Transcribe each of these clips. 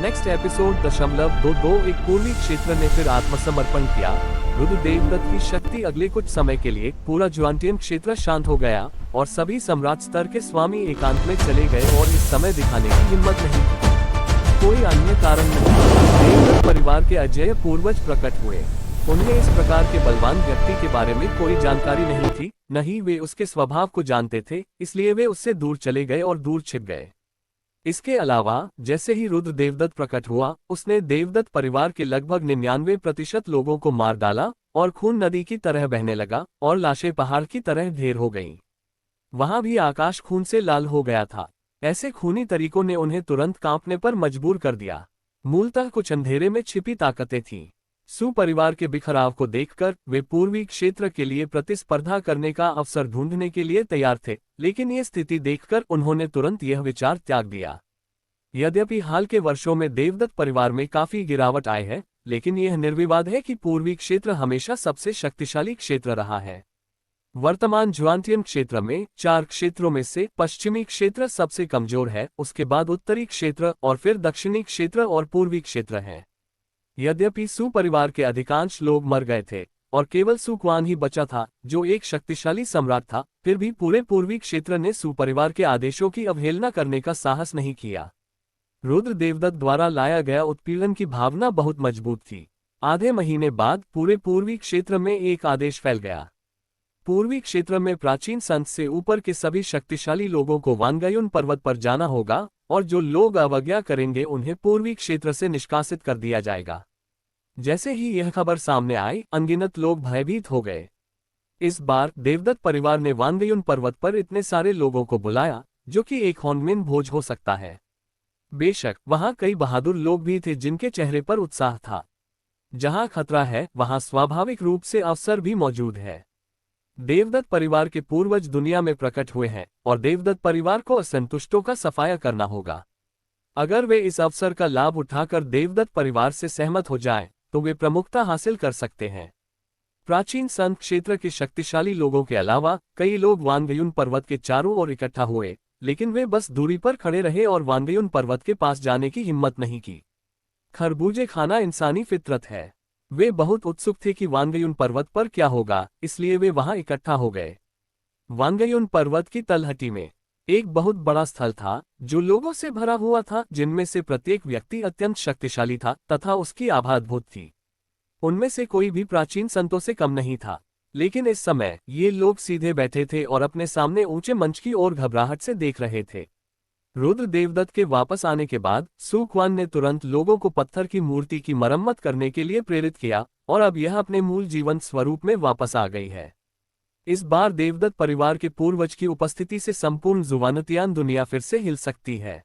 Next episode 22 एक पूर्वी क्षेत्र ने फिर आत्मसमर्पण किया। रुद्र देवदत्त की शक्ति अगले कुछ समय के लिए पूरा ज्वांटियन क्षेत्र शांत हो गया और सभी सम्राट स्तर के स्वामी एकांत में चले गए और इस समय दिखाने की हिम्मत नहीं की। कोई अन्य कारण नहीं, देवदत्त परिवार के अजेय पूर्वज प्रकट हुए। उन्हें इस प्रकार के बलवान व्यक्ति के बारे में कोई जानकारी नहीं थी, न ही वे उसके स्वभाव को जानते थे, इसलिए वे उससे दूर चले गए और दूर छिप गए। इसके अलावा जैसे ही रुद्र देवदत्त प्रकट हुआ, उसने देवदत्त परिवार के लगभग 99% लोगों को मार डाला और खून नदी की तरह बहने लगा और लाशें पहाड़ की तरह ढेर हो गईं। वहां भी आकाश खून से लाल हो गया था। ऐसे खूनी तरीकों ने उन्हें तुरंत कांपने पर मजबूर कर दिया। मूलतः कुछ अंधेरे में छिपी ताकतें थीं। सु परिवार के बिखराव को देखकर वे पूर्वी क्षेत्र के लिए प्रतिस्पर्धा करने का अवसर ढूंढने के लिए तैयार थे, लेकिन ये स्थिति देखकर उन्होंने तुरंत यह विचार त्याग दिया। यद्यपि हाल के वर्षों में देवदत्त परिवार में काफी गिरावट आई है, लेकिन यह निर्विवाद है कि पूर्वी क्षेत्र हमेशा सबसे शक्तिशाली क्षेत्र रहा है। वर्तमान ज्वांटियन क्षेत्र में 4 क्षेत्रों में से पश्चिमी क्षेत्र सबसे कमजोर है, उसके बाद उत्तरी क्षेत्र और फिर दक्षिणी क्षेत्र और पूर्वी क्षेत्र है। यद्यपि सु परिवार के अधिकांश लोग मर गए थे और केवल सु क्वान ही बचा था, जो एक शक्तिशाली सम्राट था, फिर भी पूरे पूर्वी क्षेत्र ने सु परिवार के आदेशों की अवहेलना करने का साहस नहीं किया। रुद्र देवदत्त द्वारा लाया गया उत्पीड़न की भावना बहुत मजबूत थी। आधे महीने बाद पूरे पूर्वी क्षेत्र में एक आदेश फैल गया। पूर्वी क्षेत्र में प्राचीन संत से ऊपर के सभी शक्तिशाली लोगों को वानगयुन पर्वत पर जाना होगा और जो लोग अवज्ञा करेंगे उन्हें पूर्वी क्षेत्र से निष्कासित कर दिया जाएगा। जैसे ही यह खबर सामने आई, अनगिनत लोग भयभीत हो गए। इस बार देवदत्त परिवार ने वानगयुन पर्वत पर इतने सारे लोगों को बुलाया, जो कि एक हॉनमिन भोज हो सकता है। बेशक वहां कई बहादुर लोग भी थे जिनके चेहरे पर उत्साह था। जहां खतरा है, वहां स्वाभाविक रूप से अवसर भी मौजूद है। देवदत्त परिवार के पूर्वज दुनिया में प्रकट हुए हैं और देवदत्त परिवार को असंतुष्टों का सफाया करना होगा। अगर वे इस अवसर का लाभ उठाकर देवदत्त परिवार से सहमत हो जाएं, तो वे प्रमुखता हासिल कर सकते हैं। प्राचीन संत क्षेत्र के शक्तिशाली लोगों के अलावा कई लोग वानगयुन पर्वत के चारों ओर इकट्ठा हुए, लेकिन वे बस दूरी पर खड़े रहे और वानगयुन पर्वत के पास जाने की हिम्मत नहीं की। खरबूजे खाना इंसानी फितरत है। वे बहुत उत्सुक थे कि वानगयुन पर्वत पर क्या होगा, इसलिए वे वहां इकट्ठा हो गए। वानगयुन पर्वत की तलहटी में एक बहुत बड़ा स्थल था, जो लोगों से भरा हुआ था, जिनमें से प्रत्येक व्यक्ति अत्यंत शक्तिशाली था तथा उसकी आभा अद्भुत थी। उनमें से कोई भी प्राचीन संतों से कम नहीं था, लेकिन इस समय ये लोग सीधे बैठे थे और अपने सामने ऊंचे मंच की ओर घबराहट से देख रहे थे। रुद्र देवदत्त के वापस आने के बाद सु क्वान ने तुरंत लोगों को पत्थर की मूर्ति की मरम्मत करने के लिए प्रेरित किया और अब यह अपने मूल जीवंत स्वरूप में वापस आ गई है। इस बार देवदत्त परिवार के पूर्वज की उपस्थिति से संपूर्ण जुवानतियान दुनिया फिर से हिल सकती है।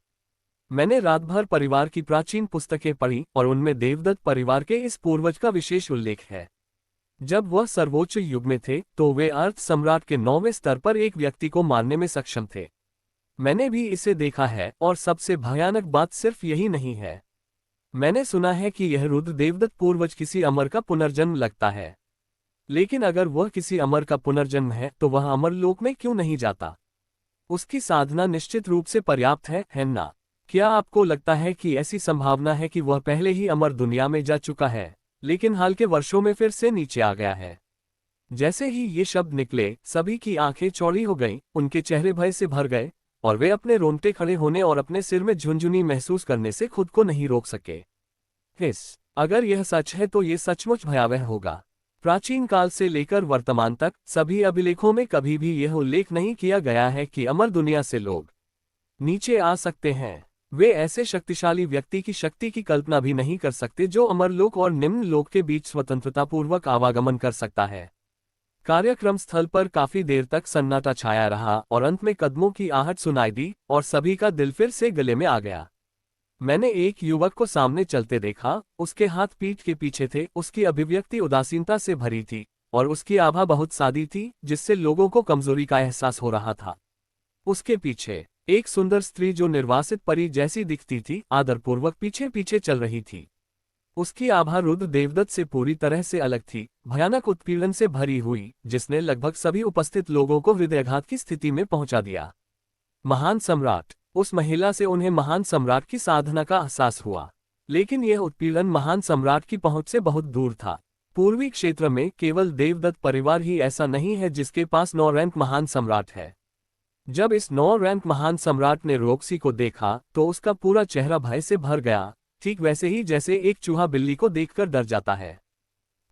मैंने रात भर परिवार की प्राचीन पुस्तकें पढ़ी और उनमें देवदत्त परिवार के इस पूर्वज का विशेष उल्लेख है। जब वह सर्वोच्च युग में थे तो वे अर्थ सम्राट के 9वें स्तर पर एक व्यक्ति को मारने में सक्षम थे। मैंने भी इसे देखा है और सबसे भयानक बात सिर्फ यही नहीं है। मैंने सुना है कि यह रुद्र देवदत्त पूर्वज किसी अमर का पुनर्जन्म लगता है। लेकिन अगर वह किसी अमर का पुनर्जन्म है तो वह अमरलोक में क्यों नहीं जाता? उसकी साधना निश्चित रूप से पर्याप्त है ना? क्या आपको लगता है कि ऐसी संभावना है कि वह पहले ही अमर दुनिया में जा चुका है, लेकिन हाल के वर्षों में फिर से नीचे आ गया है? जैसे ही ये शब्द निकले, सभी की आंखें चौड़ी हो गईं, उनके चेहरे भय से भर गए और वे अपने रोंगटे खड़े होने और अपने सिर में झुनझुनी महसूस करने से खुद को नहीं रोक सके। अगर यह सच है तो ये सचमुच भयावह होगा। प्राचीन काल से लेकर वर्तमान तक सभी अभिलेखों में कभी भी यह उल्लेख नहीं किया गया है कि अमर दुनिया से लोग नीचे आ सकते हैं। वे ऐसे शक्तिशाली व्यक्ति की शक्ति की कल्पना भी नहीं कर सकते जो अमरलोक और निम्न लोक के बीच स्वतंत्रतापूर्वक आवागमन कर सकता है। कार्यक्रम स्थल पर काफी देर तक सन्नाटा छाया रहा और अंत में कदमों की आहट सुनाई दी और सभी का दिल फिर से गले में आ गया। मैंने एक युवक को सामने चलते देखा। उसके हाथ पीठ के पीछे थे, उसकी अभिव्यक्ति उदासीनता से भरी थी और उसकी आभा बहुत सादी थी, जिससे लोगों को कमजोरी का एहसास हो रहा था। उसके पीछे एक सुंदर स्त्री जो निर्वासित परी जैसी दिखती थी, आदरपूर्वक पीछे पीछे चल रही थी। उसकी आभा रुद्र देवदत्त से पूरी तरह से अलग थी, भयानक उत्पीड़न से भरी हुई, जिसने लगभग सभी उपस्थित लोगों को हृदयाघात की स्थिति में पहुंचा दिया। महान सम्राट। उस महिला से उन्हें महान सम्राट की साधना का एहसास हुआ। लेकिन यह उत्पीड़न महान सम्राट की पहुंच से बहुत दूर था। पूर्वी क्षेत्र में केवल देवदत्त परिवार ही ऐसा नहीं है जिसके पास 9 रैंक महान सम्राट है। जब इस 9 रैंक महान सम्राट ने रोक्सी को देखा तो उसका पूरा चेहरा भय से भर गया, ठीक वैसे ही जैसे एक चूहा बिल्ली को देखकर डर जाता है।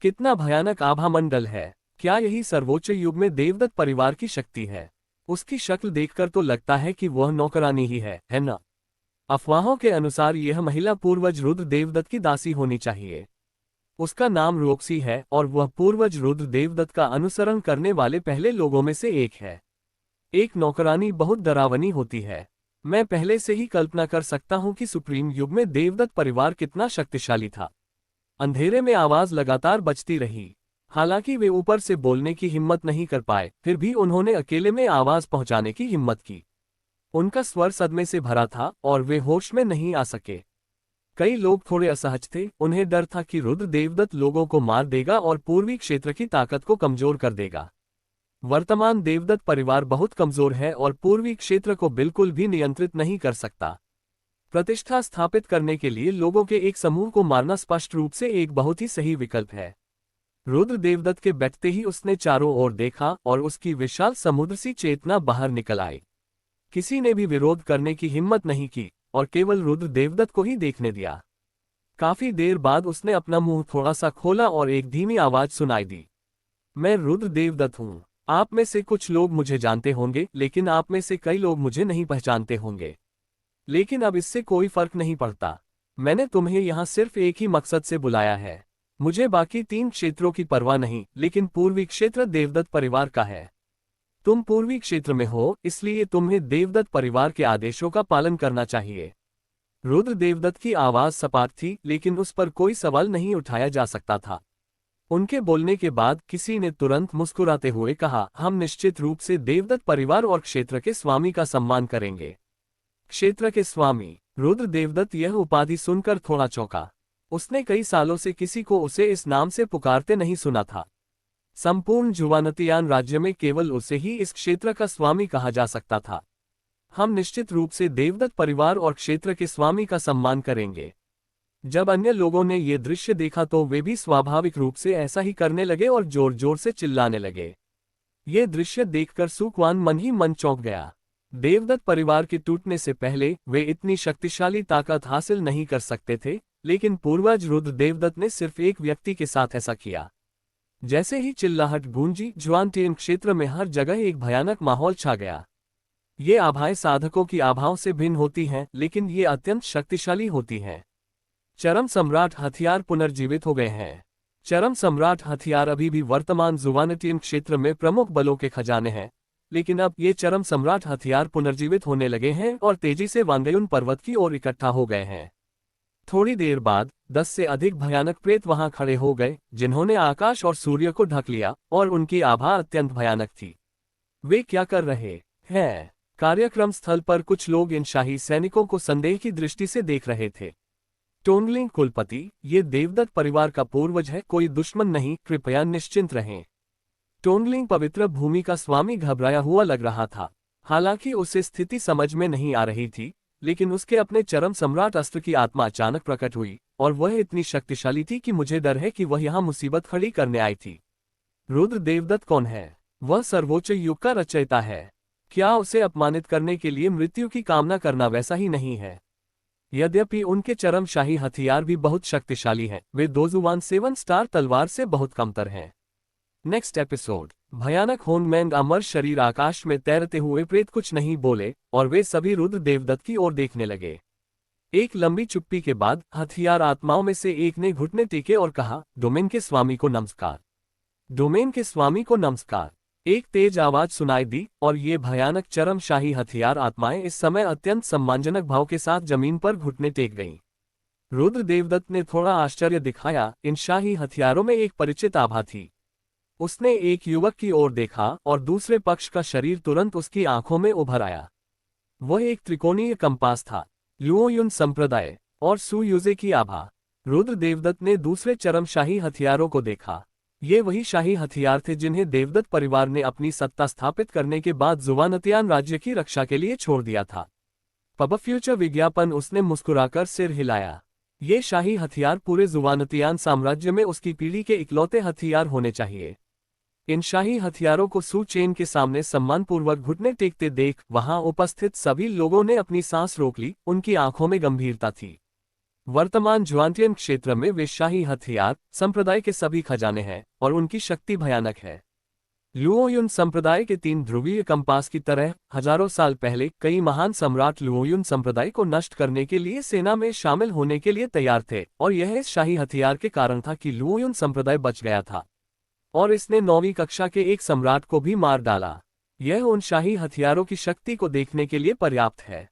कितना भयानक आभामंडल है! क्या यही सर्वोच्च युग में देवदत्त परिवार की शक्ति है? उसकी शक्ल देखकर तो लगता है कि वह नौकरानी ही है ना? अफवाहों के अनुसार यह महिला पूर्वज रुद्र देवदत्त की दासी होनी चाहिए। उसका नाम रोक्सी है और वह पूर्वज रुद्र देवदत्त का अनुसरण करने वाले पहले लोगों में से एक है। एक नौकरानी बहुत डरावनी होती है। मैं पहले से ही कल्पना कर सकता हूं कि सुप्रीम युग में देवदत्त परिवार कितना शक्तिशाली था। अंधेरे में आवाज लगातार बजती रही। हालांकि वे ऊपर से बोलने की हिम्मत नहीं कर पाए, फिर भी उन्होंने अकेले में आवाज पहुंचाने की हिम्मत की। उनका स्वर सदमे से भरा था और वे होश में नहीं आ सके। कई लोग थोड़े असहज थे, उन्हें डर था कि रुद्र देवदत्त लोगों को मार देगा और पूर्वी क्षेत्र की ताकत को कमजोर कर देगा। वर्तमान देवदत्त परिवार बहुत कमजोर है और पूर्वी क्षेत्र को बिल्कुल भी नियंत्रित नहीं कर सकता। प्रतिष्ठा स्थापित करने के लिए लोगों के एक समूह को मारना स्पष्ट रूप से एक बहुत ही सही विकल्प है। रुद्र देवदत्त के बैठते ही उसने चारों ओर देखा और उसकी विशाल समुद्र सी चेतना बाहर निकल आई। किसी ने भी विरोध करने की हिम्मत नहीं की और केवल रुद्र देवदत्त को ही देखने दिया। काफी देर बाद उसने अपना मुंह थोड़ा सा खोला और एक धीमी आवाज सुनाई दी। मैं रुद्र देवदत्त हूं। आप में से कुछ लोग मुझे जानते होंगे, लेकिन आप में से कई लोग मुझे नहीं पहचानते होंगे। लेकिन अब इससे कोई फर्क नहीं पड़ता। मैंने तुम्हें यहाँ सिर्फ एक ही मकसद से बुलाया है। मुझे बाकी 3 क्षेत्रों की परवाह नहीं, लेकिन पूर्वी क्षेत्र देवदत्त परिवार का है। तुम पूर्वी क्षेत्र में हो, इसलिए तुम्हें देवदत्त परिवार के आदेशों का पालन करना चाहिए। रुद्र देवदत्त की आवाज सपाट थी, लेकिन उस पर कोई सवाल नहीं उठाया जा सकता था। उनके बोलने के बाद किसी ने तुरंत मुस्कुराते हुए कहा, हम निश्चित रूप से देवदत्त परिवार और क्षेत्र के स्वामी का सम्मान करेंगे। क्षेत्र के स्वामी? रुद्र देवदत्त यह उपाधि सुनकर थोड़ा चौंका। उसने कई सालों से किसी को उसे इस नाम से पुकारते नहीं सुना था। संपूर्ण जुवानतियान राज्य में केवल उसे ही इस क्षेत्र का स्वामी कहा जा सकता था। हम निश्चित रूप से देवदत्त परिवार और क्षेत्र के स्वामी का सम्मान करेंगे। जब अन्य लोगों ने ये दृश्य देखा तो वे भी स्वाभाविक रूप से ऐसा ही करने लगे और जोर जोर से चिल्लाने लगे। ये दृश्य देखकर सुकवान मन ही मन चौंक गया। देवदत्त परिवार के टूटने से पहले वे इतनी शक्तिशाली ताकत हासिल नहीं कर सकते थे, लेकिन पूर्वज रुद्र देवदत्त ने सिर्फ एक व्यक्ति के साथ ऐसा किया। जैसे ही चिल्लाहट गूंजी, ज्वांटियन क्षेत्र में हर जगह एक भयानक माहौल छा गया। ये आभाएं साधकों की आभाओं से भिन्न होती हैं, लेकिन ये अत्यंत शक्तिशाली होती हैं। चरम सम्राट हथियार पुनर्जीवित हो गए हैं। चरम सम्राट हथियार अभी भी वर्तमान जुवानटियन क्षेत्र में प्रमुख बलों के खजाने हैं, लेकिन अब ये चरम सम्राट हथियार पुनर्जीवित होने लगे हैं और तेजी से वांगयुन पर्वत की ओर इकट्ठा हो गए हैं। थोड़ी देर बाद 10 से अधिक भयानक प्रेत वहां खड़े हो गए, जिन्होंने आकाश और सूर्य को ढक लिया, और उनकी आभा अत्यंत भयानक थी। वे क्या कर रहे हैं? कार्यक्रम स्थल पर कुछ लोग इन शाही सैनिकों को संदेह की दृष्टि से देख रहे थे। टोनलिंग कुलपति, ये देवदत्त परिवार का पूर्वज है, कोई दुश्मन नहीं, कृपया निश्चिंत रहें। टोनलिंग पवित्र भूमि का स्वामी घबराया हुआ लग रहा था। हालांकि उसे स्थिति समझ में नहीं आ रही थी, लेकिन उसके अपने चरम सम्राट अस्त्र की आत्मा अचानक प्रकट हुई, और वह इतनी शक्तिशाली थी कि मुझे डर है कि वह यहाँ मुसीबत खड़ी करने आई थी। रुद्र देवदत्त कौन है? वह सर्वोच्च युग का रचयिता है। क्या उसे अपमानित करने के लिए मृत्यु की कामना करना वैसा ही नहीं है? यद्यपि उनके चरम शाही हथियार भी बहुत शक्तिशाली हैं, वे 2 जुवान 7 स्टार तलवार से बहुत कमतर हैं। Next episode. भयानक होनमैंग अमर शरीर आकाश में तैरते हुए प्रेत कुछ नहीं बोले, और वे सभी रुद्र देवदत्त की ओर देखने लगे। एक लंबी चुप्पी के बाद हथियार आत्माओं में से एक ने घुटने टेके और कहा, डोमेन के स्वामी को नमस्कार। डोमेन के स्वामी को नमस्कार। एक तेज आवाज सुनाई दी, और ये भयानक चरम शाही हथियार आत्माएं इस समय अत्यंत सम्मानजनक भाव के साथ जमीन पर घुटने टेक गईं। रुद्र देवदत्त ने थोड़ा आश्चर्य दिखाया, इन शाही हथियारों में एक परिचित आभा थी। उसने एक युवक की ओर देखा और दूसरे पक्ष का शरीर तुरंत उसकी आंखों में उभर आया। वह एक त्रिकोणीय कंपास था, लुओयुन संप्रदाय और सुयुजे की आभा। रुद्र देवदत्त ने दूसरे चरम शाही हथियारों को देखा। ये वही शाही हथियार थे जिन्हें देवदत्त परिवार ने अपनी सत्ता स्थापित करने के बाद जुवानतियान राज्य की रक्षा के लिए छोड़ दिया था। पब फ्यूचर विज्ञापन। उसने मुस्कुराकर सिर हिलाया। ये शाही हथियार पूरे जुवानतियान साम्राज्य में उसकी पीढ़ी के इकलौते हथियार होने चाहिए। इन शाही हथियारों को सू चेन के सामने सम्मानपूर्वक घुटने टेकते देख वहां उपस्थित सभी लोगों ने अपनी सांस रोक ली, उनकी आंखों में गंभीरता थी। वर्तमान ज्वांटियन क्षेत्र में वे शाही हथियार संप्रदाय के सभी खजाने हैं और उनकी शक्ति भयानक है। लुओयुन संप्रदाय के 3 ध्रुवीय कंपास की तरह हजारों साल पहले कई महान सम्राट लुओयुन संप्रदाय को नष्ट करने के लिए सेना में शामिल होने के लिए तैयार थे, और यह इस शाही हथियार के कारण था कि लुओयुन संप्रदाय बच गया था और इसने 9वीं कक्षा के एक सम्राट को भी मार डाला। यह उन शाही हथियारों की शक्ति को देखने के लिए पर्याप्त है।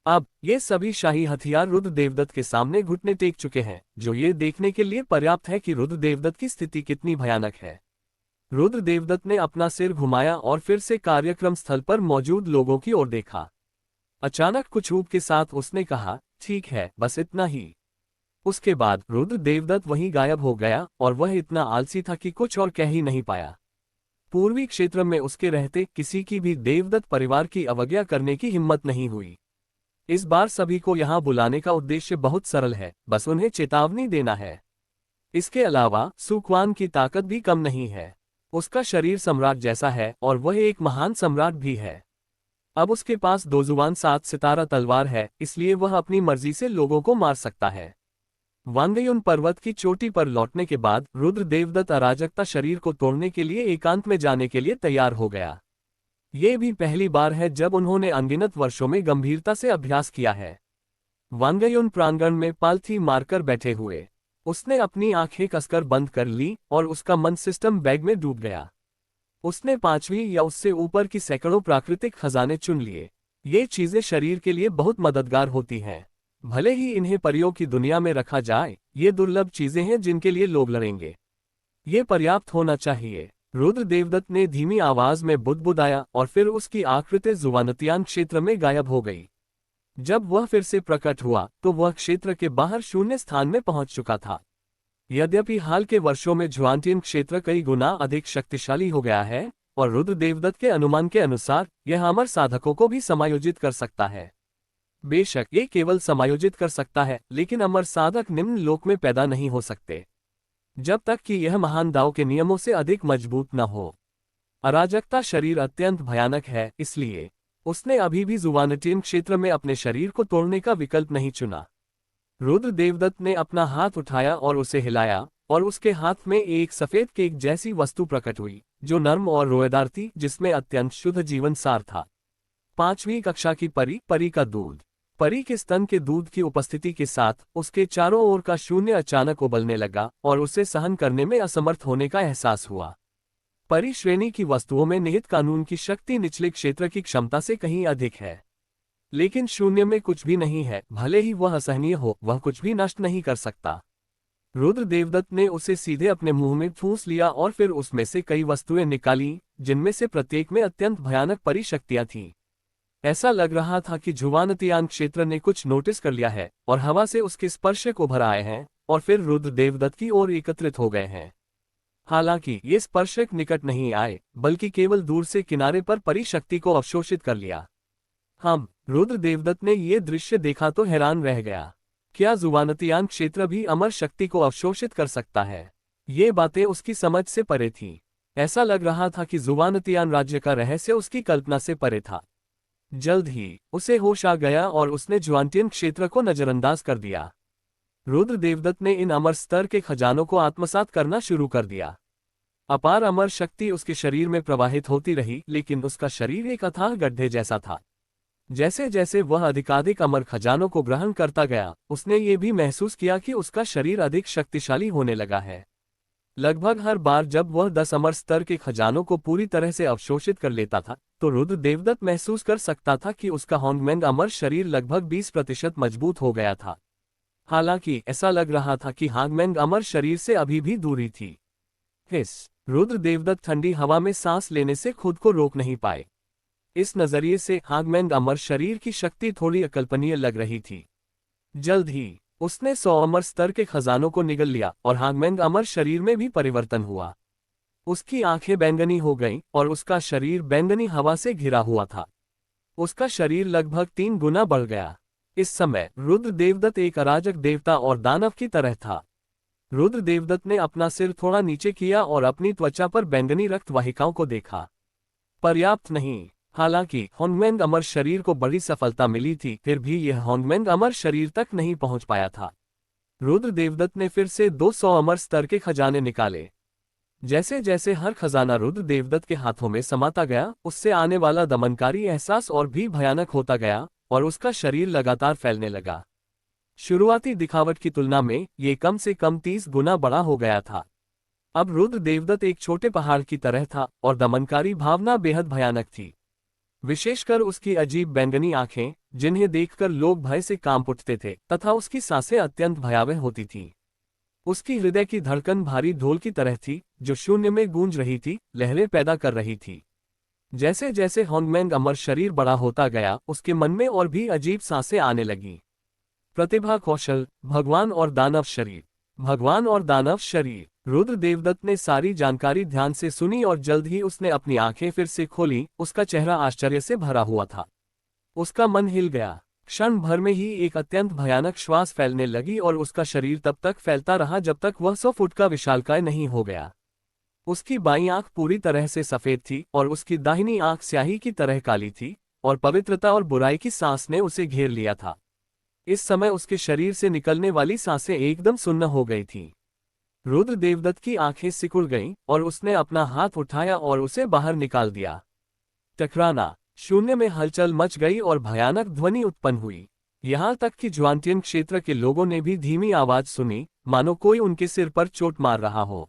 अब ये सभी शाही हथियार रुद्र देवदत्त के सामने घुटने टेक चुके हैं, जो ये देखने के लिए पर्याप्त है कि रुद्र देवदत्त की स्थिति कितनी भयानक है। रुद्र देवदत्त ने अपना सिर घुमाया और फिर से कार्यक्रम स्थल पर मौजूद लोगों की ओर देखा। अचानक कुछ ऊब के साथ उसने कहा, ठीक है, बस इतना ही। उसके बाद रुद्र देवदत्त वहीं गायब हो गया और वह इतना आलसी था कि कुछ और कह ही नहीं पाया। पूर्वी क्षेत्र में उसके रहते किसी की भी देवदत्त परिवार की अवज्ञा करने की हिम्मत नहीं हुई। इस बार सभी को यहां बुलाने का उद्देश्य बहुत सरल है, बस उन्हें चेतावनी देना है। इसके अलावा सुक्वान की ताकत भी कम नहीं है। उसका शरीर सम्राट जैसा है और वह एक महान सम्राट भी है। अब उसके पास 2 जुबान 7 सितारा तलवार है, इसलिए वह अपनी मर्जी से लोगों को मार सकता है। वांगयुन पर्वत की चोटी पर लौटने के बाद रुद्र देवदत्त अराजकता शरीर को तोड़ने के लिए एकांत में जाने के लिए तैयार हो गया। ये भी पहली बार है जब उन्होंने अनगिनत वर्षों में गंभीरता से अभ्यास किया है। वांगयुन प्रांगण में पालथी मारकर बैठे हुए उसने अपनी आंखें कसकर बंद कर ली और उसका मन सिस्टम बैग में डूब गया। उसने 5वीं या उससे ऊपर की सैकड़ों प्राकृतिक खजाने चुन लिए। ये चीजें शरीर के लिए बहुत मददगार होती हैं। भले ही इन्हें परियों की दुनिया में रखा जाए, ये दुर्लभ चीजें हैं जिनके लिए लोग लड़ेंगे। ये पर्याप्त होना चाहिए। रुद्र देवदत्त ने धीमी आवाज में बुदबुदाया और फिर उसकी आकृति जुवानतियान क्षेत्र में गायब हो गई। जब वह फिर से प्रकट हुआ तो वह क्षेत्र के बाहर शून्य स्थान में पहुंच चुका था। यद्यपि हाल के वर्षों में ज्वांटियन क्षेत्र कई गुना अधिक शक्तिशाली हो गया है और रुद्र देवदत्त के अनुमान के अनुसार यह अमर साधकों को भी समायोजित कर सकता है। बेशक ये केवल समायोजित कर सकता है, लेकिन अमर साधक निम्न लोक में पैदा नहीं हो सकते जब तक कि यह महान दाव के नियमों से अधिक मजबूत न हो। अराजकता शरीर अत्यंत भयानक है, इसलिए उसने अभी भी जुवानटियन क्षेत्र में अपने शरीर को तोड़ने का विकल्प नहीं चुना। रुद्र देवदत्त ने अपना हाथ उठाया और उसे हिलाया और उसके हाथ में एक सफेद केक जैसी वस्तु प्रकट हुई, जो नर्म और रोएदार थी, जिसमें अत्यंत शुद्ध जीवन सार था। 5वीं कक्षा की परी का दूध। परी के स्तन के दूध की उपस्थिति के साथ उसके चारों ओर का शून्य अचानक उबलने लगा और उसे सहन करने में असमर्थ होने का एहसास हुआ। परी श्रेणी की वस्तुओं में निहित कानून की शक्ति निचले क्षेत्र की क्षमता से कहीं अधिक है, लेकिन शून्य में कुछ भी नहीं है। भले ही वह असहनीय हो, वह कुछ भी नष्ट नहीं कर सकता। रुद्र देवदत्त ने उसे सीधे अपने मुंह में ठूंस लिया और फिर उसमें से कई वस्तुएं निकाली, जिनमें से प्रत्येक में अत्यंत भयानक परी शक्तियां थीं। ऐसा लग रहा था कि जुवानतियान क्षेत्र ने कुछ नोटिस कर लिया है और हवा से उसके स्पर्श को भर आए हैं और फिर रुद्र देवदत्त की ओर एकत्रित हो गए हैं। हालांकि ये स्पर्शक निकट नहीं आए, बल्कि केवल दूर से किनारे पर परी शक्ति को अवशोषित कर लिया। रुद्र देवदत्त ने ये दृश्य देखा तो हैरान रह गया। क्या जुवानतियान क्षेत्र भी अमर शक्ति को अवशोषित कर सकता है? ये बातें उसकी समझ से परे थीं। ऐसा लग रहा था कि जुवानतियान राज्य का रहस्य उसकी कल्पना से परे था। जल्द ही उसे होश आ गया और उसने ज्वांटियन क्षेत्र को नजरअंदाज कर दिया। रुद्र देवदत्त ने इन अमर स्तर के खजानों को आत्मसात करना शुरू कर दिया। अपार अमर शक्ति उसके शरीर में प्रवाहित होती रही, लेकिन उसका शरीर एक अथाह गड्ढे जैसा था। जैसे जैसे वह अधिकाधिक अमर खजानों को ग्रहण करता गया, उसने ये भी महसूस किया कि उसका शरीर अधिक शक्तिशाली होने लगा है। लगभग हर बार जब वह 10 अमर स्तर के खजानों को पूरी तरह से अवशोषित कर लेता था, तो रुद्र देवदत्त महसूस कर सकता था कि उसका हॉन्गमैन अमर शरीर लगभग 20% मजबूत हो गया था। हालांकि ऐसा लग रहा था कि हांगमैंग अमर शरीर से अभी भी दूरी थी। रुद्र देवदत्त ठंडी हवा में सांस लेने से खुद को रोक नहीं पाए। इस नजरिए से हांगमैंग अमर शरीर की शक्ति थोड़ी अकल्पनीय लग रही थी। जल्द ही उसने 100 अमर स्तर के खजानों को निगल लिया और हांगमैंग अमर शरीर में भी परिवर्तन हुआ। उसकी आंखें बैंगनी हो गईं और उसका शरीर बैंगनी हवा से घिरा हुआ था। उसका शरीर लगभग 3 गुना बढ़ गया। इस समय रुद्र देवदत्त एक अराजक देवता और दानव की तरह था। रुद्र देवदत्त ने अपना सिर थोड़ा नीचे किया और अपनी त्वचा पर बैंगनी रक्त वाहिकाओं को देखा। पर्याप्त नहीं। हालांकि होंगमेंग अमर शरीर को बड़ी सफलता मिली थी, फिर भी यह होंगमेंग अमर शरीर तक नहीं पहुंच पाया था। रुद्र देवदत्त ने फिर से 200 अमर स्तर के खजाने निकाले। जैसे जैसे हर खजाना रुद्र देवदत्त के हाथों में समाता गया, उससे आने वाला दमनकारी एहसास और भी भयानक होता गया और उसका शरीर लगातार फैलने लगा। शुरुआती दिखावट की तुलना में ये कम से कम 30 गुना बड़ा हो गया था। अब रुद्र देवदत्त एक छोटे पहाड़ की तरह था और दमनकारी भावना बेहद भयानक थी। विशेषकर उसकी अजीब बैंगनी आंखें, जिन्हें देखकर लोग भय से कांप उठते थे, तथा उसकी सांसें अत्यंत भयावह होती थीं। उसकी हृदय की धड़कन भारी ढोल की तरह थी, जो शून्य में गूंज रही थी, लहरें पैदा कर रही थी। जैसे जैसे होंगमेंग अमर शरीर बड़ा होता गया, उसके मन में और भी अजीब सांसें आने लगीं। प्रतिभा कौशल, भगवान और दानव शरीर। भगवान और दानव शरीर। रुद्र देवदत्त ने सारी जानकारी ध्यान से सुनी और जल्द ही उसने अपनी आंखें फिर से खोली। उसका चेहरा आश्चर्य से भरा हुआ था। उसका मन हिल गया। क्षण भर में ही एक अत्यंत भयानक श्वास फैलने लगी और उसका शरीर तब तक फैलता रहा जब तक वह 100 फुट का विशालकाय नहीं हो गया। उसकी बाईं आंख पूरी तरह से सफेद थी और उसकी दाहिनी आंख स्याही की तरह काली थी, और पवित्रता और बुराई की सांस ने उसे घेर लिया था। इस समय उसके शरीर से निकलने वाली सांसें एकदम सुन्न हो गई थीं। रुद्र देवदत्त की आंखें सिकुड़ गईं और उसने अपना हाथ उठाया और उसे बाहर निकाल दिया। टकराना। शून्य में हलचल मच गई और भयानक ध्वनि उत्पन्न हुई। यहां तक कि ज्वांटियन क्षेत्र के लोगों ने भी धीमी आवाज सुनी, मानो कोई उनके सिर पर चोट मार रहा हो।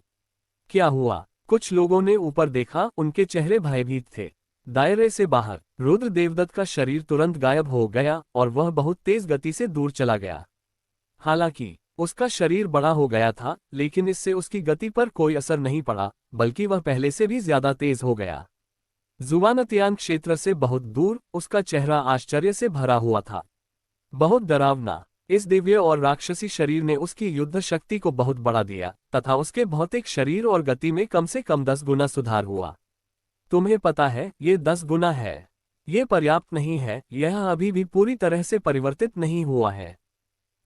क्या हुआ? कुछ लोगों ने ऊपर देखा, उनके चेहरे भयभीत थे। दायरे से बाहर रुद्र देवदत्त का शरीर तुरंत गायब हो गया और वह बहुत तेज गति से दूर चला गया। हालांकि उसका शरीर बड़ा हो गया था, लेकिन इससे उसकी गति पर कोई असर नहीं पड़ा, बल्कि वह पहले से भी ज्यादा तेज हो गया। जुवानतियान क्षेत्र से बहुत दूर उसका चेहरा आश्चर्य से भरा हुआ था। बहुत डरावना। इस दिव्य और राक्षसी शरीर ने उसकी युद्ध शक्ति को बहुत बढ़ा दिया तथा उसके भौतिक शरीर और गति में कम से कम 10 गुना सुधार हुआ। तुम्हें पता है, ये 10 गुना है। ये पर्याप्त नहीं है, यह अभी भी पूरी तरह से परिवर्तित नहीं हुआ है।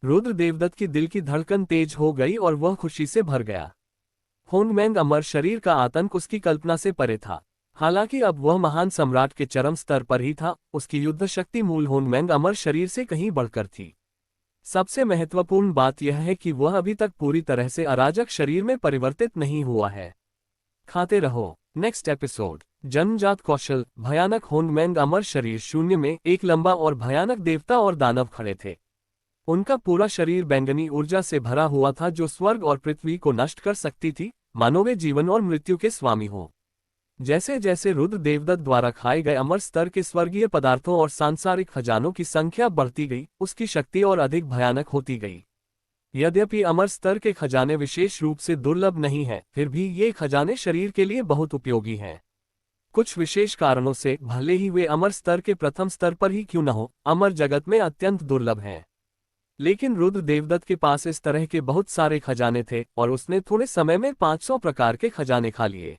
रुद्र देवदत्त की दिल की धड़कन तेज हो गई और वह खुशी से भर गया। होंगमेंग अमर शरीर का आतंक उसकी कल्पना से परे था। हालांकि अब वह महान सम्राट के चरम स्तर पर ही था, उसकी युद्ध शक्ति मूल होंगमेंग अमर शरीर से कहीं बढ़कर थी। सबसे महत्वपूर्ण बात यह है कि वह अभी तक पूरी तरह से अराजक शरीर में परिवर्तित नहीं हुआ है। खाते रहो। Next episode. जन्मजात कौशल। भयानक होंगमेंग अमर शरीर। शून्य में एक लंबा और भयानक देवता और दानव खड़े थे। उनका पूरा शरीर बैंगनी ऊर्जा से भरा हुआ था, जो स्वर्ग और पृथ्वी को नष्ट कर सकती थी, मानो वे जीवन और मृत्यु के स्वामी हों। जैसे जैसे रुद्र देवदत्त द्वारा खाए गए अमर स्तर के स्वर्गीय पदार्थों और सांसारिक खजानों की संख्या बढ़ती गई, उसकी शक्ति और अधिक भयानक होती गई। यद्यपि अमर स्तर के खजाने विशेष रूप से दुर्लभ नहीं हैं, फिर भी ये खजाने शरीर के लिए बहुत उपयोगी हैं। कुछ विशेष कारणों से, भले ही वे अमर स्तर के प्रथम स्तर पर ही क्यों न हो, अमर जगत में अत्यंत दुर्लभ हैं। लेकिन रुद्र देवदत्त के पास इस तरह के बहुत सारे खजाने थे और उसने थोड़े समय में 500 प्रकार के खजाने खा लिए।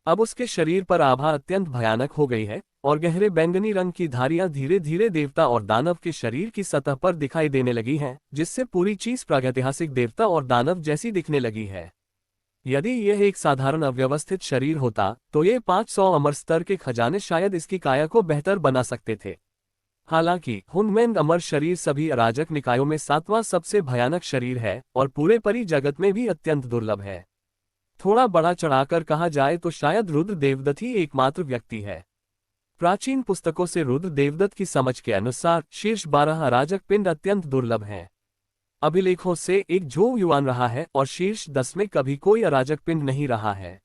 अब उसके शरीर पर आभा अत्यंत भयानक हो गई है और गहरे बैंगनी रंग की धारियां धीरे धीरे देवता और दानव के शरीर की सतह पर दिखाई देने लगी हैं, जिससे पूरी चीज प्रागैतिहासिक देवता और दानव जैसी दिखने लगी है। यदि यह एक साधारण अव्यवस्थित शरीर होता, तो ये 500 अमर स्तर के खजाने शायद इसकी काया को बेहतर बना सकते थे। हालांकि होंगमेंग अमर शरीर सभी अराजक निकायों में 7वां सबसे भयानक शरीर है और पूरे परी जगत में भी अत्यंत दुर्लभ है। थोड़ा बड़ा चढ़ाकर कहा जाए तो शायद रुद्र देवदत्त ही एकमात्र व्यक्ति है। प्राचीन पुस्तकों से रुद्र देवदत्त की समझ के अनुसार शीर्ष 12 अराजक पिंड अत्यंत दुर्लभ हैं। अभिलेखों से एक जो युवान रहा है और शीर्ष 10 में कभी कोई अराजक पिंड नहीं रहा है।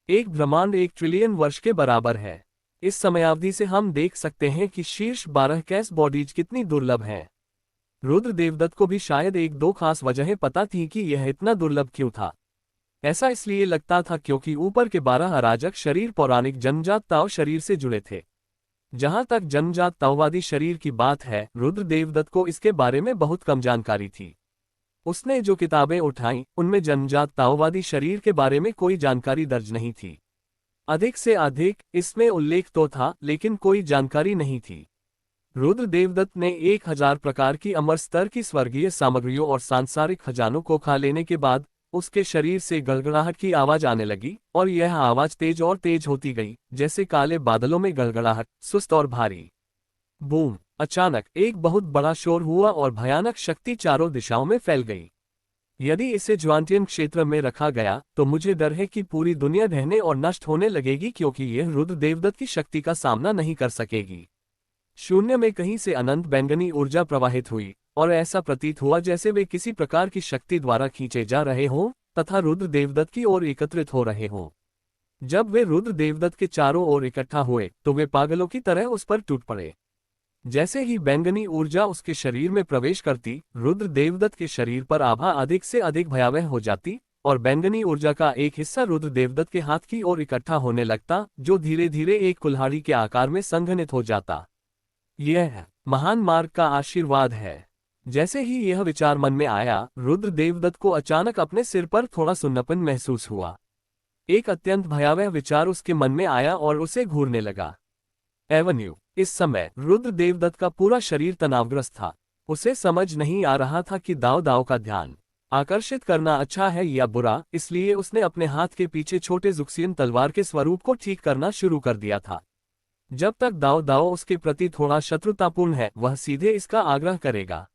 एक ब्रह्मांड 1 ट्रिलियन वर्ष के बराबर है। इस समयावधि से हम देख सकते हैं कि शीर्ष 12 कैस बॉडीज कितनी दुर्लभ हैं। रुद्र देवदत्त को भी शायद एक दो खास वजहें पता थी कि यह इतना दुर्लभ क्यों था। ऐसा इसलिए लगता था क्योंकि ऊपर के 12 अराजक शरीर पौराणिक जन्मजात ताओ शरीर से जुड़े थे। जहां तक जन्मजात ताओवादी शरीर की बात है, रुद्र देवदत्त को इसके बारे में बहुत कम जानकारी थी। उसने जो किताबें उठाईं, उनमें जन्मजात ताओवादी शरीर के बारे में कोई जानकारी दर्ज नहीं थी। अधिक से अधिक इसमें उल्लेख तो था, लेकिन कोई जानकारी नहीं थी। रुद्र देवदत्त ने 1000 प्रकार की अमर स्तर की स्वर्गीय सामग्रियों और सांसारिक खजानों को खा लेने के बाद उसके शरीर से गड़गड़ाहट की आवाज आने लगी, और यह आवाज तेज और तेज होती गई, जैसे काले बादलों में गड़गड़ाहट, सुस्त और भारी। बूम! अचानक एक बहुत बड़ा शोर हुआ और भयानक शक्ति चारों दिशाओं में फैल गई। यदि इसे ज्वांटियन क्षेत्र में रखा गया तो मुझे डर है कि पूरी दुनिया ढहने और नष्ट होने लगेगी, क्योंकि यह रुद्र देवदत्त की शक्ति का सामना नहीं कर सकेगी। शून्य में कहीं से अनंत बैंगनी ऊर्जा प्रवाहित हुई, और ऐसा प्रतीत हुआ जैसे वे किसी प्रकार की शक्ति द्वारा खींचे जा रहे हों तथा रुद्र देवदत्त की ओर एकत्रित हो रहे हों। जब वे रुद्र देवदत्त के चारों ओर इकट्ठा हुए तो वे पागलों की तरह उस पर टूट पड़े। जैसे ही बैंगनी ऊर्जा उसके शरीर में प्रवेश करती, रुद्र देवदत्त के शरीर पर आभा अधिक से अधिक भयावह हो जाती, और बैंगनी ऊर्जा का एक हिस्सा रुद्र देवदत्त के हाथ की ओर इकट्ठा होने लगता, जो धीरे धीरे एक कुल्हाड़ी के आकार में संघनित हो जाता। यह महान मार्ग का आशीर्वाद है। जैसे ही यह विचार मन में आया, रुद्र देवदत्त को अचानक अपने सिर पर थोड़ा सुन्नपन महसूस हुआ। एक अत्यंत भयावह विचार उसके मन में आया और उसे घूरने लगा। एवेन्यू। इस समय रुद्र देवदत्त का पूरा शरीर तनावग्रस्त था। उसे समझ नहीं आ रहा था कि दाव का ध्यान आकर्षित करना अच्छा है या बुरा, इसलिए उसने अपने हाथ के पीछे छोटे जुक्सियन तलवार के स्वरूप को ठीक करना शुरू कर दिया था। जब तक दाव उसके प्रति थोड़ा शत्रुतापूर्ण है, वह सीधे इसका आग्रह करेगा।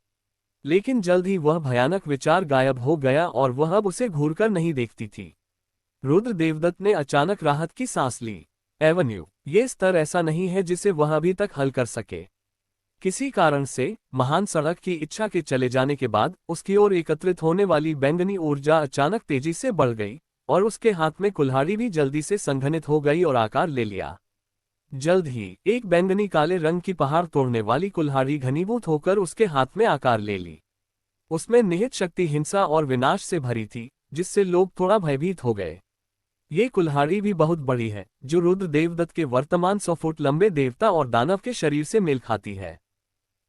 लेकिन जल्द ही वह भयानक विचार गायब हो गया और वह अब उसे घूरकर नहीं देखती थी। रुद्र देवदत्त ने अचानक राहत की सांस ली। एवेन्यू। ये स्तर ऐसा नहीं है जिसे वह अभी तक हल कर सके। किसी कारण से महान सड़क की इच्छा के चले जाने के बाद उसकी ओर एकत्रित होने वाली बैंगनी ऊर्जा अचानक तेजी से बढ़ गई, और उसके हाथ में कुल्हाड़ी भी जल्दी से संघनित हो गई और आकार ले लिया। जल्द ही एक बैंगनी काले रंग की पहाड़ तोड़ने वाली कुल्हाड़ी घनीभूत होकर उसके हाथ में आकार ले ली। उसमें निहित शक्ति हिंसा और विनाश से भरी थी, जिससे लोग थोड़ा भयभीत हो गए। ये कुल्हाड़ी भी बहुत बड़ी है, जो रुद्र देवदत्त के वर्तमान 100 फुट लंबे देवता और दानव के शरीर से मेल खाती है।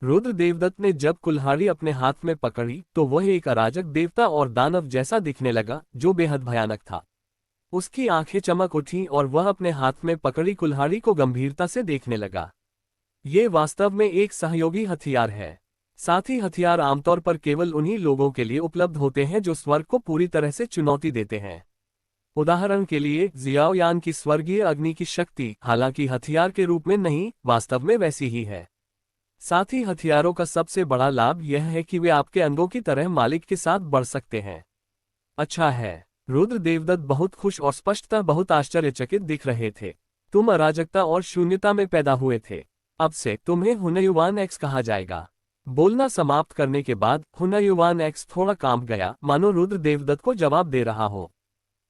रुद्र देवदत्त ने जब कुल्हाड़ी अपने हाथ में पकड़ी तो वह एक अराजक देवता और दानव जैसा दिखने लगा, जो बेहद भयानक था। उसकी आंखें चमक उठीं और वह अपने हाथ में पकड़ी कुल्हाड़ी को गंभीरता से देखने लगा। ये वास्तव में एक सहयोगी हथियार है। साथी हथियार आमतौर पर केवल उन्हीं लोगों के लिए उपलब्ध होते हैं जो स्वर्ग को पूरी तरह से चुनौती देते हैं। उदाहरण के लिए जियाओयान की स्वर्गीय अग्नि की शक्ति, हालांकि हथियार के रूप में नहीं, वास्तव में वैसी ही है। साथी हथियारों का सबसे बड़ा लाभ यह है कि वे आपके अंगों की तरह मालिक के साथ बढ़ सकते हैं। अच्छा है। रुद्र देवदत्त बहुत खुश और स्पष्टतः बहुत आश्चर्यचकित दिख रहे थे। तुम अराजकता और शून्यता में पैदा हुए थे। अब से तुम्हें हुनयुवान एक्स कहा जाएगा। बोलना समाप्त करने के बाद हुनयुवान एक्स थोड़ा कांप गया, मानो रुद्र देवदत्त को जवाब दे रहा हो।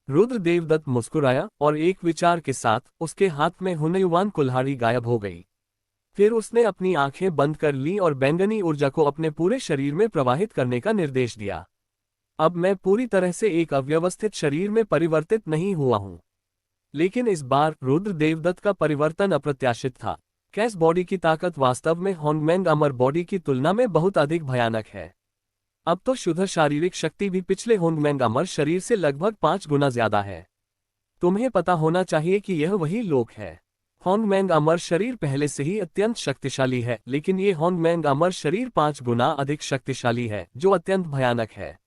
रुद्र देवदत्त मुस्कुराया और एक विचार के साथ उसके हाथ में हुनयुवान कुल्हाड़ी गायब हो गई। फिर उसने अपनी आंखें बंद कर ली और बैंगनी ऊर्जा को अपने पूरे शरीर में प्रवाहित करने का निर्देश दिया। अब मैं पूरी तरह से एक अव्यवस्थित शरीर में परिवर्तित नहीं हुआ हूं। लेकिन इस बार रुद्र देवदत्त का परिवर्तन अप्रत्याशित था। कैस बॉडी की ताकत वास्तव में होंगमेंग अमर बॉडी की तुलना में बहुत अधिक भयानक है। अब तो शुद्ध शारीरिक शक्ति भी पिछले होंगमेंग अमर शरीर से लगभग 5 गुना ज्यादा है। तुम्हें पता होना चाहिए कि यह वही लोक है। होंगमेंग अमर शरीर पहले से ही अत्यंत शक्तिशाली है, लेकिन ये होंगमेंग अमर शरीर 5 गुना अधिक शक्तिशाली है, जो अत्यंत भयानक है।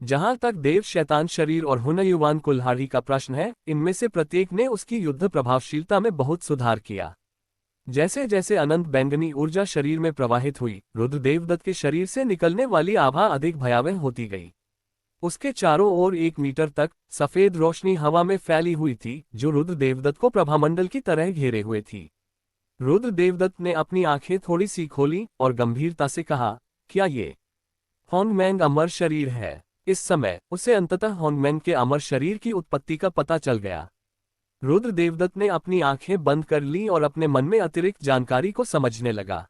जहां तक देव शैतान शरीर और हुनयुवान कुल्हाड़ी का प्रश्न है, इनमें से प्रत्येक ने उसकी युद्ध प्रभावशीलता में बहुत सुधार किया। जैसे जैसे अनंत बैंगनी ऊर्जा शरीर में प्रवाहित हुई, रुद्र देवदत्त के शरीर से निकलने वाली आभा अधिक भयावह होती गई। उसके चारों ओर 1 मीटर तक सफेद रोशनी हवा में फैली हुई थी, जो रुद्र देवदत्त को प्रभामंडल की तरह घेरे हुए थी। रुद्र देवदत्त ने अपनी आंखें थोड़ी सी खोली और गंभीरता से कहा, क्या ये होंगमेंग अमर शरीर है? इस समय उसे अंततः होंगमेंग के अमर शरीर की उत्पत्ति का पता चल गया। रुद्र देवदत्त ने अपनी आंखें बंद कर ली और अपने मन में अतिरिक्त जानकारी को समझने लगा।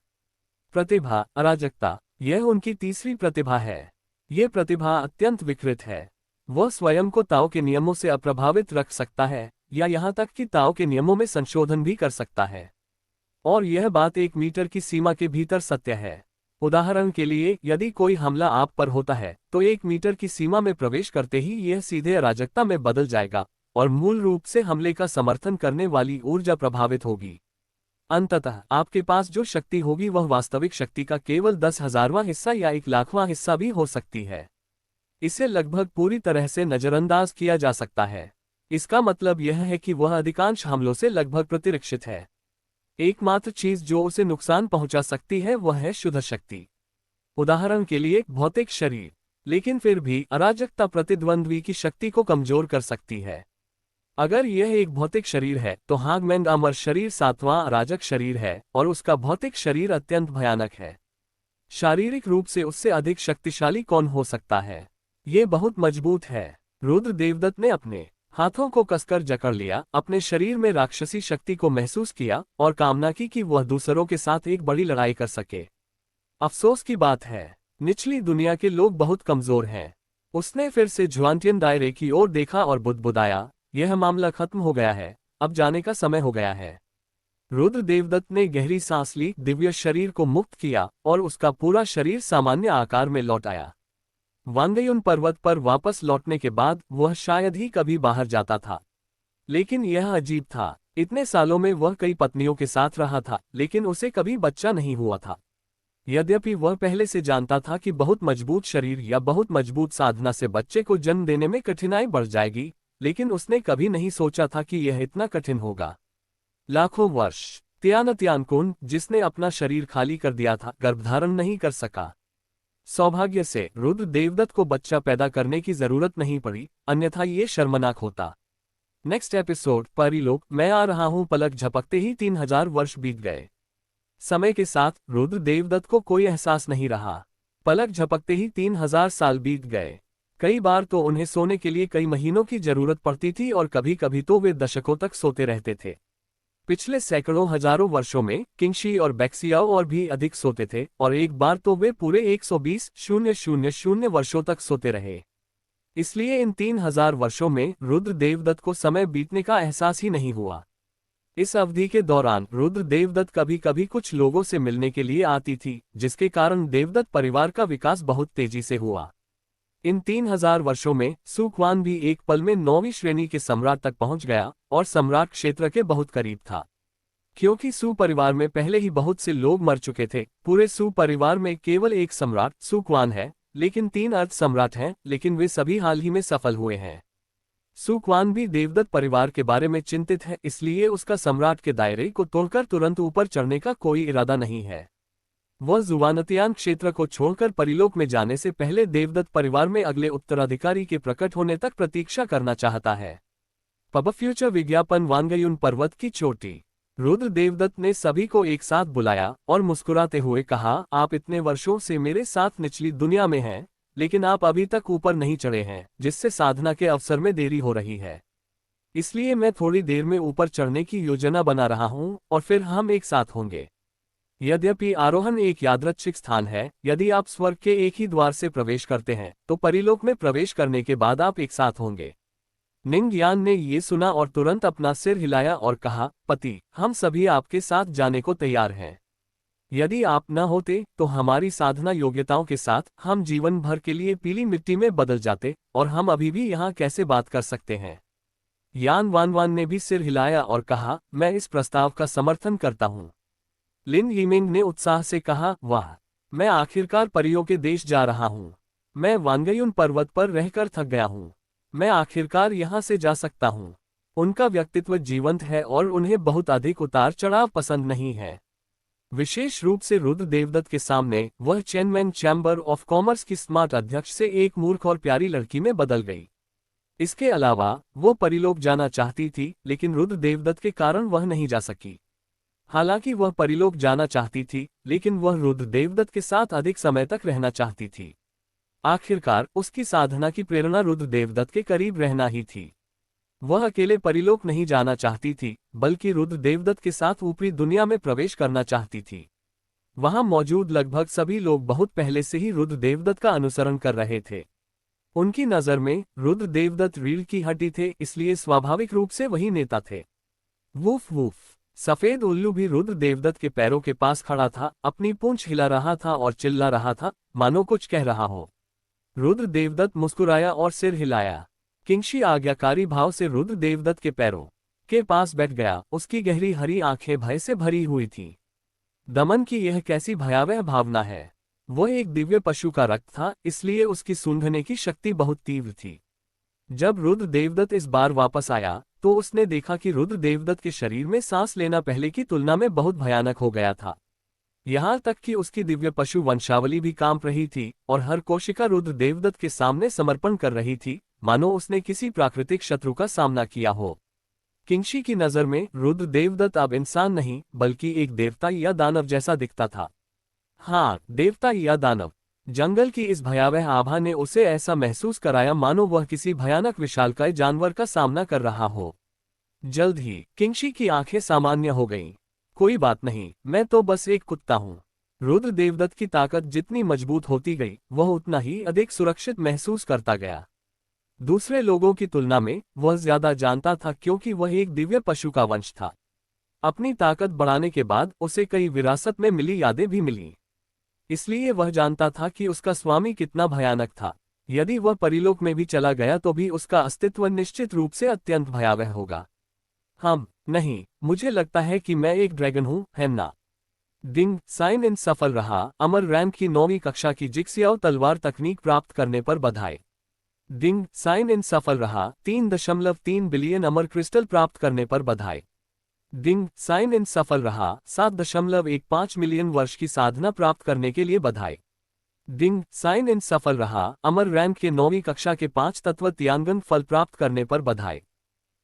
प्रतिभा, अराजकता, यह उनकी तीसरी प्रतिभा है। यह प्रतिभा अत्यंत विकृत है। वह स्वयं को ताओ के नियमों से अप्रभावित रख सकता है, या यहाँ तक कि ताओ के नियमों में संशोधन भी कर सकता है। और यह बात 1 मीटर की सीमा के भीतर सत्य है। उदाहरण के लिए, यदि कोई हमला आप पर होता है, तो 1 मीटर की सीमा में प्रवेश करते ही यह सीधे अराजकता में बदल जाएगा और मूल रूप से हमले का समर्थन करने वाली ऊर्जा प्रभावित होगी। अंततः आपके पास जो शक्ति होगी वह वास्तविक शक्ति का केवल 10,000वां हिस्सा या 1,00,000वां हिस्सा भी हो सकती है। इसे लगभग पूरी तरह से नजरअंदाज किया जा सकता है। इसका मतलब यह है कि वह अधिकांश हमलों से लगभग प्रतिरक्षित है। एकमात्र चीज जो उसे नुकसान पहुंचा सकती है वह है शुद्ध शक्ति। उदाहरण के लिए भौतिक शरीर। लेकिन फिर भी अराजकता प्रतिद्वंद्वी की शक्ति को कमजोर कर सकती है। अगर यह एक भौतिक शरीर है तो हागमैन अमर शरीर 7वां अराजक शरीर है और उसका भौतिक शरीर अत्यंत भयानक है। शारीरिक रूप से उससे अधिक शक्तिशाली कौन हो सकता है? ये बहुत मजबूत है। रुद्र देवदत्त ने अपने हाथों को कसकर जकड़ लिया, अपने शरीर में राक्षसी शक्ति को महसूस किया और कामना की कि वह दूसरों के साथ एक बड़ी लड़ाई कर सके। अफसोस की बात है, निचली दुनिया के लोग बहुत कमजोर हैं। उसने फिर से ज्वांटियन दायरे की ओर देखा और बुदबुदाया, यह मामला खत्म हो गया है, अब जाने का समय हो गया है। रुद्र देवदत्त ने गहरी सांस ली, दिव्य शरीर को मुक्त किया और उसका पूरा शरीर सामान्य आकार में लौट आया। वांगयुन पर्वत पर वापस लौटने के बाद वह शायद ही कभी बाहर जाता था। लेकिन यह अजीब था, इतने सालों में वह कई पत्नियों के साथ रहा था, लेकिन उसे कभी बच्चा नहीं हुआ था। यद्यपि वह पहले से जानता था कि बहुत मजबूत शरीर या बहुत मजबूत साधना से बच्चे को जन्म देने में कठिनाई बढ़ जाएगी, लेकिन उसने कभी नहीं सोचा था कि यह इतना कठिन होगा। लाखों वर्ष त्यानत्यानकुन, जिसने अपना शरीर खाली कर दिया था, गर्भधारण नहीं कर सका। सौभाग्य से रुद्र देवदत्त को बच्चा पैदा करने की जरूरत नहीं पड़ी, अन्यथा ये शर्मनाक होता। नेक्स्ट एपिसोड परीलोक। मैं आ रहा हूं। पलक झपकते ही 3000 वर्ष बीत गए। समय के साथ रुद्र देवदत्त को कोई एहसास नहीं रहा। पलक झपकते ही 3000 साल बीत गए। कई बार तो उन्हें सोने के लिए कई महीनों की जरूरत पड़ती थी और कभी कभी तो वे दशकों तक सोते रहते थे। पिछले सैकड़ों हजारों वर्षों में किंगशी और बैक्सियाओ और भी अधिक सोते थे और एक बार तो वे पूरे 120,000 वर्षों तक सोते रहे। इसलिए इन 3000 वर्षों में रुद्र देवदत्त को समय बीतने का एहसास ही नहीं हुआ। इस अवधि के दौरान रुद्र देवदत्त कभी कभी कुछ लोगों से मिलने के लिए आती थी, जिसके कारण देवदत्त परिवार का विकास बहुत तेजी से हुआ। इन 3000 वर्षों में सुक्वान भी एक पल में 9वीं श्रेणी के सम्राट तक पहुंच गया और सम्राट क्षेत्र के बहुत करीब था। क्योंकि सु परिवार में पहले ही बहुत से लोग मर चुके थे, पूरे सु परिवार में केवल एक सम्राट सुक्वान है, लेकिन 3 अर्ध सम्राट हैं, लेकिन वे सभी हाल ही में सफल हुए हैं। सुक्वान भी देवदत्त परिवार के बारे में चिंतित है, इसलिए उसका सम्राट के दायरे को तोड़कर तुरंत ऊपर चढ़ने का कोई इरादा नहीं है। वह जुवानतियान क्षेत्र को छोड़कर परीलोक में जाने से पहले देवदत्त परिवार में अगले उत्तराधिकारी के प्रकट होने तक प्रतीक्षा करना चाहता है। पब फ्यूचर विज्ञापन। वांगयुन पर्वत की चोटी। रुद्र देवदत्त ने सभी को एक साथ बुलाया और मुस्कुराते हुए कहा, आप इतने वर्षों से मेरे साथ निचली दुनिया में हैं, लेकिन आप अभी तक ऊपर नहीं चढ़े हैं, जिससे साधना के अवसर में देरी हो रही है। इसलिए मैं थोड़ी देर में ऊपर चढ़ने की योजना बना रहा हूं और फिर हम एक साथ होंगे। यद्यपि आरोहण एक यादृच्छिक स्थान है, यदि आप स्वर्ग के एक ही द्वार से प्रवेश करते हैं तो परीलोक में प्रवेश करने के बाद आप एक साथ होंगे। निंगयान ने ये सुना और तुरंत अपना सिर हिलाया और कहा, पति, हम सभी आपके साथ जाने को तैयार हैं। यदि आप न होते तो हमारी साधना योग्यताओं के साथ हम जीवन भर के लिए पीली मिट्टी में बदल जाते और हम अभी भी यहाँ कैसे बात कर सकते हैं। यान वानवान ने भी सिर हिलाया और कहा, मैं इस प्रस्ताव का समर्थन करता हूँ। लिन यिमिंग ने उत्साह से कहा, वाह, मैं आखिरकार परियों के देश जा रहा हूँ। मैं वांगयुन पर्वत पर रहकर थक गया हूँ। मैं आखिरकार यहाँ से जा सकता हूँ। उनका व्यक्तित्व जीवंत है और उन्हें बहुत अधिक उतार चढ़ाव पसंद नहीं है। विशेष रूप से रुद्र देवदत्त के सामने वह चेनमैन चैम्बर ऑफ कॉमर्स की स्मार्ट अध्यक्ष से एक मूर्ख और प्यारी लड़की में बदल गई। इसके अलावा वो परिलोक जाना चाहती थी, लेकिन रुद्र देवदत्त के कारण वह नहीं जा सकी। हालांकि वह परिलोक जाना चाहती थी, लेकिन वह रुद्र देवदत्त के साथ अधिक समय तक रहना चाहती थी। आखिरकार उसकी साधना की प्रेरणा रुद्र देवदत्त के करीब रहना ही थी। वह अकेले परिलोक नहीं जाना चाहती थी, बल्कि रुद्र देवदत्त के साथ ऊपरी दुनिया में प्रवेश करना चाहती थी। वहां मौजूद लगभग सभी लोग बहुत पहले से ही रुद्र देवदत्त का अनुसरण कर रहे थे। उनकी नजर में रुद्र देवदत्त रीढ़ की हड्डी थे, इसलिए स्वाभाविक रूप से वही नेता थे। Woof woof. सफेद उल्लू भी रुद्र देवदत्त के पैरों के पास खड़ा था, अपनी पूंछ हिला रहा था और चिल्ला रहा था, मानो कुछ कह रहा हो। रुद्र देवदत्त मुस्कुराया और सिर हिलाया। किंगशी आज्ञाकारी भाव से रुद्र देवदत्त के पैरों के पास बैठ गया। उसकी गहरी हरी आंखें भय से भरी हुई थीं। दमन की यह कैसी भयावह भावना है। वह एक दिव्य पशु का रक्त था, इसलिए उसकी सूंघने की शक्ति बहुत तीव्र थी। जब रुद्र देवदत्त इस बार वापस आया तो उसने देखा कि रुद्र देवदत्त के शरीर में सांस लेना पहले की तुलना में बहुत भयानक हो गया था। यहाँ तक कि उसकी दिव्य पशु वंशावली भी कांप रही थी और हर कोशिका रुद्र देवदत्त के सामने समर्पण कर रही थी, मानो उसने किसी प्राकृतिक शत्रु का सामना किया हो। किंशी की नजर में रुद्र देवदत्त अब इंसान नहीं बल्कि एक देवता या दानव जैसा दिखता था। हाँ, देवता या दानव। जंगल की इस भयावह आभा ने उसे ऐसा महसूस कराया मानो वह किसी भयानक विशालकाय जानवर का सामना कर रहा हो। जल्द ही किंशी की आंखें सामान्य हो गईं। कोई बात नहीं, मैं तो बस एक कुत्ता हूँ। रुद्र देवदत्त की ताकत जितनी मजबूत होती गई वह उतना ही अधिक सुरक्षित महसूस करता गया। दूसरे लोगों की तुलना में वह ज्यादा जानता था क्योंकि वह एक दिव्य पशु का वंश था। अपनी ताकत बढ़ाने के बाद उसे कई विरासत में मिली यादें भी मिलीं। इसलिए वह जानता था कि उसका स्वामी कितना भयानक था। यदि वह परीलोक में भी चला गया तो भी उसका अस्तित्व निश्चित रूप से अत्यंत भयावह होगा। नहीं, मुझे लगता है कि मैं एक ड्रैगन हूँ, है ना? डिंग, साइन इन सफल रहा। अमर रैंक की 9वीं कक्षा की जिक्सियाओ तलवार तकनीक प्राप्त करने पर बधाई। डिंग, साइन इन सफल रहा। 3.3 बिलियन अमर क्रिस्टल प्राप्त करने पर बधाई। डिंग, साइन इन सफल रहा। 7.15 मिलियन वर्ष की साधना प्राप्त करने के लिए बधाई। डिंग, साइन इन सफल रहा। अमर रैंक के 9वीं कक्षा के 5 तत्व त्यागन फल प्राप्त करने पर बधाई।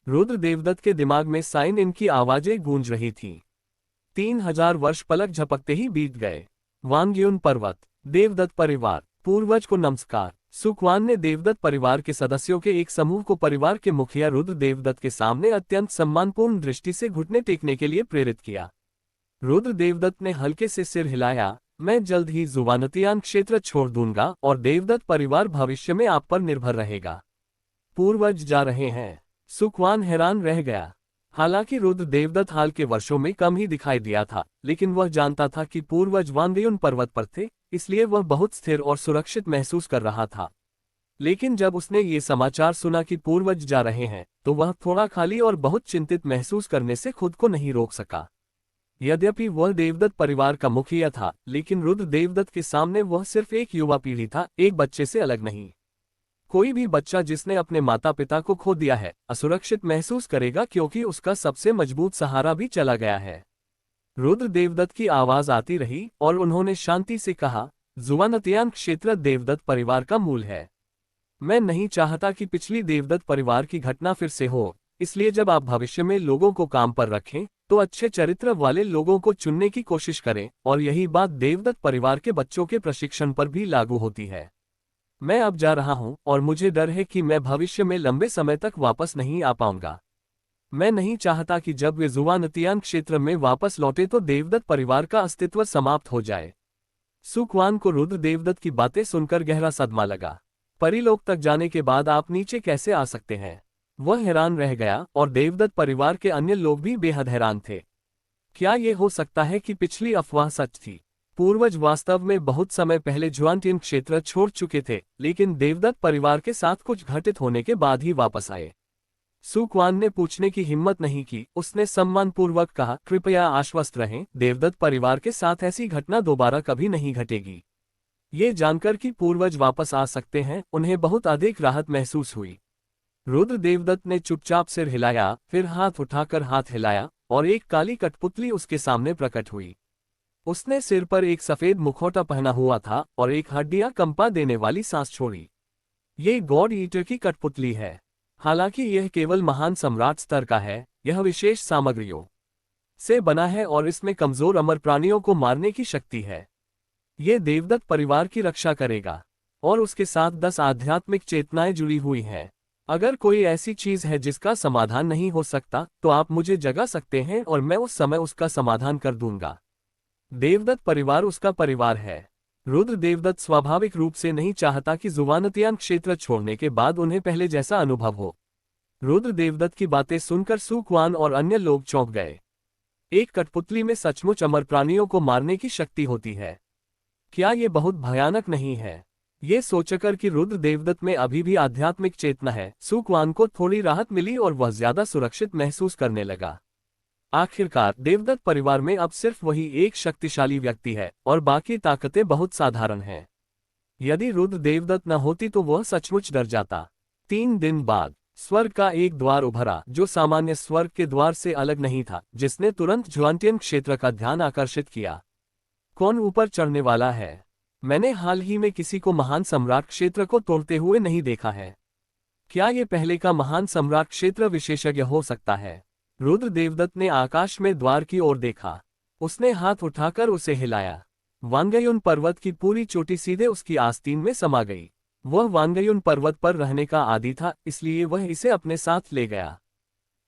रुद्र देवदत्त के दिमाग में साइन इन की आवाजें गूंज रही थीं। 3000 वर्ष पलक झपकते ही बीत गए। वांग्युन पर्वत। देवदत्त परिवार। पूर्वज को नमस्कार। सुकवान ने देवदत्त परिवार के सदस्यों के एक समूह को परिवार के मुखिया रुद्र देवदत्त के सामने अत्यंत सम्मानपूर्ण दृष्टि से घुटने टेकने के लिए प्रेरित किया। रुद्र देवदत्त ने हल्के से सिर हिलाया। मैं जल्द ही जुवानतियान क्षेत्र छोड़ दूंगा और देवदत्त परिवार भविष्य में आप पर निर्भर रहेगा। पूर्वज जा रहे हैं। सुकवान हैरान रह गया। हालांकि रुद्र देवदत्त हाल के वर्षों में कम ही दिखाई दिया था, लेकिन वह जानता था कि पूर्वज वांग्युन पर्वत पर थे, इसलिए वह बहुत स्थिर और सुरक्षित महसूस कर रहा था। लेकिन जब उसने ये समाचार सुना कि पूर्वज जा रहे हैं, तो वह थोड़ा खाली और बहुत चिंतित महसूस करने से खुद को नहीं रोक सका। यद्यपि वह देवदत्त परिवार का मुखिया था, लेकिन रुद्र देवदत्त के सामने वह सिर्फ एक युवा पीढ़ी था, एक बच्चे से अलग नहीं। कोई भी बच्चा जिसने अपने माता पिता को खो दिया है असुरक्षित महसूस करेगा क्योंकि उसका सबसे मजबूत सहारा भी चला गया है। रुद्र देवदत्त की आवाज आती रही और उन्होंने शांति से कहा, जुवानतियान क्षेत्र देवदत्त परिवार का मूल है। मैं नहीं चाहता कि पिछली देवदत्त परिवार की घटना फिर से हो, इसलिए जब आप भविष्य में लोगों को काम पर रखें तो अच्छे चरित्र वाले लोगों को चुनने की कोशिश करें, और यही बात देवदत्त परिवार के बच्चों के प्रशिक्षण पर भी लागू होती है। मैं अब जा रहा हूं और मुझे डर है कि मैं भविष्य में लंबे समय तक वापस नहीं आ पाऊंगा। मैं नहीं चाहता कि जब वे जुवानतियान क्षेत्र में वापस लौटे तो देवदत्त परिवार का अस्तित्व समाप्त हो जाए। सुकवान को रुद्र देवदत्त की बातें सुनकर गहरा सदमा लगा। परिलोक तक जाने के बाद आप नीचे कैसे आ सकते हैं? वह हैरान रह गया और देवदत्त परिवार के अन्य लोग भी बेहद हैरान थे। क्या ये हो सकता है कि पिछली अफवाह सच थी? पूर्वज वास्तव में बहुत समय पहले जुआनटियन क्षेत्र छोड़ चुके थे, लेकिन देवदत्त परिवार के साथ कुछ घटित होने के बाद ही वापस आए। सुकवान ने पूछने की हिम्मत नहीं की। उसने सम्मानपूर्वक कहा, कृपया आश्वस्त रहें, देवदत्त परिवार के साथ ऐसी घटना दोबारा कभी नहीं घटेगी। ये जानकर कि पूर्वज वापस आ सकते हैं, उन्हें बहुत अधिक राहत महसूस हुई। रुद्र देवदत्त ने चुपचाप सिर हिलाया, फिर हाथ उठाकर हाथ हिलाया और एक काली कठपुतली उसके सामने प्रकट हुई। उसने सिर पर एक सफेद मुखौटा पहना हुआ था और एक हड्डियां कंपा देने वाली सांस छोड़ी। ये गॉड ईटर की कठपुतली है। हालांकि यह केवल महान सम्राट स्तर का है, यह विशेष सामग्रियों से बना है और इसमें कमजोर अमर प्राणियों को मारने की शक्ति है। ये देवदत्त परिवार की रक्षा करेगा और उसके साथ 10 आध्यात्मिक चेतनाएं जुड़ी हुई हैं। अगर कोई ऐसी चीज है जिसका समाधान नहीं हो सकता तो आप मुझे जगा सकते हैं और मैं उस समय उसका समाधान कर दूंगा। देवदत्त परिवार उसका परिवार है। रुद्र देवदत्त स्वाभाविक रूप से नहीं चाहता कि जुवानतियान क्षेत्र छोड़ने के बाद उन्हें पहले जैसा अनुभव हो। रुद्र देवदत्त की बातें सुनकर सुकवान और अन्य लोग चौंक गए। एक कठपुतली में सचमुच अमर प्राणियों को मारने की शक्ति होती है। क्या ये बहुत भयानक नहीं है? ये सोचकर कि रुद्र देवदत्त में अभी भी आध्यात्मिक चेतना है, सु क्वान को थोड़ी राहत मिली और वह ज्यादा सुरक्षित महसूस करने लगा। आखिरकार देवदत्त परिवार में अब सिर्फ वही एक शक्तिशाली व्यक्ति है और बाकी ताकतें बहुत साधारण हैं। यदि रुद्र देवदत्त न होती तो वह सचमुच डर जाता। 3 दिन बाद स्वर्ग का एक द्वार उभरा जो सामान्य स्वर्ग के द्वार से अलग नहीं था, जिसने तुरंत ज्वांटियन क्षेत्र का ध्यान आकर्षित किया। कौन ऊपर चढ़ने वाला है? मैंने हाल ही में किसी को महान सम्राट क्षेत्र को तोड़ते हुए नहीं देखा है। क्या ये पहले का महान सम्राट क्षेत्र विशेषज्ञ हो सकता है? रुद्र देवदत्त ने आकाश में द्वार की ओर देखा। उसने हाथ उठाकर उसे हिलाया। वांगयुन पर्वत की पूरी चोटी सीधे उसकी आस्तीन में समा गई। वह वांगयुन पर्वत पर रहने का आदी था, इसलिए वह इसे अपने साथ ले गया।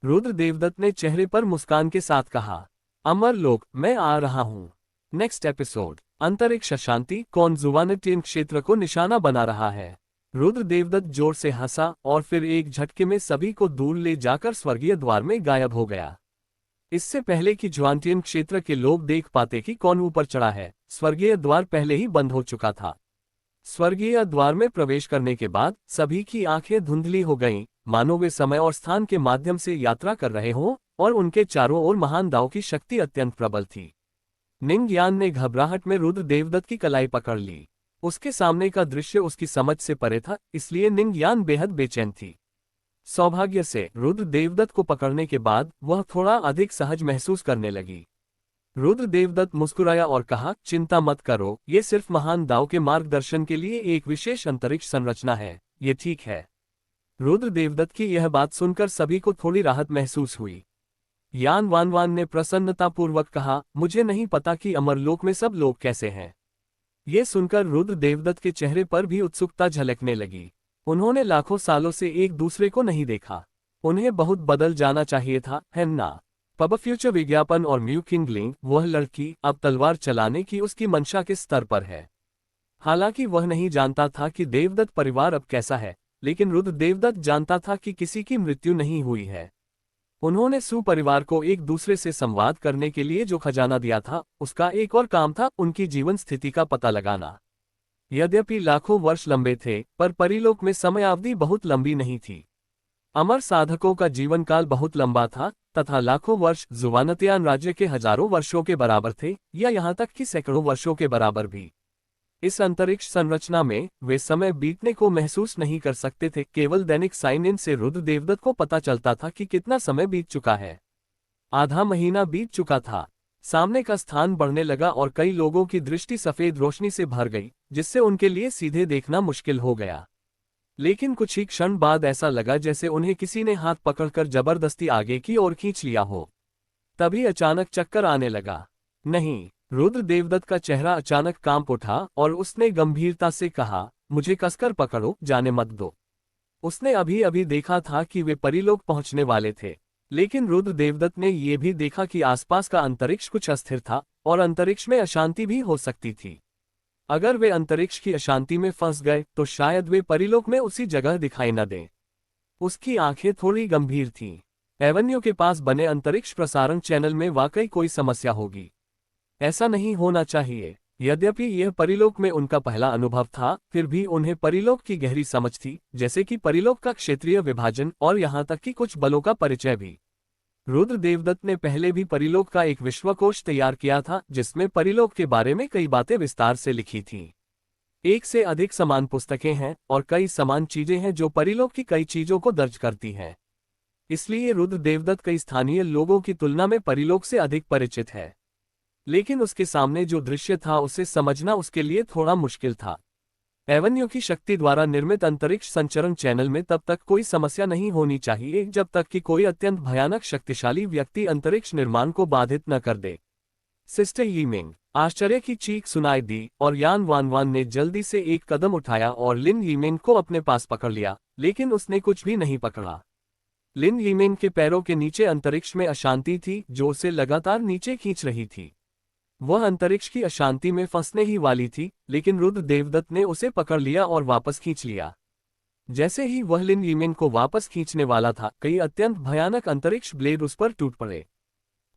रुद्र देवदत्त ने चेहरे पर मुस्कान के साथ कहा, अमरलोक, मैं आ रहा हूं। नेक्स्ट एपिसोड, अंतरिक्ष अशांति, कौन जुवानिटियन क्षेत्र को निशाना बना रहा है? रुद्र देवदत्त जोर से हंसा और फिर एक झटके में सभी को दूर ले जाकर स्वर्गीय द्वार में गायब हो गया। इससे पहले कि ज्वांटियन क्षेत्र के लोग देख पाते कि कौन ऊपर चढ़ा है, स्वर्गीय द्वार पहले ही बंद हो चुका था। स्वर्गीय द्वार में प्रवेश करने के बाद सभी की आंखें धुंधली हो गईं, मानो वे समय और स्थान के माध्यम से यात्रा कर रहे हों और उनके चारों ओर महान दाव की शक्ति अत्यंत प्रबल थी। निंगयान ने घबराहट में रुद्र देवदत्त की कलाई पकड़ ली। उसके सामने का दृश्य उसकी समझ से परे था, इसलिए निंगयान बेहद बेचैन थी। सौभाग्य से रुद्र देवदत्त को पकड़ने के बाद वह थोड़ा अधिक सहज महसूस करने लगी। रुद्र देवदत्त मुस्कुराया और कहा, चिंता मत करो, ये सिर्फ महान दाव के मार्गदर्शन के लिए एक विशेष अंतरिक्ष संरचना है, ये ठीक है। रुद्र देवदत्त की यह बात सुनकर सभी को थोड़ी राहत महसूस हुई। यान वानवान ने प्रसन्नतापूर्वक कहा, मुझे नहीं पता कि अमरलोक में सब लोग कैसे हैं। ये सुनकर रुद्र देवदत्त के चेहरे पर भी उत्सुकता झलकने लगी। उन्होंने लाखों सालों से एक दूसरे को नहीं देखा। उन्हें बहुत बदल जाना चाहिए था, है ना? पब फ्यूचर विज्ञापन और म्यू किंगलिंग, वह लड़की अब तलवार चलाने की उसकी मंशा के स्तर पर है। हालांकि वह नहीं जानता था कि देवदत्त परिवार अब कैसा है, लेकिन रुद्र देवदत्त जानता था कि किसी की मृत्यु नहीं हुई है। उन्होंने सु परिवार को एक दूसरे से संवाद करने के लिए जो खजाना दिया था, उसका एक और काम था उनकी जीवन स्थिति का पता लगाना। यद्यपि लाखों वर्ष लंबे थे, पर परिलोक में समयावधि बहुत लंबी नहीं थी। अमर साधकों का जीवन काल बहुत लंबा था तथा लाखों वर्ष जुवानतियान राज्य के हजारों वर्षों के बराबर थे, या यहाँ तक कि सैकड़ों वर्षों के बराबर भी। इस अंतरिक्ष संरचना में वे समय बीतने को महसूस नहीं कर सकते थे। केवल दैनिक साइन इन से रुद्र देवदत्त को पता चलता था कि कितना समय बीत चुका है। आधा महीना बीत चुका था। सामने का स्थान बढ़ने लगा और कई लोगों की दृष्टि सफेद रोशनी से भर गई, जिससे उनके लिए सीधे देखना मुश्किल हो गया। लेकिन कुछ ही क्षण बाद ऐसा लगा जैसे उन्हें किसी ने हाथ पकड़कर जबरदस्ती आगे की ओर खींच लिया हो। तभी अचानक चक्कर आने लगा। नहीं, रुद्र देवदत्त का चेहरा अचानक कांप उठा और उसने गंभीरता से कहा, मुझे कसकर पकड़ो, जाने मत दो। उसने अभी अभी देखा था कि वे परिलोक पहुंचने वाले थे, लेकिन रुद्र देवदत्त ने यह भी देखा कि आसपास का अंतरिक्ष कुछ अस्थिर था और अंतरिक्ष में अशांति भी हो सकती थी। अगर वे अंतरिक्ष की अशांति में फंस गए तो शायद वे परिलोक में उसी जगह दिखाई न दें। उसकी आंखें थोड़ी गंभीर थीं। एवेन्यू के पास बने अंतरिक्ष प्रसारण चैनल में वाकई कोई समस्या होगी। ऐसा नहीं होना चाहिए। यद्यपि यह परिलोक में उनका पहला अनुभव था, फिर भी उन्हें परिलोक की गहरी समझ थी, जैसे कि परिलोक का क्षेत्रीय विभाजन और यहाँ तक कि कुछ बलों का परिचय भी। रुद्र देवदत्त ने पहले भी परिलोक का एक विश्वकोश तैयार किया था, जिसमें परिलोक के बारे में कई बातें विस्तार से लिखी थीं। एक से अधिक समान पुस्तकें हैं और कई समान चीजें हैं जो परिलोक की कई चीजों को दर्ज करती हैं। इसलिए रुद्र देवदत्त कई स्थानीय लोगों की तुलना में परिलोक से अधिक परिचित है। लेकिन उसके सामने जो दृश्य था उसे समझना उसके लिए थोड़ा मुश्किल था। एवेन्यू की शक्ति द्वारा निर्मित अंतरिक्ष संचरण चैनल में तब तक कोई समस्या नहीं होनी चाहिए जब तक कि कोई अत्यंत भयानक शक्तिशाली व्यक्ति अंतरिक्ष निर्माण को बाधित न कर दे। सिस्टर यीमिंग, आश्चर्य की चीख सुनाई दी और यान वानवान ने जल्दी से एक कदम उठाया और लिन यीमिंग को अपने पास पकड़ लिया, लेकिन उसने कुछ भी नहीं पकड़ा। लिन यीमिंग के पैरों के नीचे अंतरिक्ष में अशांति थी जो उसे लगातार नीचे खींच रही थी। वह अंतरिक्ष की अशांति में फंसने ही वाली थी, लेकिन रुद्र देवदत्त ने उसे पकड़ लिया और वापस खींच लिया। जैसे ही वह लिन यीमिंग को वापस खींचने वाला था, कई अत्यंत भयानक अंतरिक्ष ब्लेड उस पर टूट पड़े।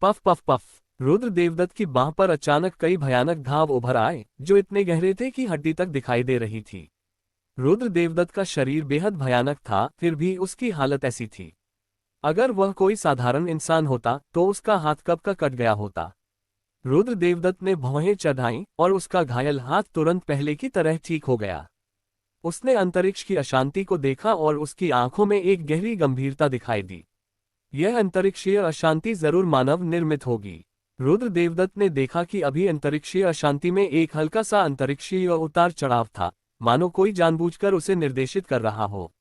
Puff puff puff. Rudra Devdutt की बांह पर अचानक कई भयानक घाव उभर आए, जो इतने गहरे थे कि हड्डी तक दिखाई दे रही थी। रुद्र देवदत्त का शरीर बेहद भयानक था, फिर भी उसकी हालत ऐसी थी। अगर वह कोई साधारण इंसान होता तो उसका हाथ कब का कट गया होता। रुद्र देवदत्त ने भौहें चढ़ाईं और उसका घायल हाथ तुरंत पहले की तरह ठीक हो गया। उसने अंतरिक्ष की अशांति को देखा और उसकी आंखों में एक गहरी गंभीरता दिखाई दी। यह अंतरिक्षीय अशांति जरूर मानव निर्मित होगी। रुद्र देवदत्त ने देखा कि अभी अंतरिक्षीय अशांति में एक हल्का सा अंतरिक्षीय उतार चढ़ाव था, मानो कोई जानबूझकर उसे निर्देशित कर रहा हो।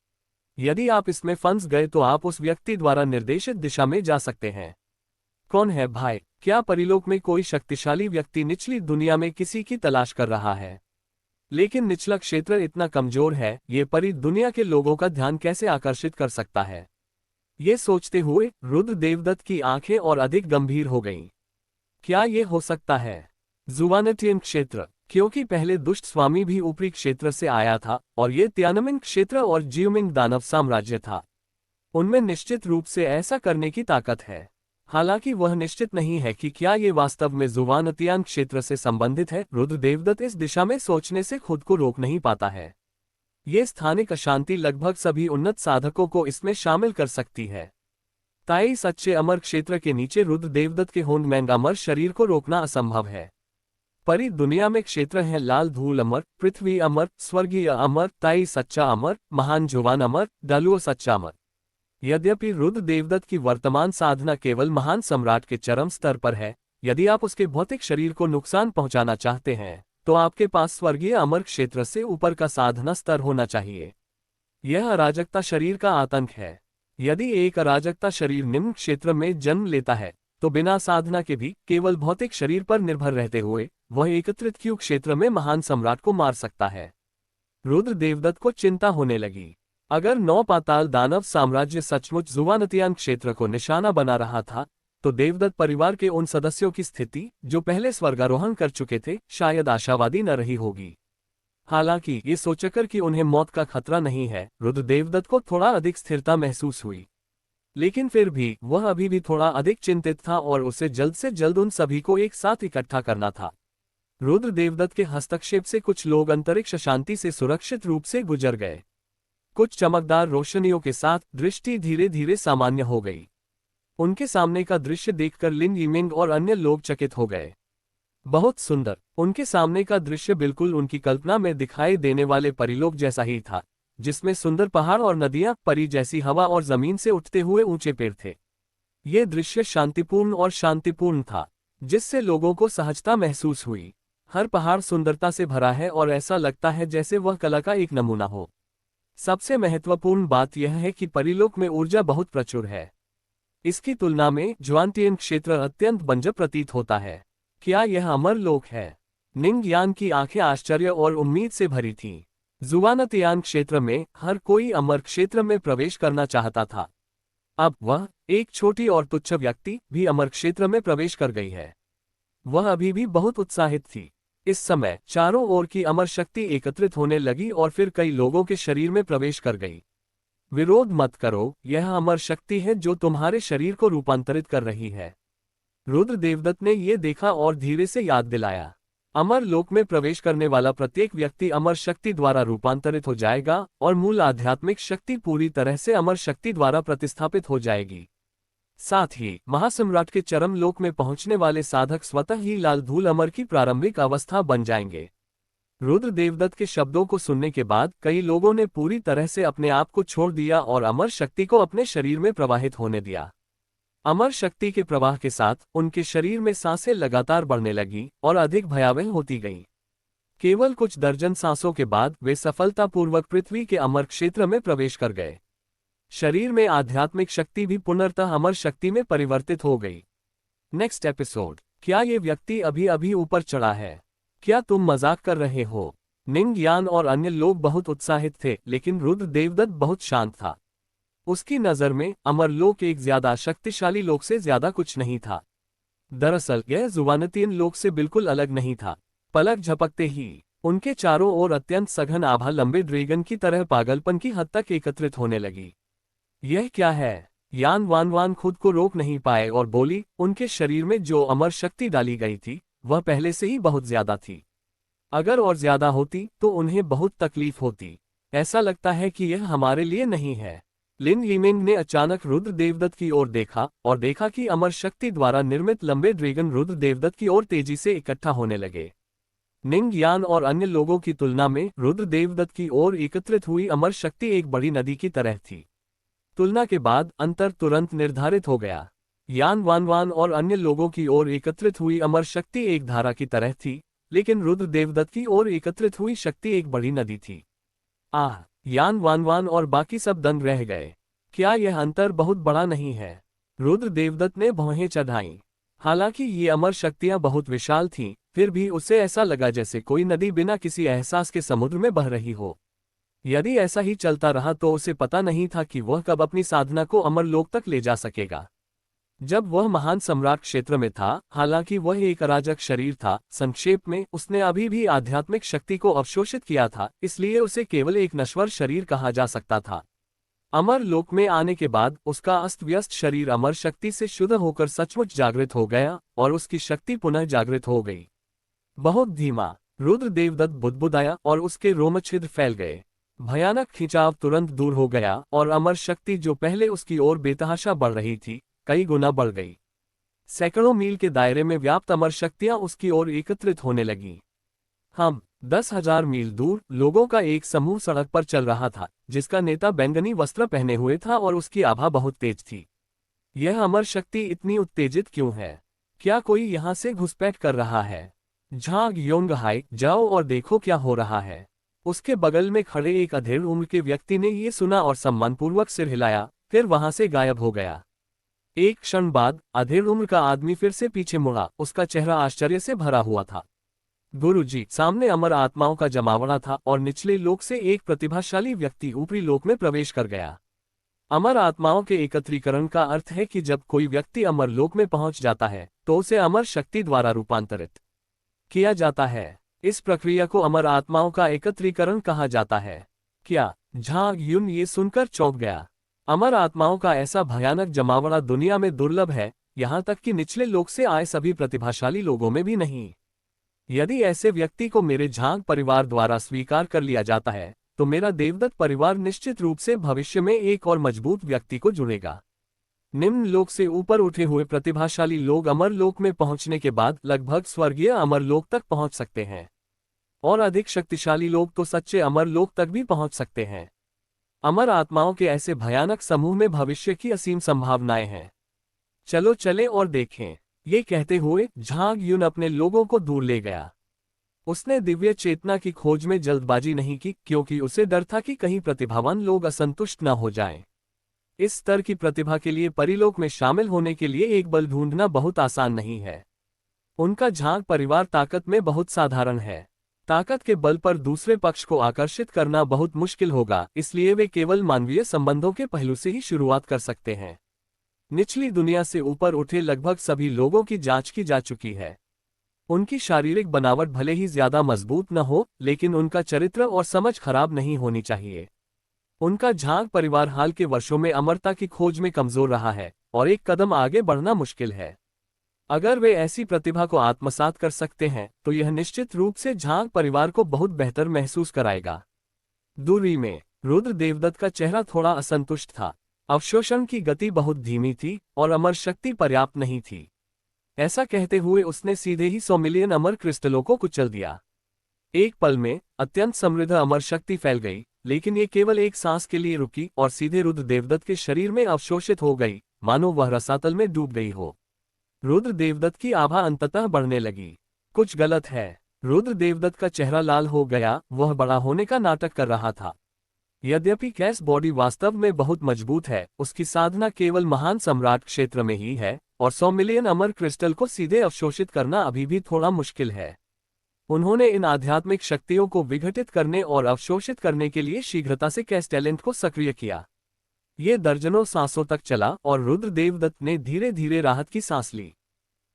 यदि आप इसमें फंस गए तो आप उस व्यक्ति द्वारा निर्देशित दिशा में जा सकते हैं। कौन है भाई? क्या परिलोक में कोई शक्तिशाली व्यक्ति निचली दुनिया में किसी की तलाश कर रहा है? लेकिन निचला क्षेत्र इतना कमजोर है, ये परी दुनिया के लोगों का ध्यान कैसे आकर्षित कर सकता है? ये सोचते हुए रुद्र देवदत्त की आंखें और अधिक गंभीर हो गईं। क्या ये हो सकता है जुवानटियन क्षेत्र? क्योंकि पहले दुष्ट स्वामी भी ऊपरी क्षेत्र से आया था और ये त्यानमिंग क्षेत्र और जियोमिंग दानव साम्राज्य था। उनमें निश्चित रूप से ऐसा करने की ताकत है। हालांकि वह निश्चित नहीं है कि क्या ये वास्तव में जुवानतियान क्षेत्र से संबंधित है। रुद्र देवदत्त इस दिशा में सोचने से खुद को रोक नहीं पाता है। ये स्थानिक अशांति लगभग सभी उन्नत साधकों को इसमें शामिल कर सकती है। ताई सच्चे अमर क्षेत्र के नीचे रुद्र देवदत्त के होंडमैन अमर शरीर को रोकना असंभव है। परी दुनिया में क्षेत्र हैं लाल धूल अमर, पृथ्वी अमर, स्वर्गीय अमर, ताई सच्चा अमर, महान जुवान अमर, डालुओ सच्चा अमर। यद्यपि रुद्र देवदत्त की वर्तमान साधना केवल महान सम्राट के चरम स्तर पर है, यदि आप उसके भौतिक शरीर को नुकसान पहुंचाना चाहते हैं तो आपके पास स्वर्गीय अमर क्षेत्र से ऊपर का साधना स्तर होना चाहिए। यह अराजकता शरीर का आतंक है। यदि एक अराजकता शरीर निम्न क्षेत्र में जन्म लेता है तो बिना साधना के भी केवल भौतिक शरीर पर निर्भर रहते हुए वह एकत्रित क्यू क्षेत्र में महान सम्राट को मार सकता है। रुद्र देवदत्त को चिंता होने लगी। अगर नौ पाताल दानव साम्राज्य सचमुच जुवानतियान क्षेत्र को निशाना बना रहा था तो देवदत्त परिवार के उन सदस्यों की स्थिति जो पहले स्वर्गारोहण कर चुके थे शायद आशावादी न रही होगी। हालांकि ये सोचकर कि उन्हें मौत का खतरा नहीं है, रुद्र देवदत्त को थोड़ा अधिक स्थिरता महसूस हुई। लेकिन फिर भी वह अभी भी थोड़ा अधिक चिंतित था और उसे जल्द से जल्द उन सभी को एक साथ इकट्ठा करना था। रुद्र देवदत्त के हस्तक्षेप से कुछ लोग अंतरिक्ष शांति से सुरक्षित रूप से गुजर गए। कुछ चमकदार रोशनियों के साथ दृष्टि धीरे धीरे सामान्य हो गई। उनके सामने का दृश्य देखकर लिन यिमिंग और अन्य लोग चकित हो गए। बहुत सुंदर। उनके सामने का दृश्य बिल्कुल उनकी कल्पना में दिखाई देने वाले परिलोक जैसा ही था, जिसमें सुंदर पहाड़ और नदियां, परी जैसी हवा और जमीन से उठते हुए ऊंचे पेड़ थे। ये दृश्य शांतिपूर्ण और शांतिपूर्ण था, जिससे लोगों को सहजता महसूस हुई। हर पहाड़ सुंदरता से भरा है और ऐसा लगता है जैसे वह कला का एक नमूना हो। सबसे महत्वपूर्ण बात यह है कि परिलोक में ऊर्जा बहुत प्रचुर है। इसकी तुलना में ज्वांतियन क्षेत्र अत्यंत बंजर प्रतीत होता है। क्या यह अमर लोक है? निंग यान की आंखें आश्चर्य और उम्मीद से भरी थीं। जुवानतियान क्षेत्र में हर कोई अमर क्षेत्र में प्रवेश करना चाहता था। अब वह एक छोटी और तुच्छ व्यक्ति भी अमर क्षेत्र में प्रवेश कर गई है। वह अभी भी बहुत उत्साहित थी। इस समय चारों ओर की अमर शक्ति एकत्रित होने लगी और फिर कई लोगों के शरीर में प्रवेश कर गई। विरोध मत करो, यह अमर शक्ति है जो तुम्हारे शरीर को रूपांतरित कर रही है। रुद्र देवदत्त ने यह देखा और धीरे से याद दिलाया। अमर लोक में प्रवेश करने वाला प्रत्येक व्यक्ति अमर शक्ति द्वारा रूपांतरित हो जाएगा और मूल आध्यात्मिक शक्ति पूरी तरह से अमर शक्ति द्वारा प्रतिस्थापित हो जाएगी। साथ ही महासम्राट के चरम लोक में पहुंचने वाले साधक स्वतः ही लाल धूल अमर की प्रारंभिक अवस्था बन जाएंगे। रुद्र देवदत्त के शब्दों को सुनने के बाद कई लोगों ने पूरी तरह से अपने आप को छोड़ दिया और अमर शक्ति को अपने शरीर में प्रवाहित होने दिया। अमर शक्ति के प्रवाह के साथ उनके शरीर में सांसें लगातार बढ़ने लगी और अधिक भयावह होती गईं। केवल कुछ दर्जन सांसों के बाद वे सफलतापूर्वक पृथ्वी के अमर क्षेत्र में प्रवेश कर गए। शरीर में आध्यात्मिक शक्ति भी पुनर्तः अमर शक्ति में परिवर्तित हो गई। Next episode. क्या ये व्यक्ति अभी अभी ऊपर चढ़ा है? क्या तुम मजाक कर रहे हो? निंग यान और अन्य लोग बहुत उत्साहित थे, लेकिन रुद्र देवदत्त बहुत शांत था। उसकी नजर में अमर लोक एक ज्यादा शक्तिशाली लोक से ज्यादा कुछ नहीं था। दरअसल यह जुवानतियन लोक से बिल्कुल अलग नहीं था। पलक झपकते ही उनके चारों ओर अत्यंत सघन आभा लंबे ड्रैगन की तरह पागलपन की हद तक एकत्रित होने लगी। यह क्या है? यान वान खुद को रोक नहीं पाए और बोली, उनके शरीर में जो अमर शक्ति डाली गई थी वह पहले से ही बहुत ज्यादा थी। अगर और ज्यादा होती तो उन्हें बहुत तकलीफ होती। ऐसा लगता है कि यह हमारे लिए नहीं है। लिन यिमिंग ने अचानक रुद्र देवदत्त की ओर देखा और देखा कि अमर शक्ति द्वारा निर्मित लंबे ड्रैगन रुद्र देवदत्त की ओर तेजी से इकट्ठा होने लगे। निंग यान और अन्य लोगों की तुलना में रुद्र देवदत्त की ओर एकत्रित हुई अमर शक्ति एक बड़ी नदी की तरह थी। तुलना के बाद अंतर तुरंत निर्धारित हो गया। यान वानवान और अन्य लोगों की ओर एकत्रित हुई अमर शक्ति एक धारा की तरह थी, लेकिन रुद्र देवदत्त की ओर एकत्रित हुई शक्ति एक बड़ी नदी थी। यान वानवान और बाकी सब दंग रह गए। क्या यह अंतर बहुत बड़ा नहीं है? रुद्र देवदत्त ने भौहें चढ़ाईं। हालांकि ये अमर शक्तियां बहुत विशाल थीं, फिर भी उसे ऐसा लगा जैसे कोई नदी बिना किसी एहसास के समुद्र में बह रही हो। यदि ऐसा ही चलता रहा तो उसे पता नहीं था कि वह कब अपनी साधना को अमरलोक तक ले जा सकेगा। जब वह महान सम्राट क्षेत्र में था, हालांकि वह एक अराजक शरीर था, संक्षेप में उसने अभी भी आध्यात्मिक शक्ति को अवशोषित किया था, इसलिए उसे केवल एक नश्वर शरीर कहा जा सकता था। अमर लोक में आने के बाद उसका अस्त व्यस्त शरीर अमर शक्ति से शुद्ध होकर सचमुच जागृत हो गया और उसकी शक्ति पुनः जागृत हो गई। बहुत धीमा रुद्र देवदत्त बुदबुदाया और उसके रोमछिद्र फैल गए। भयानक खिंचाव तुरंत दूर हो गया और अमर शक्ति जो पहले उसकी ओर बेतहाशा बढ़ रही थी, कई गुना बढ़ गई। सैकड़ों मील के दायरे में व्याप्त अमर शक्तियां उसकी ओर एकत्रित होने लगीं। 10,000 मील दूर लोगों का एक समूह सड़क पर चल रहा था, जिसका नेता बैंगनी वस्त्र पहने हुए था और उसकी आभा बहुत तेज थी। यह अमर शक्ति इतनी उत्तेजित क्यों है? क्या कोई यहाँ से घुसपैठ कर रहा है? झांग योंगहाई, जाओ और देखो क्या हो रहा है। उसके बगल में खड़े एक अधेड़ उम्र के व्यक्ति ने ये सुना और सम्मानपूर्वक सिर हिलाया, फिर वहां से गायब हो गया। एक क्षण बाद अधेड़ उम्र का आदमी फिर से पीछे मुड़ा, उसका चेहरा आश्चर्य से भरा हुआ था। गुरुजी, सामने अमर आत्माओं का जमावड़ा था और निचले लोक से एक प्रतिभाशाली व्यक्ति ऊपरी लोक में प्रवेश कर गया। अमर आत्माओं के एकत्रीकरण का अर्थ है कि जब कोई व्यक्ति अमर लोक में पहुंच जाता है तो उसे अमर शक्ति द्वारा रूपांतरित किया जाता है। इस प्रक्रिया को अमर आत्माओं का एकत्रीकरण कहा जाता है। क्या? झांग युन ये सुनकर चौंक गया। अमर आत्माओं का ऐसा भयानक जमावड़ा दुनिया में दुर्लभ है, यहाँ तक कि निचले लोक से आए सभी प्रतिभाशाली लोगों में भी नहीं। यदि ऐसे व्यक्ति को मेरे झांग परिवार द्वारा स्वीकार कर लिया जाता है तो मेरा देवदत्त परिवार निश्चित रूप से भविष्य में एक और मजबूत व्यक्ति को जुड़ेगा। निम्न लोक से ऊपर उठे हुए प्रतिभाशाली लोग अमर लोक में पहुंचने के बाद लगभग स्वर्गीय अमर लोक तक पहुंच सकते हैं, और अधिक शक्तिशाली लोग तो सच्चे अमर लोक तक भी पहुंच सकते हैं। अमर आत्माओं के ऐसे भयानक समूह में भविष्य की असीम संभावनाएं हैं। चलो चलें और देखें। ये कहते हुए झांग युन अपने लोगों को दूर ले गया। उसने दिव्य चेतना की खोज में जल्दबाजी नहीं की, क्योंकि उसे डर था कि कहीं प्रतिभावान लोग असंतुष्ट न हो जाएं। इस स्तर की प्रतिभा के लिए परिलोक में शामिल होने के लिए एक बल ढूंढना बहुत आसान नहीं है। उनका झांग परिवार ताकत में बहुत साधारण है। ताकत के बल पर दूसरे पक्ष को आकर्षित करना बहुत मुश्किल होगा, इसलिए वे केवल मानवीय संबंधों के पहलू से ही शुरुआत कर सकते हैं। निचली दुनिया से ऊपर उठे लगभग सभी लोगों की जांच की जा चुकी है। उनकी शारीरिक बनावट भले ही ज्यादा मजबूत न हो, लेकिन उनका चरित्र और समझ खराब नहीं होनी चाहिए। उनका झांग परिवार हाल के वर्षों में अमरता की खोज में कमजोर रहा है और एक कदम आगे बढ़ना मुश्किल है। अगर वे ऐसी प्रतिभा को आत्मसात कर सकते हैं तो यह निश्चित रूप से झांग परिवार को बहुत बेहतर महसूस कराएगा। दूरी में रुद्र देवदत्त का चेहरा थोड़ा असंतुष्ट था। अवशोषण की गति बहुत धीमी थी और अमर शक्ति पर्याप्त नहीं थी। ऐसा कहते हुए उसने सीधे ही 100 मिलियन अमर क्रिस्टलों को कुचल दिया। एक पल में अत्यंत समृद्ध अमर शक्ति फैल गई, लेकिन ये केवल एक सांस के लिए रुकी और सीधे रुद्र देवदत्त के शरीर में अवशोषित हो गई, मानो वह रसातल में डूब गई हो। रुद्र देवदत्त की आभा अंततः बढ़ने लगी। कुछ गलत है। रुद्र देवदत्त का चेहरा लाल हो गया, वह बड़ा होने का नाटक कर रहा था। यद्यपि कैस बॉडी वास्तव में बहुत मजबूत है, उसकी साधना केवल महान सम्राट क्षेत्र में ही है और 100 मिलियन अमर क्रिस्टल को सीधे अवशोषित करना अभी भी थोड़ा मुश्किल है। उन्होंने इन आध्यात्मिक शक्तियों को विघटित करने और अवशोषित करने के लिए शीघ्रता से कैस टैलेंट को सक्रिय किया। ये दर्जनों सांसों तक चला और रुद्र देवदत्त ने धीरे धीरे राहत की सांस ली।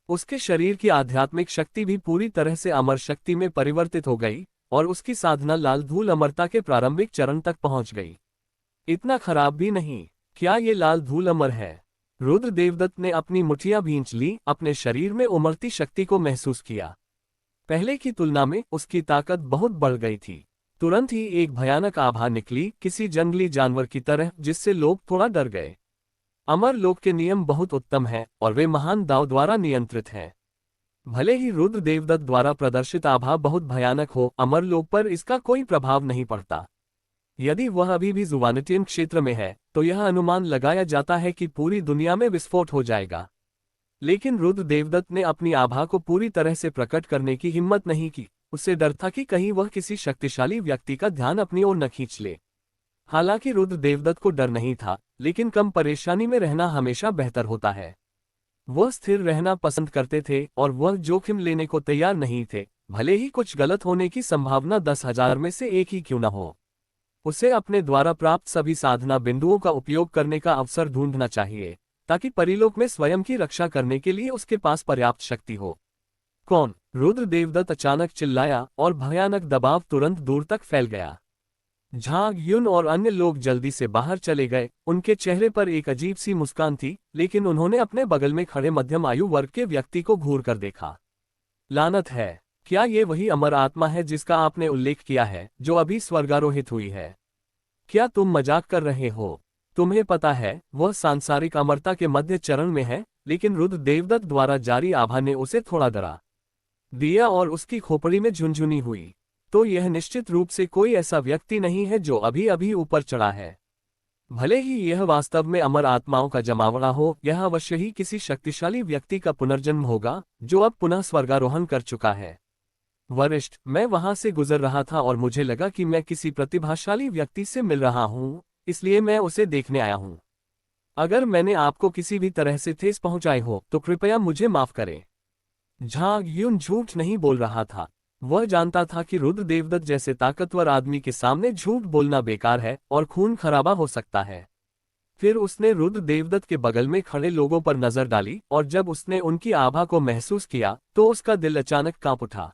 उसके शरीर की आध्यात्मिक शक्ति भी पूरी तरह से अमर शक्ति में परिवर्तित हो गई और उसकी साधना लाल धूल अमरता के प्रारंभिक चरण तक पहुंच गई। इतना खराब भी नहीं। क्या ये लाल धूल अमर है? रुद्र देवदत्त ने अपनी मुठियां भींच ली, अपने शरीर में उमड़ती शक्ति को महसूस किया। पहले की तुलना में उसकी ताकत बहुत बढ़ गई थी। तुरंत ही एक भयानक आभा निकली, किसी जंगली जानवर की तरह, जिससे लोग थोड़ा डर गए। अमरलोक के नियम बहुत उत्तम हैं और वे महान दाव द्वारा नियंत्रित हैं। भले ही रुद्र देवदत्त द्वारा प्रदर्शित आभा बहुत भयानक हो, अमरलोक पर इसका कोई प्रभाव नहीं पड़ता। यदि वह अभी भी जुवानिटियन क्षेत्र में है तो यह अनुमान लगाया जाता है कि पूरी दुनिया में विस्फोट हो जाएगा। लेकिन रुद्र देवदत्त ने अपनी आभा को पूरी तरह से प्रकट करने की हिम्मत नहीं की। उससे डर था कि कहीं वह किसी शक्तिशाली व्यक्ति का ध्यान अपनी ओर न खींच ले। हालांकि रुद्र देवदत्त को डर नहीं था, लेकिन कम परेशानी में रहना हमेशा बेहतर होता है। वह स्थिर रहना पसंद करते थे और वह जोखिम लेने को तैयार नहीं थे, भले ही कुछ गलत होने की संभावना 10,000 में से एक ही क्यों न हो। उसे अपने द्वारा प्राप्त सभी साधना बिंदुओं का उपयोग करने का अवसर ढूंढना चाहिए, ताकि परिलोक में स्वयं की रक्षा करने के लिए उसके पास पर्याप्त शक्ति हो। कौन? रुद्र देवदत्त अचानक चिल्लाया और भयानक दबाव तुरंत दूर तक फैल गया। झांग युन और अन्य लोग जल्दी से बाहर चले गए। उनके चेहरे पर एक अजीब सी मुस्कान थी, लेकिन उन्होंने अपने बगल में खड़े मध्यम आयु वर्ग के व्यक्ति को घूर कर देखा। लानत है, क्या ये वही अमर आत्मा है जिसका आपने उल्लेख किया है, जो अभी स्वर्गारोहित हुई है? क्या तुम मजाक कर रहे हो? तुम्हें पता है वह सांसारिक अमरता के मध्य चरण में है। लेकिन रुद्र देवदत्त द्वारा जारी आभा ने उसे थोड़ा डरा दिया और उसकी खोपड़ी में झुनझुनी हुई। तो यह निश्चित रूप से कोई ऐसा व्यक्ति नहीं है जो अभी अभी ऊपर चढ़ा है। भले ही यह वास्तव में अमर आत्माओं का जमावड़ा हो, यह अवश्य ही किसी शक्तिशाली व्यक्ति का पुनर्जन्म होगा जो अब पुनः स्वर्गारोहण कर चुका है। वरिष्ठ, मैं वहां से गुजर रहा था और मुझे लगा कि मैं किसी प्रतिभाशाली व्यक्ति से मिल रहा हूं, इसलिए मैं उसे देखने आया हूं। अगर मैंने आपको किसी भी तरह से ठेस पहुंचाई हो तो कृपया मुझे माफ करें। झांग युन झूठ नहीं बोल रहा था। वह जानता था कि रुद्र देवदत्त जैसे ताकतवर आदमी के सामने झूठ बोलना बेकार है और खून खराबा हो सकता है। फिर उसने रुद्र देवदत्त के बगल में खड़े लोगों पर नजर डाली और जब उसने उनकी आभा को महसूस किया तो उसका दिल अचानक कांप उठा।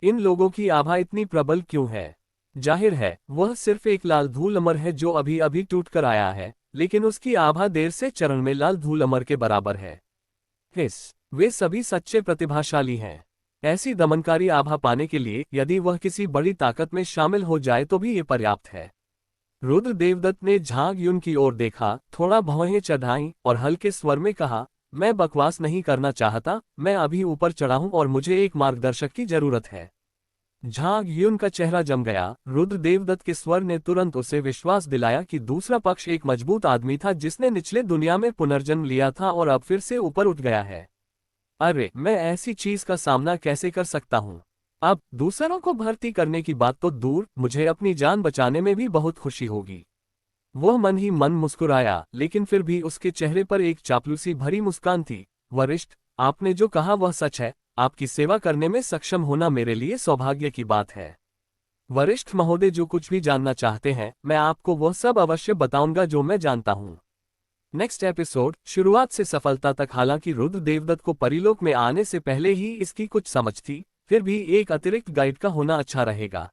इन लोगों की आभा इतनी प्रबल क्यों है? जाहिर है वह सिर्फ एक लाल धूल अमर है जो अभी अभी टूट कर आया है, लेकिन उसकी आभा देर से चरण में लाल धूल अमर के बराबर है। वे सभी सच्चे प्रतिभाशाली हैं। ऐसी दमनकारी आभा पाने के लिए यदि वह किसी बड़ी ताकत में शामिल हो जाए तो भी ये पर्याप्त है। रुद्र देवदत्त ने झांग युन की ओर देखा, थोड़ा भौहें चढ़ाईं और हल्के स्वर में कहा, मैं बकवास नहीं करना चाहता, मैं अभी ऊपर चढ़ा हूं और मुझे एक मार्गदर्शक की जरूरत है। झांग युन का चेहरा जम गया। रुद्र देवदत्त के स्वर ने तुरंत उसे विश्वास दिलाया कि दूसरा पक्ष एक मजबूत आदमी था जिसने निचले दुनिया में पुनर्जन्म लिया था और अब फिर से ऊपर उठ गया है। अरे, मैं ऐसी चीज का सामना कैसे कर सकता हूँ? अब दूसरों को भर्ती करने की बात तो दूर, मुझे अपनी जान बचाने में भी बहुत खुशी होगी। वह मन ही मन मुस्कुराया, लेकिन फिर भी उसके चेहरे पर एक चापलूसी भरी मुस्कान थी। वरिष्ठ, आपने जो कहा वह सच है। आपकी सेवा करने में सक्षम होना मेरे लिए सौभाग्य की बात है। वरिष्ठ महोदय, जो कुछ भी जानना चाहते हैं मैं आपको वह सब अवश्य बताऊंगा जो मैं जानता हूँ। नेक्स्ट एपिसोड, शुरुआत से सफलता तक। हालांकि रुद्र देवदत्त को परिलोक में आने से पहले ही इसकी कुछ समझ थी, फिर भी एक अतिरिक्त गाइड का होना अच्छा रहेगा।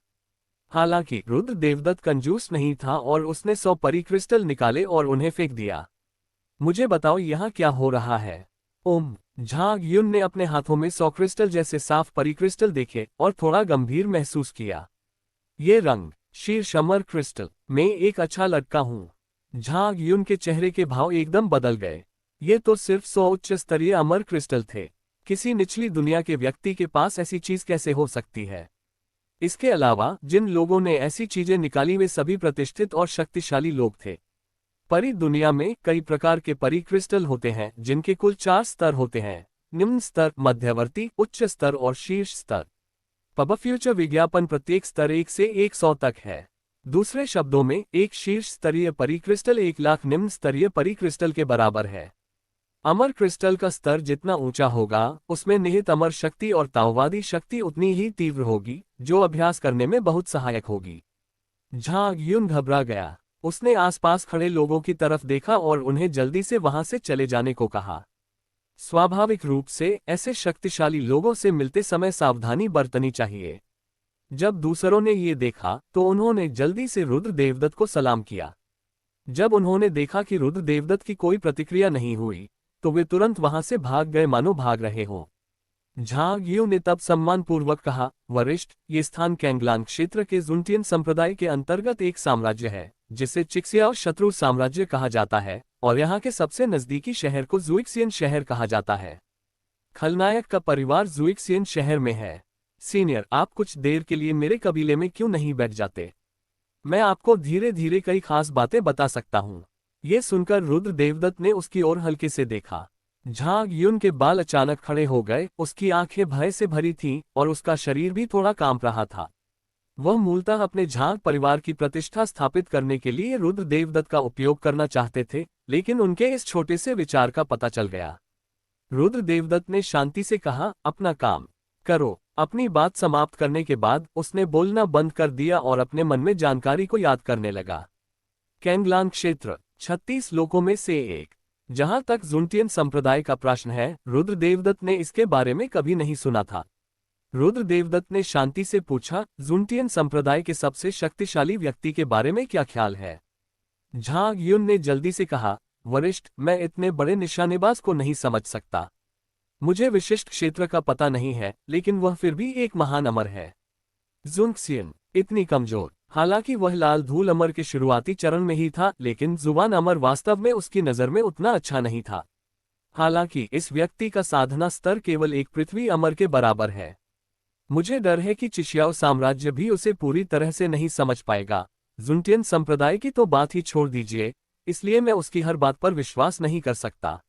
हालांकि रुद्र देवदत्त कंजूस नहीं था और उसने 100 परिक्रिस्टल निकाले और उन्हें फेंक दिया। मुझे बताओ यहाँ क्या हो रहा है? झांग युन ने अपने हाथों में 100 क्रिस्टल जैसे साफ परिक्रिस्टल देखे और थोड़ा गंभीर महसूस किया। ये रंग शीर्ष अमर क्रिस्टल, मैं एक अच्छा लड़का हूँ। झांग युन के चेहरे के भाव एकदम बदल गए। ये तो सिर्फ 100 उच्च स्तरीय अमर क्रिस्टल थे। किसी निचली दुनिया के व्यक्ति के पास ऐसी चीज कैसे हो सकती है? इसके अलावा जिन लोगों ने ऐसी चीजें निकाली वे सभी प्रतिष्ठित और शक्तिशाली लोग थे। परी दुनिया में कई प्रकार के परी क्रिस्टल होते हैं जिनके कुल 4 स्तर होते हैं: निम्न स्तर, मध्यवर्ती, उच्च स्तर और शीर्ष स्तर। पब फ्यूचर विज्ञापन प्रत्येक स्तर 1 से 100 तक है। दूसरे शब्दों में एक शीर्ष स्तरीय परिक्रिस्टल 1,00,000 निम्न स्तरीय परिक्रिस्टल के बराबर है। अमर क्रिस्टल का स्तर जितना ऊंचा होगा उसमें निहित अमर शक्ति और ताओवादी शक्ति उतनी ही तीव्र होगी, जो अभ्यास करने में बहुत सहायक होगी। झांग युन घबरा गया। उसने आसपास खड़े लोगों की तरफ देखा और उन्हें जल्दी से वहां से चले जाने को कहा। स्वाभाविक रूप से ऐसे शक्तिशाली लोगों से मिलते समय सावधानी बरतनी चाहिए। जब दूसरों ने ये देखा तो उन्होंने जल्दी से रुद्र देवदत्त को सलाम किया। जब उन्होंने देखा कि रुद्र देवदत्त की कोई प्रतिक्रिया नहीं हुई तो वे तुरंत वहां से भाग गए मानो भाग रहे हों। झांग यू ने तब सम्मानपूर्वक कहा, वरिष्ठ, ये स्थान कैंगलान क्षेत्र के जुनटियन संप्रदाय के अंतर्गत एक साम्राज्य है जिसे चिक्सियाओ शत्रु साम्राज्य कहा जाता है, और यहाँ के सबसे नजदीकी शहर को जुइक्सियन शहर कहा जाता है। खलनायक का परिवार जुइक्सियन शहर में है। सीनियर, आप कुछ देर के लिए मेरे कबीले में क्यों नहीं बैठ जाते? मैं आपको धीरे धीरे कई खास बातें बता सकता हूँ। ये सुनकर रुद्र देवदत्त ने उसकी ओर हल्के से देखा। झांग युन के बाल अचानक खड़े हो गए, उसकी आंखें भय से भरी थीं और उसका शरीर भी थोड़ा कांप रहा था। वह मूलतः अपने झांग परिवार की प्रतिष्ठा स्थापित करने के लिए रुद्र देवदत्त का उपयोग करना चाहते थे, लेकिन उनके इस छोटे से विचार का पता चल गया। रुद्र देवदत्त ने शांति से कहा, अपना काम करो। अपनी बात समाप्त करने के बाद उसने बोलना बंद कर दिया और अपने मन में जानकारी को याद करने लगा। कैंगलान क्षेत्र 36 लोकों में से एक। जहां तक जुनटियन संप्रदाय का प्रश्न है, रुद्र देवदत्त ने इसके बारे में कभी नहीं सुना था। रुद्र देवदत्त ने शांति से पूछा, जुनटियन संप्रदाय के सबसे शक्तिशाली व्यक्ति के बारे में क्या ख्याल है? झांग युन ने जल्दी से कहा, वरिष्ठ, मैं इतने बड़े निशानेबाज को नहीं समझ सकता। मुझे विशिष्ट क्षेत्र का पता नहीं है, लेकिन वह फिर भी एक महान अमर है। जुंगसियन इतनी कमजोर। हालांकि वह लाल धूल अमर के शुरुआती चरण में ही था, लेकिन जुबान अमर वास्तव में उसकी नजर में उतना अच्छा नहीं था। हालांकि इस व्यक्ति का साधना स्तर केवल एक पृथ्वी अमर के बराबर है। मुझे डर है कि चिशियाओ साम्राज्य भी उसे पूरी तरह से नहीं समझ पाएगा। जुनटियन संप्रदाय की तो बात ही छोड़ दीजिए, इसलिए मैं उसकी हर बात पर विश्वास नहीं कर सकता।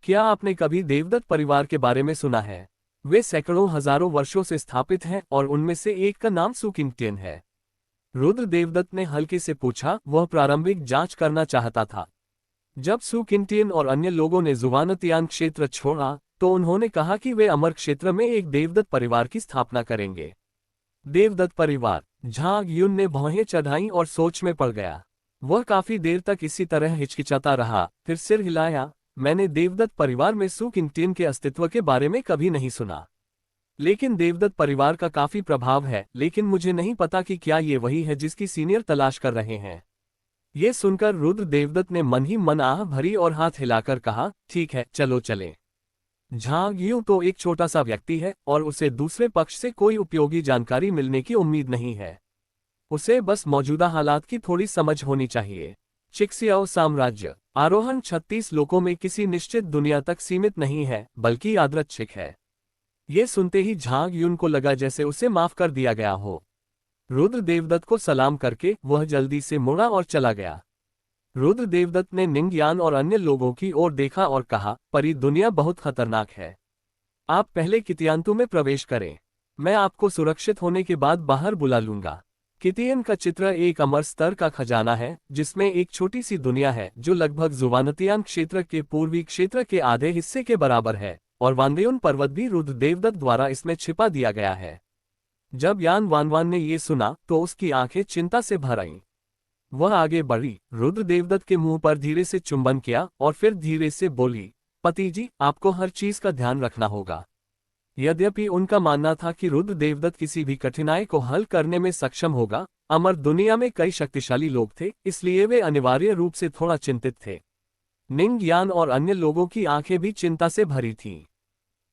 क्या आपने कभी देवदत्त परिवार के बारे में सुना है? वे सैकड़ों हजारों वर्षों से स्थापित हैं और उनमें से एक का नाम सुकिंगटियन है। रुद्र देवदत्त ने हल्के से पूछा, वह प्रारंभिक जांच करना चाहता था। जब सुकिंगटियन और अन्य लोगों ने जुवानतियान क्षेत्र छोड़ा, तो उन्होंने कहा कि वे अमर क्षेत्र में एक देवदत्त परिवार की स्थापना करेंगे। देवदत्त परिवार। झांग युन ने भौहें चढ़ाई और सोच में पड़ गया। वह काफी देर तक इसी तरह हिचकिचाता रहा, फिर सिर हिलाया। मैंने देवदत्त परिवार में सुकिंगटियन के अस्तित्व के बारे में कभी नहीं सुना, लेकिन देवदत्त परिवार का काफी प्रभाव है, लेकिन मुझे नहीं पता कि क्या ये वही है जिसकी सीनियर तलाश कर रहे हैं। ये सुनकर रुद्र देवदत्त ने मन ही मन आह भरी और हाथ हिलाकर कहा, ठीक है, चलो चलें। झांग यू तो एक छोटा सा व्यक्ति है और उसे दूसरे पक्ष से कोई उपयोगी जानकारी मिलने की उम्मीद नहीं है। उसे बस मौजूदा हालात की थोड़ी समझ होनी चाहिए। चिक्सियाओ साम्राज्य आरोहण 36 लोकों में किसी निश्चित दुनिया तक सीमित नहीं है, बल्कि यादृच्छिक है। ये सुनते ही झांग युन को लगा जैसे उसे माफ कर दिया गया हो। रुद्र देवदत्त को सलाम करके वह जल्दी से मुड़ा और चला गया। रुद्र देवदत्त ने निंगयान और अन्य लोगों की ओर देखा और कहा, परी दुनिया बहुत खतरनाक है। आप पहले कितियांतु में प्रवेश करें। मैं आपको सुरक्षित होने के बाद बाहर बुला लूंगा। कितियन का चित्र एक अमर स्तर का खजाना है, जिसमें एक छोटी सी दुनिया है जो लगभग जुवानतियान क्षेत्र के पूर्वी क्षेत्र के आधे हिस्से के बराबर है, और वानदेउन पर्वत भी रुद्र देवदत्त द्वारा इसमें छिपा दिया गया है। जब यान वानवान ने ये सुना तो उसकी आंखें चिंता से भर आईं। वह आगे बढ़ी, रुद्र देवदत्त के मुंह पर धीरे से चुंबन किया और फिर धीरे से बोली, पति जी, आपको हर चीज का ध्यान रखना होगा। यद्यपि उनका मानना था कि रुद्र देवदत्त किसी भी कठिनाई को हल करने में सक्षम होगा, अमर दुनिया में कई शक्तिशाली लोग थे, इसलिए वे अनिवार्य रूप से थोड़ा चिंतित थे। निंग यान और अन्य लोगों की आंखें भी चिंता से भरी थीं।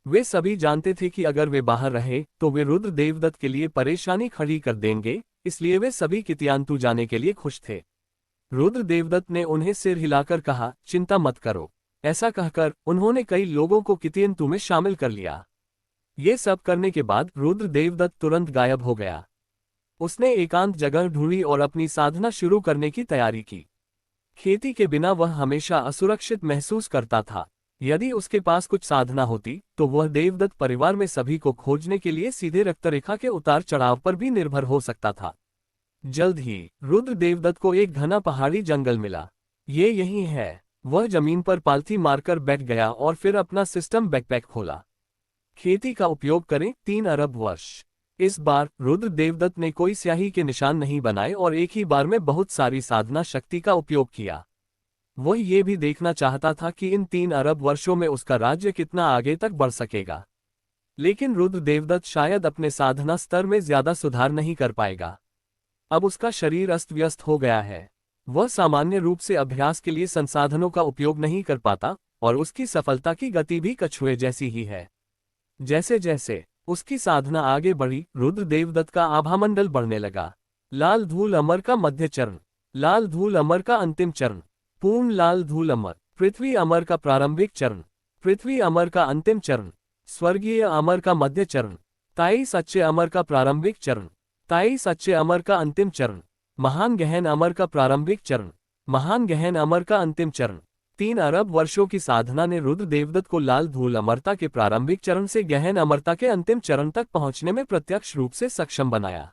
वे सभी जानते थे कि अगर वे बाहर रहे तो वे रुद्र देवदत्त के लिए परेशानी खड़ी कर देंगे, इसलिए वे सभी कितियांतु जाने के लिए खुश थे। रुद्र देवदत्त ने उन्हें सिर हिलाकर कहा, चिंता मत करो। ऐसा कहकर उन्होंने कई लोगों को कितियांतु में शामिल कर लिया। ये सब करने के बाद रुद्र देवदत्त तुरंत गायब हो गया। उसने एकांत जगह ढूंढी और अपनी साधना शुरू करने की तैयारी की। खेती के बिना वह हमेशा असुरक्षित महसूस करता था। यदि उसके पास कुछ साधना होती तो वह देवदत्त परिवार में सभी को खोजने के लिए सीधे रक्तरेखा के उतार चढ़ाव पर भी निर्भर हो सकता था। जल्द ही रुद्र देवदत्त को एक घना पहाड़ी जंगल मिला। ये यही है। वह जमीन पर पालथी मारकर बैठ गया और फिर अपना सिस्टम बैकपैक खोला। खेती का उपयोग करें 3 अरब वर्ष। इस बार रुद्र देवदत्त ने कोई स्याही के निशान नहीं बनाए और एक ही बार में बहुत सारी साधना शक्ति का उपयोग किया। वह ये भी देखना चाहता था कि इन 3 अरब वर्षों में उसका राज्य कितना आगे तक बढ़ सकेगा। लेकिन रुद्र देवदत्त शायद अपने साधना स्तर में ज्यादा सुधार नहीं कर पाएगा। अब उसका शरीर अस्त व्यस्त हो गया है। वह सामान्य रूप से अभ्यास के लिए संसाधनों का उपयोग नहीं कर पाता और उसकी सफलता की गति भी कछुए जैसी ही है। जैसे जैसे उसकी साधना आगे बढ़ी, रुद्र देवदत्त का आभामंडल बढ़ने लगा। लाल धूल अमर का मध्य चरण, लाल धूल अमर का अंतिम चरण, पूर्ण लाल धूल अमर, पृथ्वी अमर का प्रारंभिक चरण, पृथ्वी अमर का अंतिम चरण, स्वर्गीय अमर का मध्य चरण, ताई सच्चे अमर का प्रारंभिक चरण, ताई सच्चे अमर का अंतिम चरण, महान गहन अमर का प्रारंभिक चरण, महान गहन अमर का अंतिम चरण। 3 अरब वर्षों की साधना ने रुद्र देवदत्त को लाल धूल अमरता के प्रारंभिक चरण से गहन अमरता के अंतिम चरण तक पहुंचने में प्रत्यक्ष रूप से सक्षम बनाया।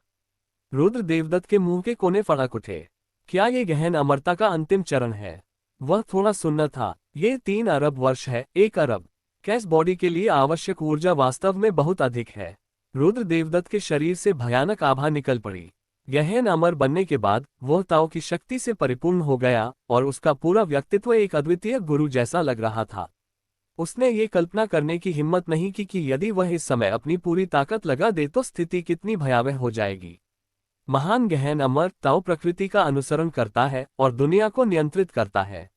रुद्र देवदत्त के मुंह के कोने फड़क उठे। क्या ये गहन अमरता का अंतिम चरण है? वह थोड़ा सुनना था। ये 3 अरब वर्ष है। 1 अरब कैस बॉडी के लिए आवश्यक ऊर्जा वास्तव में बहुत अधिक है। रुद्र देवदत्त के शरीर से भयानक आभा निकल पड़ी। गहन अमर बनने के बाद वह ताओ की शक्ति से परिपूर्ण हो गया और उसका पूरा व्यक्तित्व एक अद्वितीय गुरु जैसा लग रहा था। उसने ये कल्पना करने की हिम्मत नहीं की कि यदि वह इस समय अपनी पूरी ताकत लगा दे तो स्थिति कितनी भयावह हो जाएगी। महान गहन अमर ताओ प्रकृति का अनुसरण करता है और दुनिया को नियंत्रित करता है।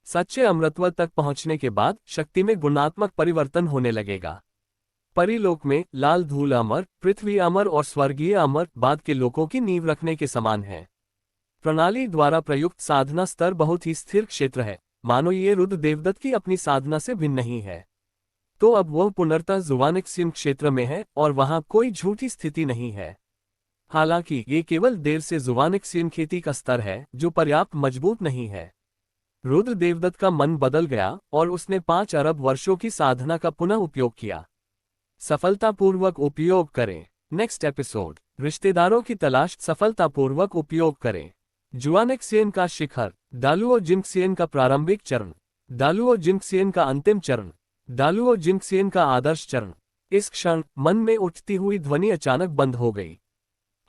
सच्चे अमरत्व तक पहुंचने के बाद शक्ति में गुणात्मक परिवर्तन होने लगेगा। परिलोक में लाल धूल अमर, पृथ्वी अमर और स्वर्गीय अमर बाद के लोकों की नींव रखने के समान है। प्रणाली द्वारा प्रयुक्त साधना स्तर बहुत ही स्थिर क्षेत्र है, मानो ये रुद्र देवदत्त की अपनी साधना से भिन्न नहीं है। तो अब वह पुनर्तः जुवानिक्सियन क्षेत्र में है और वहां कोई झूठी स्थिति नहीं है। हालांकि ये केवल देर से जुवानिक्सियन खेती का स्तर है जो पर्याप्त मजबूत नहीं है। रुद्र देवदत्त का मन बदल गया और उसने 5 अरब वर्षों की साधना का पुनः उपयोग किया। सफलतापूर्वक उपयोग करें। नेक्स्ट एपिसोड, रिश्तेदारों की तलाश, सफलतापूर्वक उपयोग करें। जुवानिक्सियन का शिखर, डालुओ जिंक्सियन का प्रारंभिक चरण, डालुओ जिंक्सियन का अंतिम चरण, डालुओ जिंक्सियन का आदर्श चरण। इस क्षण मन में उठती हुई ध्वनि अचानक बंद हो गई।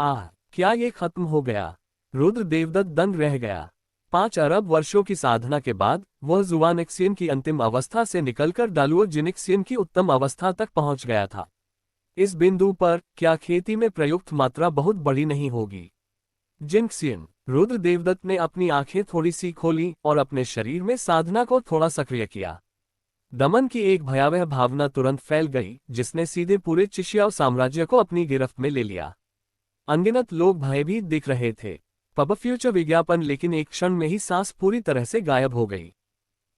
क्या ये खत्म हो गया? रुद्र देवदत्त दंग रह गया। 5 अरब वर्षों की साधना के बाद वह जुवानिक्सियन की अंतिम अवस्था से निकलकर डालुओ जिनिक्सियन की उत्तम अवस्था तक पहुंच गया था। इस बिंदु पर क्या खेती में प्रयुक्त मात्रा बहुत बड़ी नहीं होगी? जिंक्सियन। रुद्र देवदत्त ने अपनी आंखें थोड़ी सी खोली और अपने शरीर में साधना को थोड़ा सक्रिय किया। दमन की एक भयावह भावना तुरंत फैल गई जिसने सीधे पूरे चिशियाओ साम्राज्य को अपनी गिरफ्त में ले लिया। अनगिनत लोग भयभीत दिख रहे थे। पब फ्यूचर विज्ञापन, लेकिन एक क्षण में ही सांस पूरी तरह से गायब हो गई।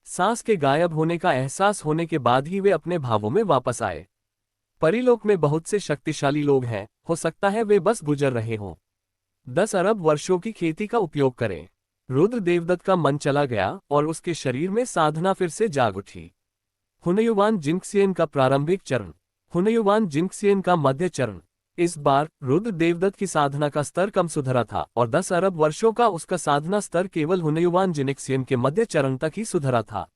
सांस के गायब होने का एहसास होने के बाद ही वे अपने भावों में वापस आए। परिलोक में बहुत से शक्तिशाली लोग हैं, हो सकता है वे बस गुजर रहे हों। 10 अरब वर्षों की खेती का उपयोग करें। रुद्र देवदत्त का मन चला गया और उसके शरीर में साधना फिर से जाग उठी। हुनयुवान जिंक्सियन का प्रारंभिक चरण, हुनयुवान जिंक्सियन का मध्य चरण। इस बार रुद्र देवदत्त की साधना का स्तर कम सुधरा था और 10 अरब वर्षों का उसका साधना स्तर केवल हुनयुवान जिनिक्सियन के मध्य चरण तक ही सुधरा था।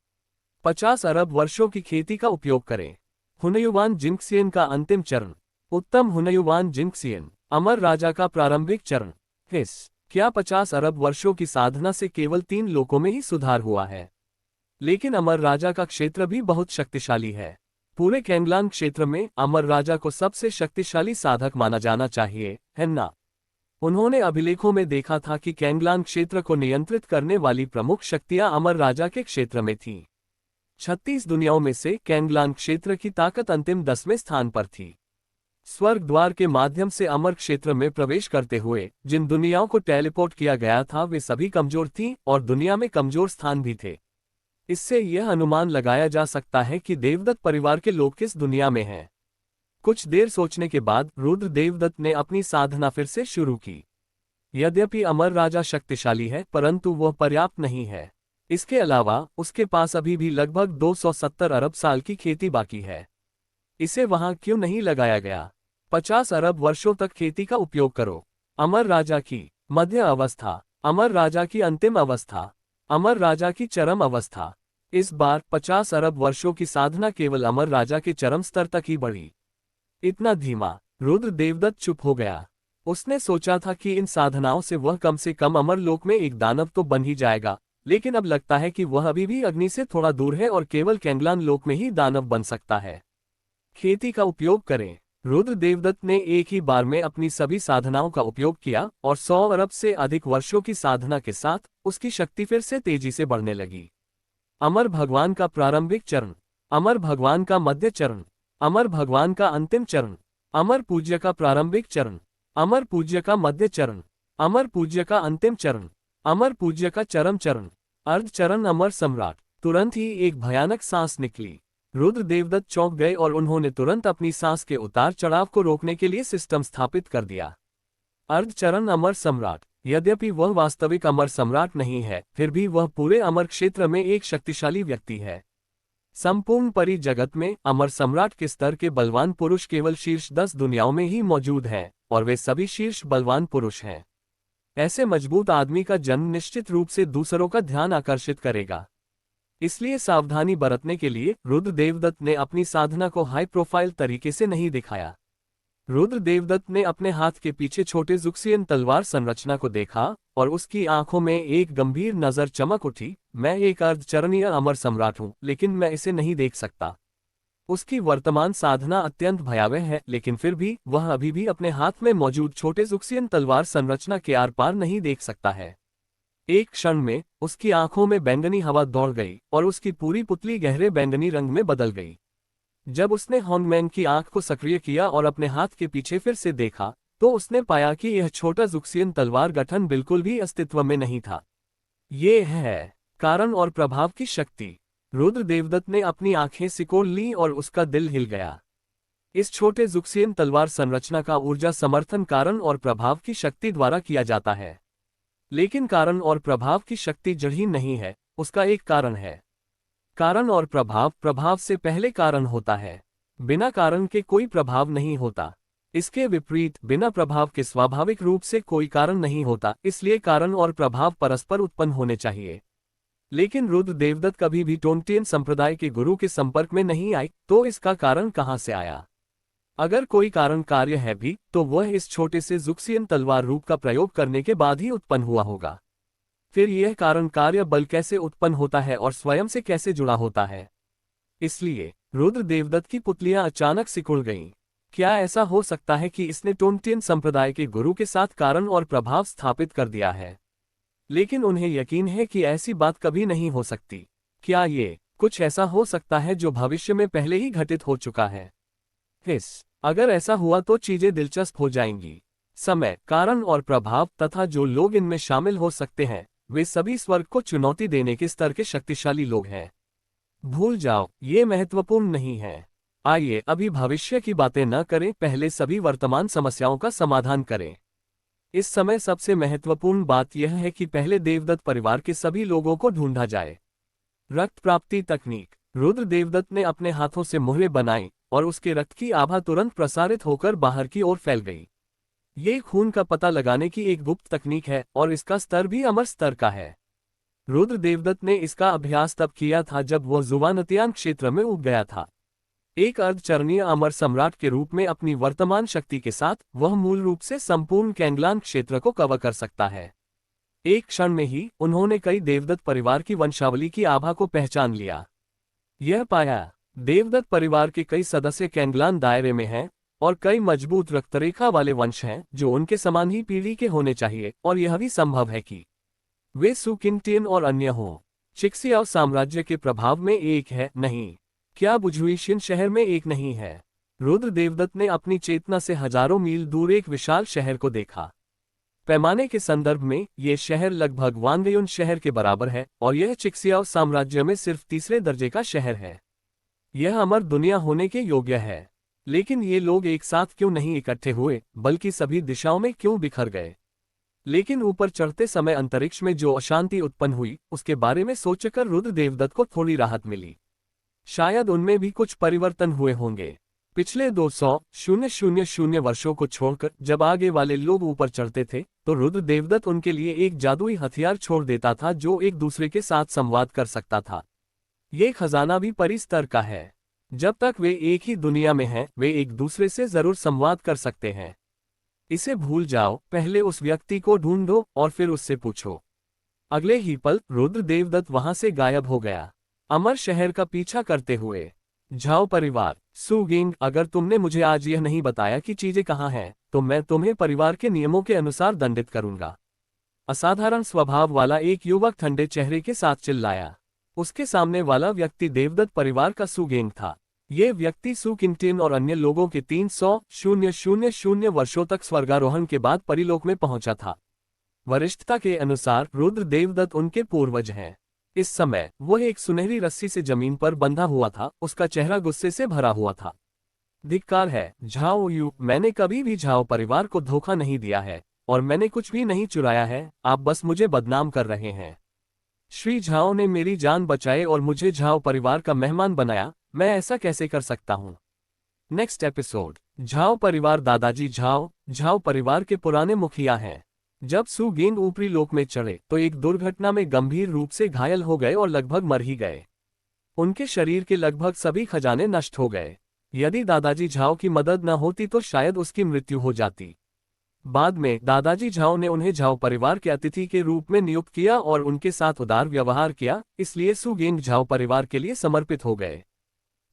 50 अरब वर्षों की खेती का उपयोग करें। हुनयुवान जिंक्सियन का अंतिम चरण, उत्तम हुनयुवान जिंक्सियन, अमर राजा का प्रारंभिक चरण। क्या 50 अरब वर्षों की साधना से केवल 3 लोकों में ही सुधार हुआ है? लेकिन अमर राजा का क्षेत्र भी बहुत शक्तिशाली है। पूरे कैंगलान क्षेत्र में अमर राजा को सबसे शक्तिशाली साधक माना जाना चाहिए, है ना? उन्होंने अभिलेखों में देखा था कि कैंगलान क्षेत्र को नियंत्रित करने वाली प्रमुख शक्तियां अमर राजा के क्षेत्र में थीं। 36 दुनियाओं में से कैंगलान क्षेत्र की ताकत अंतिम 10वें स्थान पर थी। स्वर्ग द्वार के माध्यम से अमर क्षेत्र में प्रवेश करते हुए जिन दुनियाओं को टेलीपोर्ट किया गया था वे सभी कमजोर थीं और दुनिया में कमजोर स्थान भी थे। इससे यह अनुमान लगाया जा सकता है कि देवदत्त परिवार के लोग किस दुनिया में हैं। कुछ देर सोचने के बाद रुद्र देवदत्त ने अपनी साधना फिर से शुरू की। यद्यपि अमर राजा शक्तिशाली है, परंतु वह पर्याप्त नहीं है। इसके अलावा उसके पास अभी भी लगभग 270 अरब साल की खेती बाकी है। इसे वहां क्यों नहीं लगाया गया? 50 अरब वर्षों तक खेती का उपयोग करो। अमर राजा की मध्य अवस्था, अमर राजा की अंतिम अवस्था, अमर राजा की चरम अवस्था। इस बार 50 अरब वर्षों की साधना केवल अमर राजा के चरम स्तर तक ही बढ़ी। इतना धीमा? रुद्र देवदत्त चुप हो गया। उसने सोचा था कि इन साधनाओं से वह कम अमर लोक में एक दानव तो बन ही जाएगा, लेकिन अब लगता है कि वह अभी भी अग्नि से थोड़ा दूर है और केवल कैंगलान लोक में ही दानव बन सकता है। खेती का उपयोग करें। रुद्र देवदत्त ने एक ही बार में अपनी सभी साधनाओं का उपयोग किया और 100 अरब से अधिक वर्षों की साधना के साथ उसकी शक्ति फिर से तेजी से बढ़ने लगी। अमर भगवान का प्रारंभिक चरण, अमर भगवान का मध्य चरण, अमर भगवान का अंतिम चरण, अमर पूज्य का प्रारंभिक चरण, अमर पूज्य का मध्य चरण, अमर पूज्य का अंतिम चरण, अमर पूज्य का चरम चरण, अर्ध चरण अमर सम्राट। तुरंत ही एक भयानक सांस निकली। रुद्र देवदत्त चौंक गए और उन्होंने तुरंत अपनी सांस के उतार चढ़ाव को रोकने के लिए सिस्टम स्थापित कर दिया। अर्धचरण अमर सम्राट। यद्यपि वह वास्तविक अमर सम्राट नहीं है, फिर भी वह पूरे अमर क्षेत्र में एक शक्तिशाली व्यक्ति है। संपूर्ण परी जगत में अमर सम्राट के स्तर के बलवान पुरुष केवल शीर्ष 10 दुनियाओं में ही मौजूद हैं, और वे सभी शीर्ष बलवान पुरुष हैं। ऐसे मजबूत आदमी का जन्म निश्चित रूप से दूसरों का ध्यान आकर्षित करेगा। इसलिए सावधानी बरतने के लिए रुद्र देवदत्त ने अपनी साधना को हाई प्रोफाइल तरीके से नहीं दिखाया। रुद्र देवदत्त ने अपने हाथ के पीछे छोटे जुक्सियन तलवार संरचना को देखा और उसकी आंखों में एक गंभीर नजर चमक उठी। मैं एक अर्धचरणीय अमर सम्राट हूं, लेकिन मैं इसे नहीं देख सकता। उसकी वर्तमान साधना अत्यंत भयावह है, लेकिन फिर भी वह अभी भी अपने हाथ में मौजूद छोटे जुक्सियन तलवार संरचना के आर पार नहीं देख सकता है। एक क्षण में उसकी आंखों में बैंगनी हवा दौड़ गई और उसकी पूरी पुतली गहरे बैंगनी रंग में बदल गई। जब उसने हॉन्गमैन की आंख को सक्रिय किया और अपने हाथ के पीछे फिर से देखा, तो उसने पाया कि यह छोटा जुक्सियन तलवार गठन बिल्कुल भी अस्तित्व में नहीं था। ये है कारण और प्रभाव की शक्ति। रुद्र देवदत्त ने अपनी आंखें सिकोड़ ली और उसका दिल हिल गया। इस छोटे जुक्सियन तलवार संरचना का ऊर्जा समर्थन कारण और प्रभाव की शक्ति द्वारा किया जाता है। लेकिन कारण और प्रभाव की शक्ति जड़हीन नहीं है, उसका एक कारण है। कारण और प्रभाव, प्रभाव से पहले कारण होता है। बिना कारण के कोई प्रभाव नहीं होता। इसके विपरीत बिना प्रभाव के स्वाभाविक रूप से कोई कारण नहीं होता, इसलिए कारण और प्रभाव परस्पर उत्पन्न होने चाहिए। लेकिन रुद्र देवदत्त कभी भी टोंटियन संप्रदाय के गुरु के संपर्क में नहीं आए, तो इसका कारण कहां से आया? अगर कोई कारण कार्य है भी, तो वह इस छोटे से जुक्सियन तलवार रूप का प्रयोग करने के बाद ही उत्पन्न हुआ होगा। फिर यह कारण कार्य बल कैसे उत्पन्न होता है और स्वयं से कैसे जुड़ा होता है? इसलिए रुद्र देवदत्त की पुतलियां अचानक सिकुड़ गईं। क्या ऐसा हो सकता है कि इसने टोंटियन संप्रदाय के गुरु के साथ कारण और प्रभाव स्थापित कर दिया है? लेकिन उन्हें यकीन है कि ऐसी बात कभी नहीं हो सकती। क्या ये कुछ ऐसा हो सकता है जो भविष्य में पहले ही घटित हो चुका है? अगर ऐसा हुआ तो चीजें दिलचस्प हो जाएंगी। समय, कारण और प्रभाव तथा जो लोग इनमें शामिल हो सकते हैं, वे सभी स्वर्ग को चुनौती देने के स्तर के शक्तिशाली लोग हैं। भूल जाओ, ये महत्वपूर्ण नहीं है। आइए अभी भविष्य की बातें न करें, पहले सभी वर्तमान समस्याओं का समाधान करें। इस समय सबसे महत्वपूर्ण बात यह है कि पहले देवदत्त परिवार के सभी लोगों को ढूंढा जाए। रक्त प्राप्ति तकनीक। रुद्र देवदत्त ने अपने हाथों से मुहरें बनाई और उसके रक्त की आभा तुरंत प्रसारित होकर बाहर की ओर फैल गई। ये खून का पता लगाने की एक गुप्त तकनीक है और इसका स्तर भी अमर स्तर का है। रुद्र देवदत्त ने इसका अभ्यास तब किया था जब वह जुवानतियान क्षेत्र में उग गया था। एक अर्धचरणीय अमर सम्राट के रूप में अपनी वर्तमान शक्ति के साथ वह मूल रूप से संपूर्ण कैंगलान क्षेत्र को कवर कर सकता है। एक क्षण में ही उन्होंने कई देवदत्त परिवार की वंशावली की आभा को पहचान लिया। यह पाया देवदत्त परिवार के कई सदस्य कैंगलान दायरे में हैं और कई मजबूत रक्तरेखा वाले वंश हैं जो उनके समान ही पीढ़ी के होने चाहिए, और यह भी संभव है कि वे सुकिंगटियन और अन्य हों। चिक्सियाओ साम्राज्य के प्रभाव में एक है, नहीं, क्या बुजुइशियन शहर में एक नहीं है? रुद्र देवदत्त ने अपनी चेतना से हजारों मील दूर एक विशाल शहर को देखा। पैमाने के संदर्भ में यह शहर लगभग वांगयुन शहर के बराबर है और यह चिक्सियाओ साम्राज्य में सिर्फ तीसरे दर्जे का शहर है। यह अमर दुनिया होने के योग्य है। लेकिन ये लोग एक साथ क्यों नहीं इकट्ठे हुए, बल्कि सभी दिशाओं में क्यों बिखर गए? लेकिन ऊपर चढ़ते समय अंतरिक्ष में जो अशांति उत्पन्न हुई, उसके बारे में सोचकर रुद्र देवदत्त को थोड़ी राहत मिली। शायद उनमें भी कुछ परिवर्तन हुए होंगे। पिछले 200,000 वर्षों को छोड़कर जब आगे वाले लोग ऊपर चढ़ते थे, तो रुद्र देवदत्त उनके लिए एक जादुई हथियार छोड़ देता था जो एक दूसरे के साथ संवाद कर सकता था। ये खजाना भी परी स्तर का है। जब तक वे एक ही दुनिया में हैं, वे एक दूसरे से जरूर संवाद कर सकते हैं। इसे भूल जाओ, पहले उस व्यक्ति को ढूंढो और फिर उससे पूछो। अगले ही पल रुद्र देवदत्त वहां से गायब हो गया, अमर शहर का पीछा करते हुए। झाओ परिवार, सुगिंग, अगर तुमने मुझे आज यह नहीं बताया कि चीजें कहाँ हैं, तो मैं तुम्हें परिवार के नियमों के अनुसार दंडित करूंगा। असाधारण स्वभाव वाला एक युवक ठंडे चेहरे के साथ चिल्लाया। उसके सामने वाला व्यक्ति देवदत्त परिवार का सुगेंग था। ये व्यक्ति सु किंगटिन और अन्य लोगों के 300,000 वर्षों तक स्वर्गारोहण के बाद परिलोक में पहुंचा था। वरिष्ठता के अनुसार रुद्र देवदत्त उनके पूर्वज हैं। इस समय वह एक सुनहरी रस्सी से जमीन पर बंधा हुआ था, उसका चेहरा गुस्से से भरा हुआ था। धिक्कार है झाओ यू, मैंने कभी भी झाओ परिवार को धोखा नहीं दिया है और मैंने कुछ भी नहीं चुराया है, आप बस मुझे बदनाम कर रहे हैं। श्री झाओ ने मेरी जान बचाई और मुझे झाओ परिवार का मेहमान बनाया, मैं ऐसा कैसे कर सकता हूँ। Next episode. झाओ परिवार। दादाजी झाओ झाओ परिवार के पुराने मुखिया हैं। जब सु गेंग ऊपरी लोक में चढ़े तो एक दुर्घटना में गंभीर रूप से घायल हो गए और लगभग मर ही गए। उनके शरीर के लगभग सभी खजाने नष्ट हो गए। यदि दादाजी झाओ की मदद न होती तो शायद उसकी मृत्यु हो जाती। बाद में दादाजी झाओ ने उन्हें झाओ परिवार के अतिथि के रूप में नियुक्त किया और उनके साथ उदार व्यवहार किया, इसलिए सु गेंग झाओ परिवार के लिए समर्पित हो गए।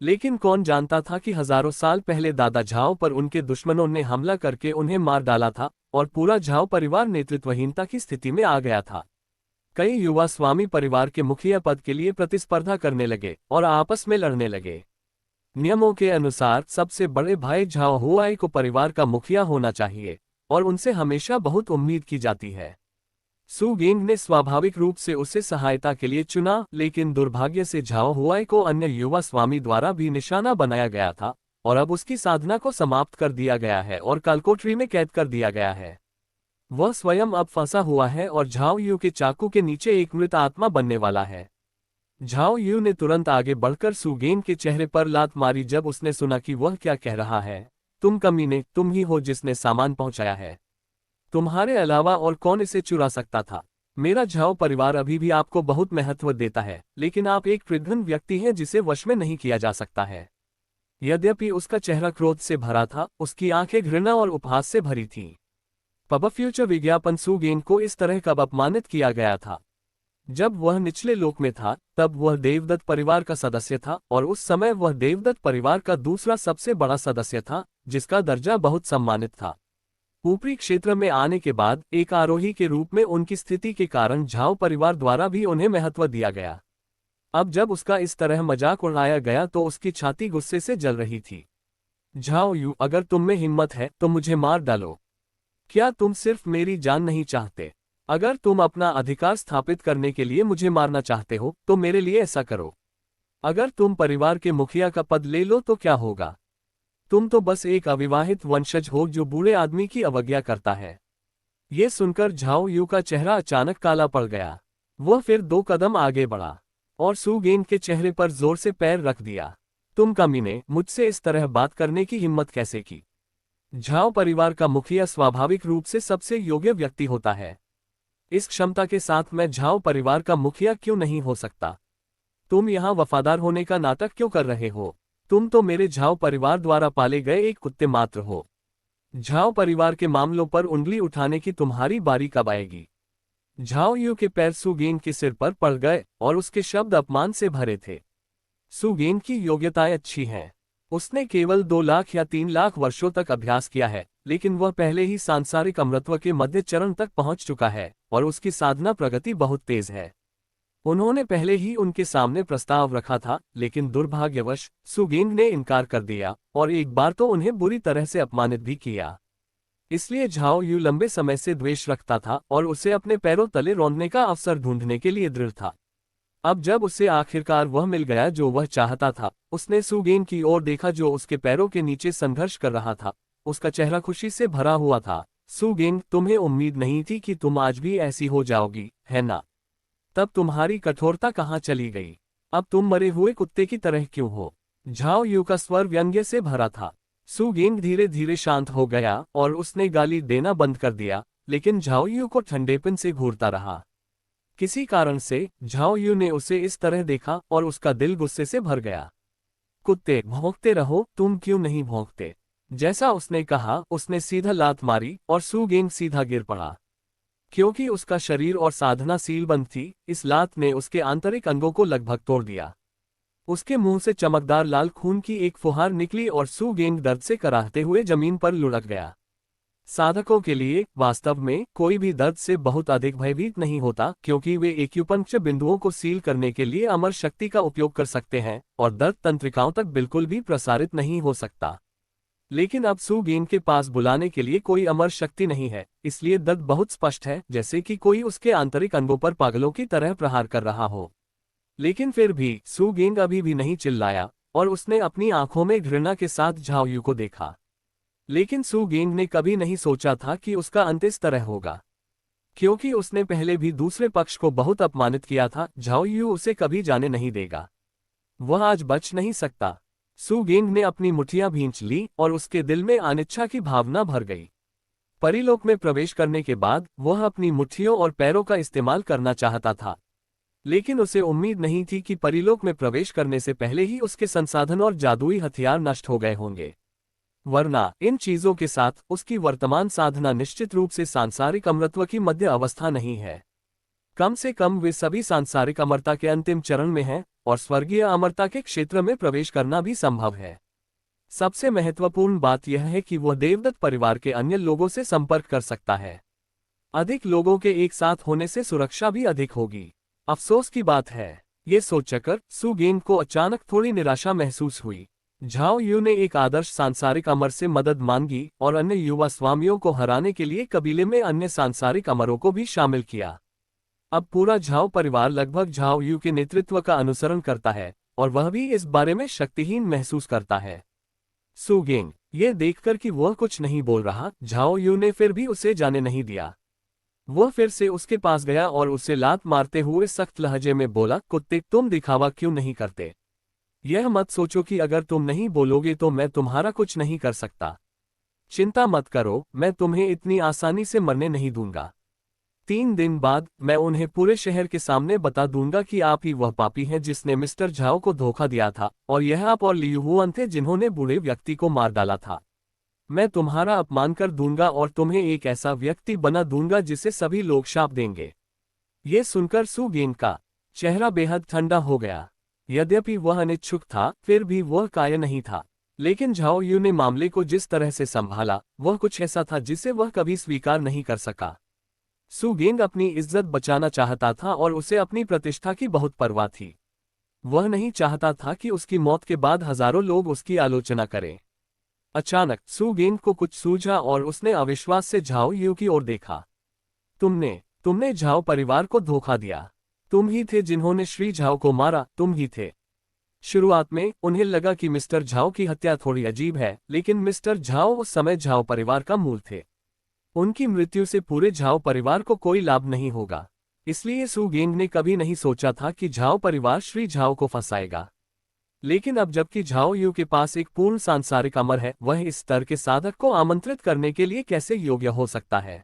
लेकिन कौन जानता था कि हजारों साल पहले दादा झाओ पर उनके दुश्मनों ने हमला करके उन्हें मार डाला था और पूरा झाओ परिवार नेतृत्वहीनता की स्थिति में आ गया था। कई युवा स्वामी परिवार के मुखिया पद के लिए प्रतिस्पर्धा करने लगे और आपस में लड़ने लगे। नियमों के अनुसार सबसे बड़े भाई झाओ हुआई को परिवार का मुखिया होना चाहिए और उनसे हमेशा बहुत उम्मीद की जाती है। सु गेंग ने स्वाभाविक रूप से उसे सहायता के लिए चुना, लेकिन दुर्भाग्य से झाओ हुआई को अन्य युवा स्वामी द्वारा भी निशाना बनाया गया था और अब उसकी साधना को समाप्त कर दिया गया है और कालकोठरी में कैद कर दिया गया है। वह स्वयं अब फंसा हुआ है और झाओ यू के चाकू के नीचे एक मृत आत्मा बनने वाला है। झाओ यू ने तुरंत आगे बढ़कर सु गेंग के चेहरे पर लात मारी जब उसने सुना कि वह क्या कह रहा है। तुम कमीने, तुम ही हो जिसने सामान पहुंचाया है। तुम्हारे अलावा और कौन इसे चुरा सकता था। मेरा झाओ परिवार अभी भी आपको बहुत महत्व देता है, लेकिन आप एक प्रगल्भ व्यक्ति हैं जिसे वश में नहीं किया जा सकता है। यद्यपि उसका चेहरा क्रोध से भरा था, उसकी आंखें घृणा और उपहास से भरी थीं। पब फ्यूचर विज्ञापन सु गेंग को इस तरह कब अपमानित किया गया था। जब वह निचले लोक में था तब वह देवदत्त परिवार का सदस्य था और उस समय वह देवदत्त परिवार का दूसरा सबसे बड़ा सदस्य था, जिसका दर्जा बहुत सम्मानित था। ऊपरी क्षेत्र में आने के बाद एक आरोही के रूप में उनकी स्थिति के कारण झाओ परिवार द्वारा भी उन्हें महत्व दिया गया। अब जब उसका इस तरह मजाक उड़ाया गया तो उसकी छाती गुस्से से जल रही थी। झाओ यू, अगर तुम में हिम्मत है तो मुझे मार डालो। क्या तुम सिर्फ मेरी जान नहीं चाहते? अगर तुम अपना अधिकार स्थापित करने के लिए मुझे मारना चाहते हो तो मेरे लिए ऐसा करो। अगर तुम परिवार के मुखिया का पद ले लो तो क्या होगा? तुम तो बस एक अविवाहित वंशज हो जो बूढ़े आदमी की अवज्ञा करता है। ये सुनकर झाओ यू का चेहरा अचानक काला पड़ गया। वह फिर 2 कदम आगे बढ़ा और सु गेंग के चेहरे पर जोर से पैर रख दिया। तुम कमीने, मुझसे इस तरह बात करने की हिम्मत कैसे की? झाओ परिवार का मुखिया स्वाभाविक रूप से सबसे योग्य व्यक्ति होता है। इस क्षमता के साथ मैं झाओ परिवार का मुखिया क्यों नहीं हो सकता? तुम यहाँ वफादार होने का नाटक क्यों कर रहे हो? तुम तो मेरे झाओ परिवार द्वारा पाले गए एक कुत्ते मात्र हो। झाओ परिवार के मामलों पर उंगली उठाने की तुम्हारी बारी कब आएगी? झाओ यू के पैर सु गेंग के सिर पर पड़ गए और उसके शब्द अपमान से भरे थे। सु गेंग की योग्यताएं अच्छी हैं। उसने केवल 2 लाख या 3 लाख वर्षों तक अभ्यास किया है, लेकिन वह पहले ही सांसारिक अमरत्व के मध्य चरण तक पहुंच चुका है और उसकी साधना प्रगति बहुत तेज है। उन्होंने पहले ही उनके सामने प्रस्ताव रखा था, लेकिन दुर्भाग्यवश सु गेंग ने इनकार कर दिया और एक बार तो उन्हें बुरी तरह से अपमानित भी किया। इसलिए झाओ यू लंबे समय से द्वेष रखता था और उसे अपने पैरों तले रौंदने का अवसर ढूंढने के लिए दृढ़ था। अब जब उसे आखिरकार वह मिल गया जो वह चाहता था, उसने सु गेंग की ओर देखा जो उसके पैरों के नीचे संघर्ष कर रहा था। उसका चेहरा खुशी से भरा हुआ था। सु गेंग, तुम्हें उम्मीद नहीं थी कि तुम आज भी ऐसी हो जाओगी, है ना? तब तुम्हारी कठोरता कहाँ चली गई? अब तुम मरे हुए कुत्ते की तरह क्यों हो? झाओ यू का स्वर व्यंग्य से भरा था। सु गेंग धीरे धीरे शांत हो गया और उसने गाली देना बंद कर दिया, लेकिन झाओ यू को ठंडेपन से घूरता रहा। किसी कारण से झाओ यू ने उसे इस तरह देखा और उसका दिल गुस्से से भर गया। कुत्ते, भौंकते रहो, तुम क्यों नहीं भौंकते? जैसा उसने कहा, उसने सीधा लात मारी और सु गेंग सीधा गिर पड़ा। क्योंकि उसका शरीर और साधना सीलबंद थी, इस लात ने उसके आंतरिक अंगों को लगभग तोड़ दिया। उसके मुंह से चमकदार लाल खून की एक फुहार निकली और सु गेंग दर्द से कराहते हुए जमीन पर लुढ़क गया। साधकों के लिए वास्तव में कोई भी दर्द से बहुत अधिक भयभीत नहीं होता, क्योंकि वे एक्यूपंक्चर बिंदुओं को सील करने के लिए अमर शक्ति का उपयोग कर सकते हैं और दर्द तंत्रिकाओं तक बिल्कुल भी प्रसारित नहीं हो सकता। लेकिन अब सू गेंग के पास बुलाने के लिए कोई अमर शक्ति नहीं है, इसलिए दर्द बहुत स्पष्ट है, जैसे कि कोई उसके आंतरिक अंगों पर पागलों की तरह प्रहार कर रहा हो। लेकिन फिर भी सू गेंग अभी भी नहीं चिल्लाया और उसने अपनी आंखों में घृणा के साथ झाओ यू को देखा। लेकिन सू गेंग ने कभी नहीं सोचा था कि उसका अंत इस तरह होगा, क्योंकि उसने पहले भी दूसरे पक्ष को बहुत अपमानित किया था। झाओ यू उसे कभी जाने नहीं देगा, वह आज बच नहीं सकता। सू गेंग ने अपनी मुठ्ठियां भींच ली और उसके दिल में अनिच्छा की भावना भर गई। परीलोक में प्रवेश करने के बाद वह अपनी मुट्ठियों और पैरों का इस्तेमाल करना चाहता था, लेकिन उसे उम्मीद नहीं थी कि परीलोक में प्रवेश करने से पहले ही उसके संसाधन और जादुई हथियार नष्ट हो गए होंगे। वरना इन चीजों के साथ उसकी वर्तमान साधना निश्चित रूप से सांसारिक अमरत्व की मध्य अवस्था नहीं है। कम से कम वे सभी सांसारिक अमरता के अंतिम चरण में हैं और स्वर्गीय अमरता के क्षेत्र में प्रवेश करना भी संभव है। सबसे महत्वपूर्ण बात यह है कि वह देवदत्त परिवार के अन्य लोगों से संपर्क कर सकता है। अधिक लोगों के एक साथ होने से सुरक्षा भी अधिक होगी। अफसोस की बात है, ये सोचकर सू गेंग को अचानक थोड़ी निराशा महसूस हुई। झाओ यू ने एक आदर्श सांसारिक अमर से मदद मांगी और अन्य युवा स्वामियों को हराने के लिए कबीले में अन्य सांसारिक अमरों को भी शामिल किया। अब पूरा झाओ परिवार लगभग झाओ यू के नेतृत्व का अनुसरण करता है और वह भी इस बारे में शक्तिहीन महसूस करता है। सू गेंग ये देखकर कि वह कुछ नहीं बोल रहा, झाओ यू ने फिर भी उसे जाने नहीं दिया। वह फिर से उसके पास गया और उसे लात मारते हुए सख्त लहजे में बोला, कुत्ते, तुम दिखावा क्यों नहीं करते? यह मत सोचो कि अगर तुम नहीं बोलोगे तो मैं तुम्हारा कुछ नहीं कर सकता। चिंता मत करो, मैं तुम्हें इतनी आसानी से मरने नहीं दूंगा। 3 दिन बाद मैं उन्हें पूरे शहर के सामने बता दूंगा कि आप ही वह पापी हैं जिसने मिस्टर झाओ को धोखा दिया था, और यह आप और लियू हुआन थे जिन्होंने बूढ़े व्यक्ति को मार डाला था। मैं तुम्हारा अपमान कर दूंगा और तुम्हें एक ऐसा व्यक्ति बना दूंगा जिसे सभी लोग शाप देंगे। ये सुनकर सू गेंग का चेहरा बेहद ठंडा हो गया। यद्यपि वह अनिच्छुक था, फिर भी वह कायर नहीं था। लेकिन झाओ यू ने मामले को जिस तरह से संभाला, वह कुछ ऐसा था जिसे वह कभी स्वीकार नहीं कर सका। सू गेंग अपनी इज्जत बचाना चाहता था और उसे अपनी प्रतिष्ठा की बहुत परवाह थी। वह नहीं चाहता था कि उसकी मौत के बाद हजारों लोग उसकी आलोचना करें। अचानक सू गेंग को कुछ सूझा और उसने अविश्वास से झाओ यू की ओर देखा। तुमने झाओ परिवार को धोखा दिया। तुम ही थे जिन्होंने श्री झाओ को मारा, तुम ही थे। शुरुआत में उन्हें लगा कि मिस्टर झाओ की हत्या थोड़ी अजीब है, लेकिन मिस्टर झाओ उस समय झाओ परिवार का मूल थे। उनकी मृत्यु से पूरे झाओ परिवार को कोई लाभ नहीं होगा। इसलिए सू गेंग ने कभी नहीं सोचा था कि झाओ परिवार श्री झाओ को फंसाएगा। लेकिन अब जबकि झाओ यू के पास एक पूर्ण सांसारिक अमर है, वह इस स्तर के साधक को आमंत्रित करने के लिए कैसे योग्य हो सकता है?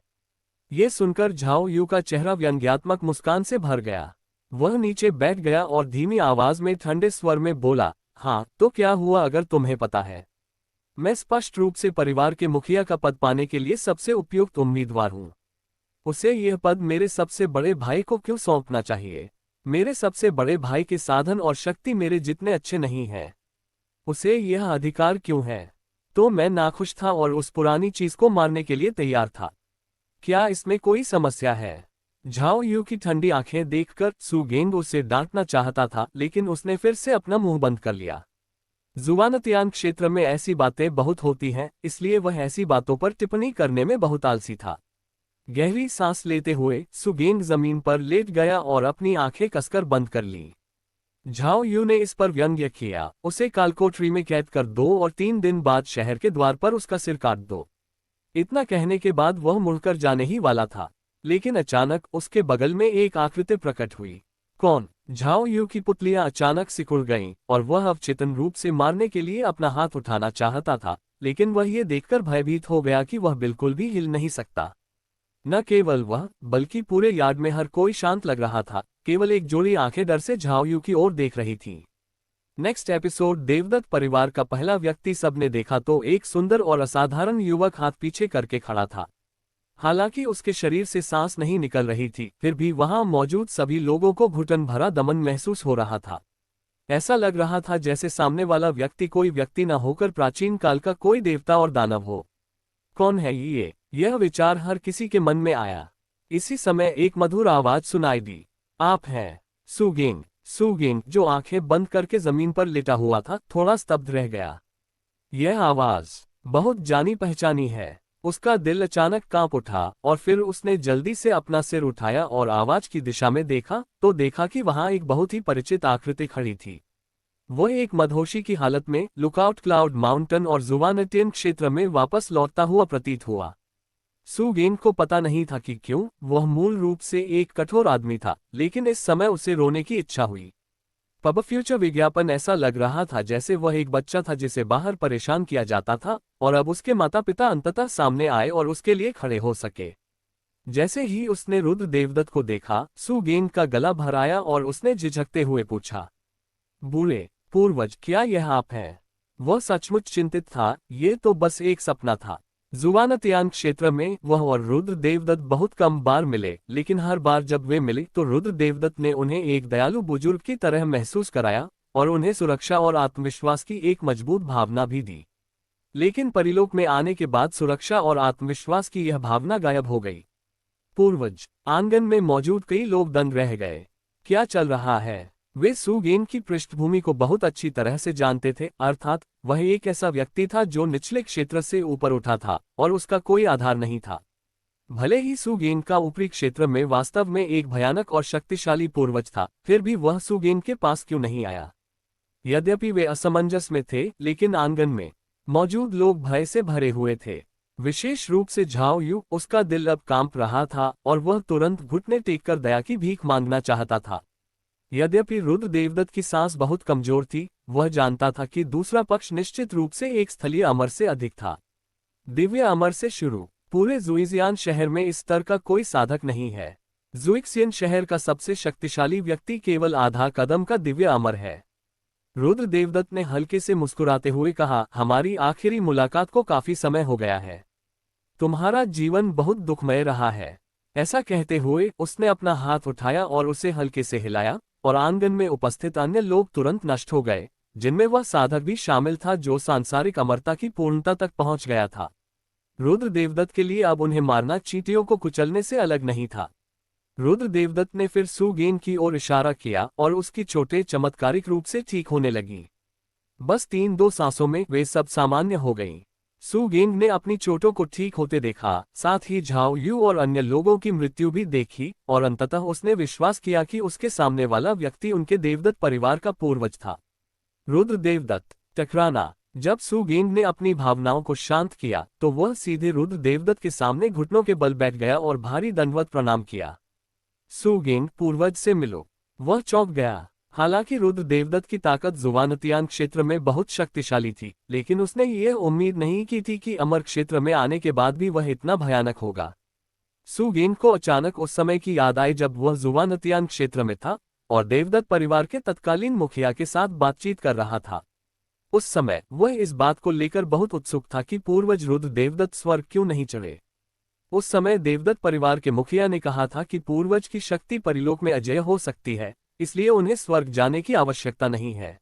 ये सुनकर झाओ यू का चेहरा व्यंग्यात्मक मुस्कान से भर गया। वह नीचे बैठ गया और धीमी आवाज में ठंडे स्वर में बोला, हाँ, तो क्या हुआ अगर तुम्हें पता है? मैं स्पष्ट रूप से परिवार के मुखिया का पद पाने के लिए सबसे उपयुक्त उम्मीदवार हूँ। उसे यह पद मेरे सबसे बड़े भाई को क्यों सौंपना चाहिए? मेरे सबसे बड़े भाई के साधन और शक्ति मेरे जितने अच्छे नहीं हैं। उसे यह अधिकार क्यों है? तो मैं नाखुश था और उस पुरानी चीज को मारने के लिए तैयार था। क्या इसमें कोई समस्या है? झाओ यू की ठंडी आंखें देखकर सू गेंग उसे डांटना चाहता था, लेकिन उसने फिर से अपना मुंह बंद कर लिया। जुवानतियान क्षेत्र में ऐसी बातें बहुत होती हैं, इसलिए वह ऐसी बातों पर टिप्पणी करने में बहुत आलसी था। गहरी सांस लेते हुए सू गेंग जमीन पर लेट गया और अपनी आंखें कसकर बंद कर ली। झाओ यू ने इस पर व्यंग्य किया, उसे कालकोठरी में कैद कर दो और 3 दिन बाद शहर के द्वार पर उसका सिर काट दो। इतना कहने के बाद वह मुड़कर जाने ही वाला था, लेकिन अचानक उसके बगल में एक आकृति प्रकट हुई। कौन? झाओ यू की पुतलियां अचानक सिकुड़ गईं और वह अवचेतन रूप से मारने के लिए अपना हाथ उठाना चाहता था, लेकिन वह ये देखकर भयभीत हो गया कि वह बिल्कुल भी हिल नहीं सकता। न केवल वह, बल्कि पूरे यार्ड में हर कोई शांत लग रहा था। केवल एक जोड़ी आंखें डर से झाओ यू की ओर देख रही थी। नेक्स्ट एपिसोड देवदत्त परिवार का पहला व्यक्ति सबने देखा तो एक सुंदर और असाधारण युवक हाथ पीछे करके खड़ा था। हालांकि उसके शरीर से सांस नहीं निकल रही थी, फिर भी वहां मौजूद सभी लोगों को घुटन भरा दमन महसूस हो रहा था। ऐसा लग रहा था जैसे सामने वाला व्यक्ति कोई व्यक्ति न होकर प्राचीन काल का कोई देवता और दानव हो। कौन है ये? यह विचार हर किसी के मन में आया। इसी समय एक मधुर आवाज सुनाई दी। आप हैं सुगेंग। सुगेंग, जो आंखें बंद करके जमीन पर लेटा हुआ था, थोड़ा स्तब्ध रह गया। यह आवाज बहुत जानी पहचानी है। उसका दिल अचानक कांप उठा और फिर उसने जल्दी से अपना सिर उठाया और आवाज की दिशा में देखा तो देखा कि वहां एक बहुत ही परिचित आकृति खड़ी थी। वह एक मदहोशी की हालत में लुकआउट क्लाउड माउंटेन और जुवानटियन क्षेत्र में वापस लौटता हुआ प्रतीत हुआ। सुगेन को पता नहीं था कि क्यों वह मूल रूप से एक कठोर आदमी था, लेकिन इस समय उसे रोने की इच्छा हुई। पब फ्यूचर विज्ञापन ऐसा लग रहा था जैसे वह एक बच्चा था जिसे बाहर परेशान किया जाता था और अब उसके माता पिता अंततः सामने आए और उसके लिए खड़े हो सके। जैसे ही उसने रुद्र देवदत्त को देखा, सुगेन का गला भर आया और उसने झिझकते हुए पूछा, बूढ़े पूर्वज, क्या यह आप हैं? वह सचमुच चिंतित था। ये तो बस एक सपना था। जुवानतियान क्षेत्र में वह और रुद्र देवदत्त बहुत कम बार मिले, लेकिन हर बार जब वे मिले तो रुद्र देवदत्त ने उन्हें एक दयालु बुजुर्ग की तरह महसूस कराया और उन्हें सुरक्षा और आत्मविश्वास की एक मजबूत भावना भी दी। लेकिन परिलोक में आने के बाद सुरक्षा और आत्मविश्वास की यह भावना गायब हो गई। पूर्वज, आंगन में मौजूद कई लोग दंग रह गए। क्या चल रहा है? वे सुगेन की पृष्ठभूमि को बहुत अच्छी तरह से जानते थे, अर्थात वह एक ऐसा व्यक्ति था जो निचले क्षेत्र से ऊपर उठा था और उसका कोई आधार नहीं था। भले ही सुगेन का ऊपरी क्षेत्र में वास्तव में एक भयानक और शक्तिशाली पूर्वज था, फिर भी वह सुगेन के पास क्यों नहीं आया? यद्यपि वे असमंजस में थे, लेकिन आंगन में मौजूद लोग भय से भरे हुए थे। विशेष रूप से झाओ यू। उसका दिल अब कांप रहा था और वह तुरंत घुटने टेककर दया की भीख मांगना चाहता था। यद्यपि रुद्र देवदत्त की सांस बहुत कमजोर थी, वह जानता था कि दूसरा पक्ष निश्चित रूप से एक स्थलीय अमर से अधिक था। दिव्य अमर से शुरू। पूरे जुइजियान शहर में इस स्तर का कोई साधक नहीं है। जुइक्सियन शहर का सबसे शक्तिशाली व्यक्ति केवल आधा कदम का दिव्य अमर है। रुद्र देवदत्त ने हल्के से मुस्कुराते हुए कहा, हमारी आखिरी मुलाकात को काफी समय हो गया है। तुम्हारा जीवन बहुत दुखमय रहा है। ऐसा कहते हुए उसने अपना हाथ उठाया और उसे हल्के से हिलाया और आंगन में उपस्थित अन्य लोग तुरंत नष्ट हो गए, जिनमें वह साधक भी शामिल था जो सांसारिक अमरता की पूर्णता तक पहुंच गया था। रुद्र देवदत्त के लिए अब उन्हें मारना चींटियों को कुचलने से अलग नहीं था। रुद्र देवदत्त ने फिर सुगेन की ओर इशारा किया और उसकी चोटें चमत्कारिक रूप से ठीक होने लगीं। बस 3-2 सांसों में वे सब सामान्य हो गईं। सुगेन ने अपनी चोटों को ठीक होते देखा, साथ ही झाओ यू और अन्य लोगों की मृत्यु भी देखी और अंततः उसने विश्वास किया कि उसके सामने वाला व्यक्ति उनके देवदत्त परिवार का पूर्वज था। रुद्र देवदत्त टकराना। जब सुगेन ने अपनी भावनाओं को शांत किया तो वह सीधे रुद्र देवदत्त के सामने घुटनों के बल बैठ गया और भारी दंडवत प्रणाम किया। सुगेन, पूर्वज से मिलो। वह चौंक गया। हालांकि रुद्र देवदत्त की ताकत जुवानतियान क्षेत्र में बहुत शक्तिशाली थी, लेकिन उसने ये उम्मीद नहीं की थी कि अमर क्षेत्र में आने के बाद भी वह इतना भयानक होगा। सुगेन को अचानक उस समय की याद आई जब वह जुवानतियान क्षेत्र में था और देवदत्त परिवार के तत्कालीन मुखिया के साथ बातचीत कर रहा था। उस समय वह इस बात को लेकर बहुत उत्सुक था कि पूर्वज रुद्र देवदत्त स्वर्ग क्यों नहीं चढ़े। उस समय देवदत्त परिवार के मुखिया ने कहा था कि पूर्वज की शक्ति परिलोक में अजेय हो सकती है, इसलिए उन्हें स्वर्ग जाने की आवश्यकता नहीं है।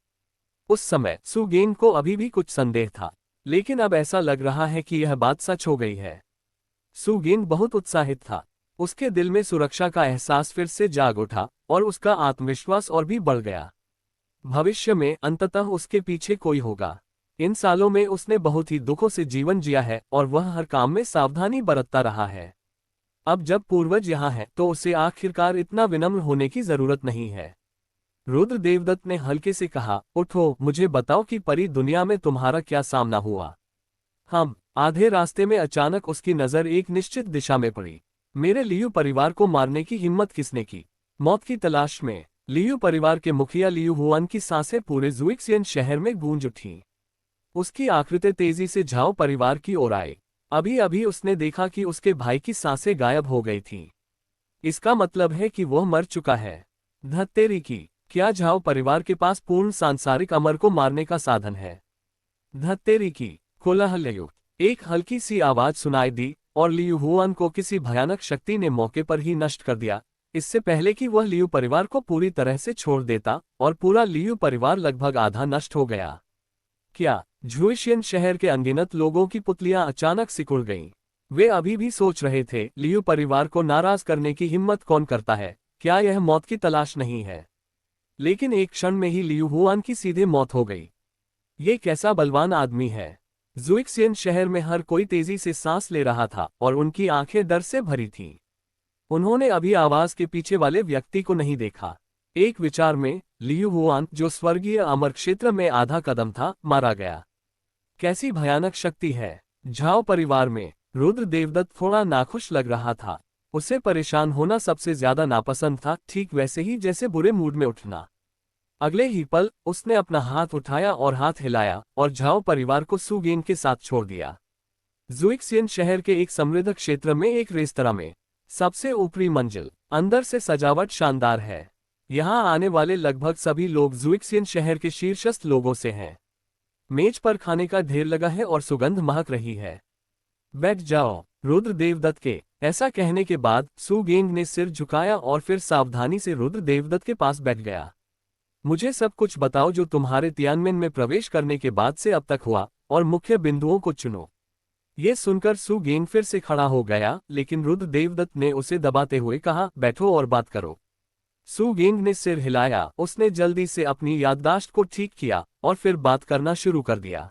उस समय सुगेन को अभी भी कुछ संदेह था, लेकिन अब ऐसा लग रहा है कि यह बात सच हो गई है। सुगेन बहुत उत्साहित था। उसके दिल में सुरक्षा का एहसास फिर से जाग उठा और उसका आत्मविश्वास और भी बढ़ गया। भविष्य में अंततः उसके पीछे कोई होगा। इन सालों में उसने बहुत ही दुखों से जीवन जिया है और वह हर काम में सावधानी बरतता रहा है। अब जब पूर्वज यहाँ है तो उसे आखिरकार इतना विनम्र होने की जरूरत नहीं है। रुद्र देवदत्त ने हल्के से कहा, उठो, मुझे बताओ कि परी दुनिया में तुम्हारा क्या सामना हुआ। हम आधे रास्ते में अचानक उसकी नजर एक निश्चित दिशा में पड़ी। मेरे लियू परिवार को मारने की हिम्मत किसने की? मौत की तलाश में लियू परिवार के मुखिया लियू हुआन की सांसें पूरे जुइक्सियन शहर में गूंज उठीं। उसकी आकृति तेजी से झाओ परिवार की ओर आई। अभी अभी उसने देखा कि उसके भाई की सांसें गायब हो गई थीं। इसका मतलब है कि वह मर चुका है। धत्तेरी की, क्या झाओ परिवार के पास पूर्ण सांसारिक अमर को मारने का साधन है? धत्तेरी की, कोलाहलयुक्त एक हल्की सी आवाज सुनाई दी और लियू हुआन को किसी भयानक शक्ति ने मौके पर ही नष्ट कर दिया, इससे पहले कि वह लियू परिवार को पूरी तरह से छोड़ देता, और पूरा लियू परिवार लगभग आधा नष्ट हो गया। क्या जुइशियन शहर के अनगिनत लोगों की पुतलियां अचानक सिकुड़ गईं। वे अभी भी सोच रहे थे, लियू परिवार को नाराज करने की हिम्मत कौन करता है, क्या यह मौत की तलाश नहीं है। लेकिन एक क्षण में ही लियू हुआन की सीधे मौत हो गई। ये कैसा बलवान आदमी है। जुइक्सियन शहर में हर कोई तेजी से सांस ले रहा था और उनकी आंखें डर से भरी थीं। उन्होंने अभी आवाज के पीछे वाले व्यक्ति को नहीं देखा। एक विचार में लियू हुआन, जो स्वर्गीय अमर क्षेत्र में आधा कदम था, मारा गया। कैसी भयानक शक्ति है। झाओ परिवार में रुद्र देवदत्त थोड़ा नाखुश लग रहा था। उसे परेशान होना सबसे ज्यादा नापसंद था, ठीक वैसे ही जैसे बुरे मूड में उठना। अगले ही पल उसने अपना हाथ उठाया और हाथ हिलाया और झाओ परिवार को सुगेन के साथ छोड़ दिया। जुइक्सियन शहर के एक समृद्ध क्षेत्र में एक रेस्तरां में सबसे ऊपरी मंजिल, अंदर से सजावट शानदार है। यहाँ आने वाले लगभग सभी लोग जुइक्सियन शहर के शीर्षस्थ लोगों से हैं। मेज पर खाने का ढेर लगा है और सुगंध महक रही है। बैठ जाओ। रुद्र देवदत्त के ऐसा कहने के बाद सुगेंग ने सिर झुकाया और फिर सावधानी से रुद्र देवदत्त के पास बैठ गया। मुझे सब कुछ बताओ जो तुम्हारे तियानमेन में प्रवेश करने के बाद से अब तक हुआ, और मुख्य बिंदुओं को चुनो। ये सुनकर सुगेंग फिर से खड़ा हो गया, लेकिन रुद्र देवदत्त ने उसे दबाते हुए कहा, बैठो और बात करो। सुगेंग ने सिर हिलाया। उसने जल्दी से अपनी याददाश्त को ठीक किया और फिर बात करना शुरू कर दिया।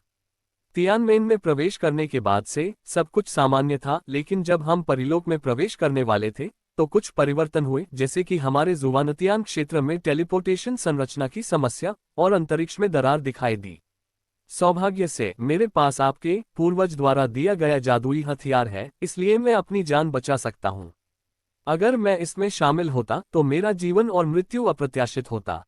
तियानमेन में प्रवेश करने के बाद से सब कुछ सामान्य था, लेकिन जब हम परिलोक में प्रवेश करने वाले थे तो कुछ परिवर्तन हुए, जैसे कि हमारे जुवानतियान क्षेत्र में टेलीपोर्टेशन संरचना की समस्या और अंतरिक्ष में दरार दिखाई दी। सौभाग्य से मेरे पास आपके पूर्वज द्वारा दिया गया जादुई हथियार है, इसलिए मैं अपनी जान बचा सकता हूँ। अगर मैं इसमें शामिल होता तो मेरा जीवन और मृत्यु अप्रत्याशित होता।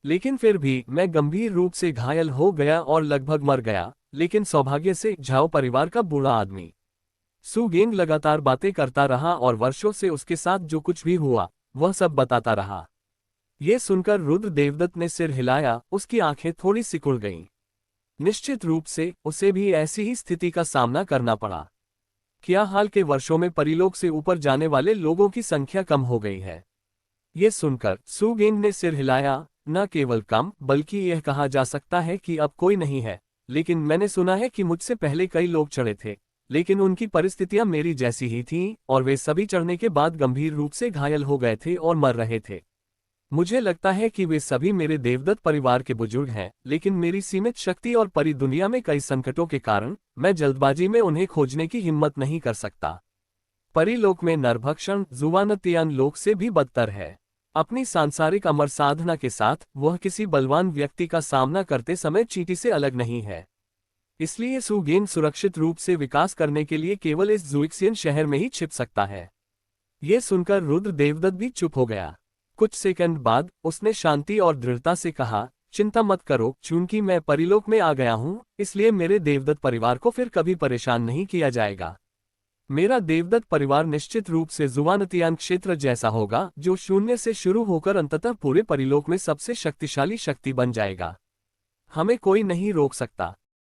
लेकिन फिर भी मैं गंभीर रूप से घायल हो गया और लगभग मर गया, लेकिन सौभाग्य से झाओ परिवार का बूढ़ा आदमी। सुगेंग लगातार बातें करता रहा और वर्षों से उसके साथ जो कुछ भी हुआ वह सब बताता रहा। ये सुनकर रुद्र देवदत्त ने सिर हिलाया। उसकी आंखें थोड़ी सिकुड़ गईं। निश्चित रूप से उसे भी ऐसी ही स्थिति का सामना करना पड़ा। क्या हाल के वर्षों में परिलोक से ऊपर जाने वाले लोगों की संख्या कम हो गई है? ये सुनकर सुगेंग ने सिर हिलाया। न केवल कम, बल्कि यह कहा जा सकता है कि अब कोई नहीं है। लेकिन मैंने सुना है कि मुझसे पहले कई लोग चढ़े थे, लेकिन उनकी परिस्थितियां मेरी जैसी ही थीं और वे सभी चढ़ने के बाद गंभीर रूप से घायल हो गए थे और मर रहे थे। मुझे लगता है कि वे सभी मेरे देवदत्त परिवार के बुजुर्ग हैं, लेकिन मेरी सीमित शक्ति और परी दुनिया में कई संकटों के कारण मैं जल्दबाजी में उन्हें खोजने की हिम्मत नहीं कर सकता। परिलोक में नरभक्षण जुवानतियान लोक से भी बदतर है। अपनी सांसारिक अमर साधना के साथ वह किसी बलवान व्यक्ति का सामना करते समय चींटी से अलग नहीं है। इसलिए सुगेंग सुरक्षित रूप से विकास करने के लिए केवल इस जुइक्सियन शहर में ही छिप सकता है। ये सुनकर रुद्र देवदत्त भी चुप हो गया। कुछ सेकंड बाद उसने शांति और दृढ़ता से कहा, चिंता मत करो, चूंकि मैं परिलोक में आ गया हूँ, इसलिए मेरे देवदत्त परिवार को फिर कभी परेशान नहीं किया जाएगा। मेरा देवदत्त परिवार निश्चित रूप से जुवानतियान क्षेत्र जैसा होगा, जो शून्य से शुरू होकर अंततः पूरे परिलोक में सबसे शक्तिशाली शक्ति बन जाएगा। हमें कोई नहीं रोक सकता।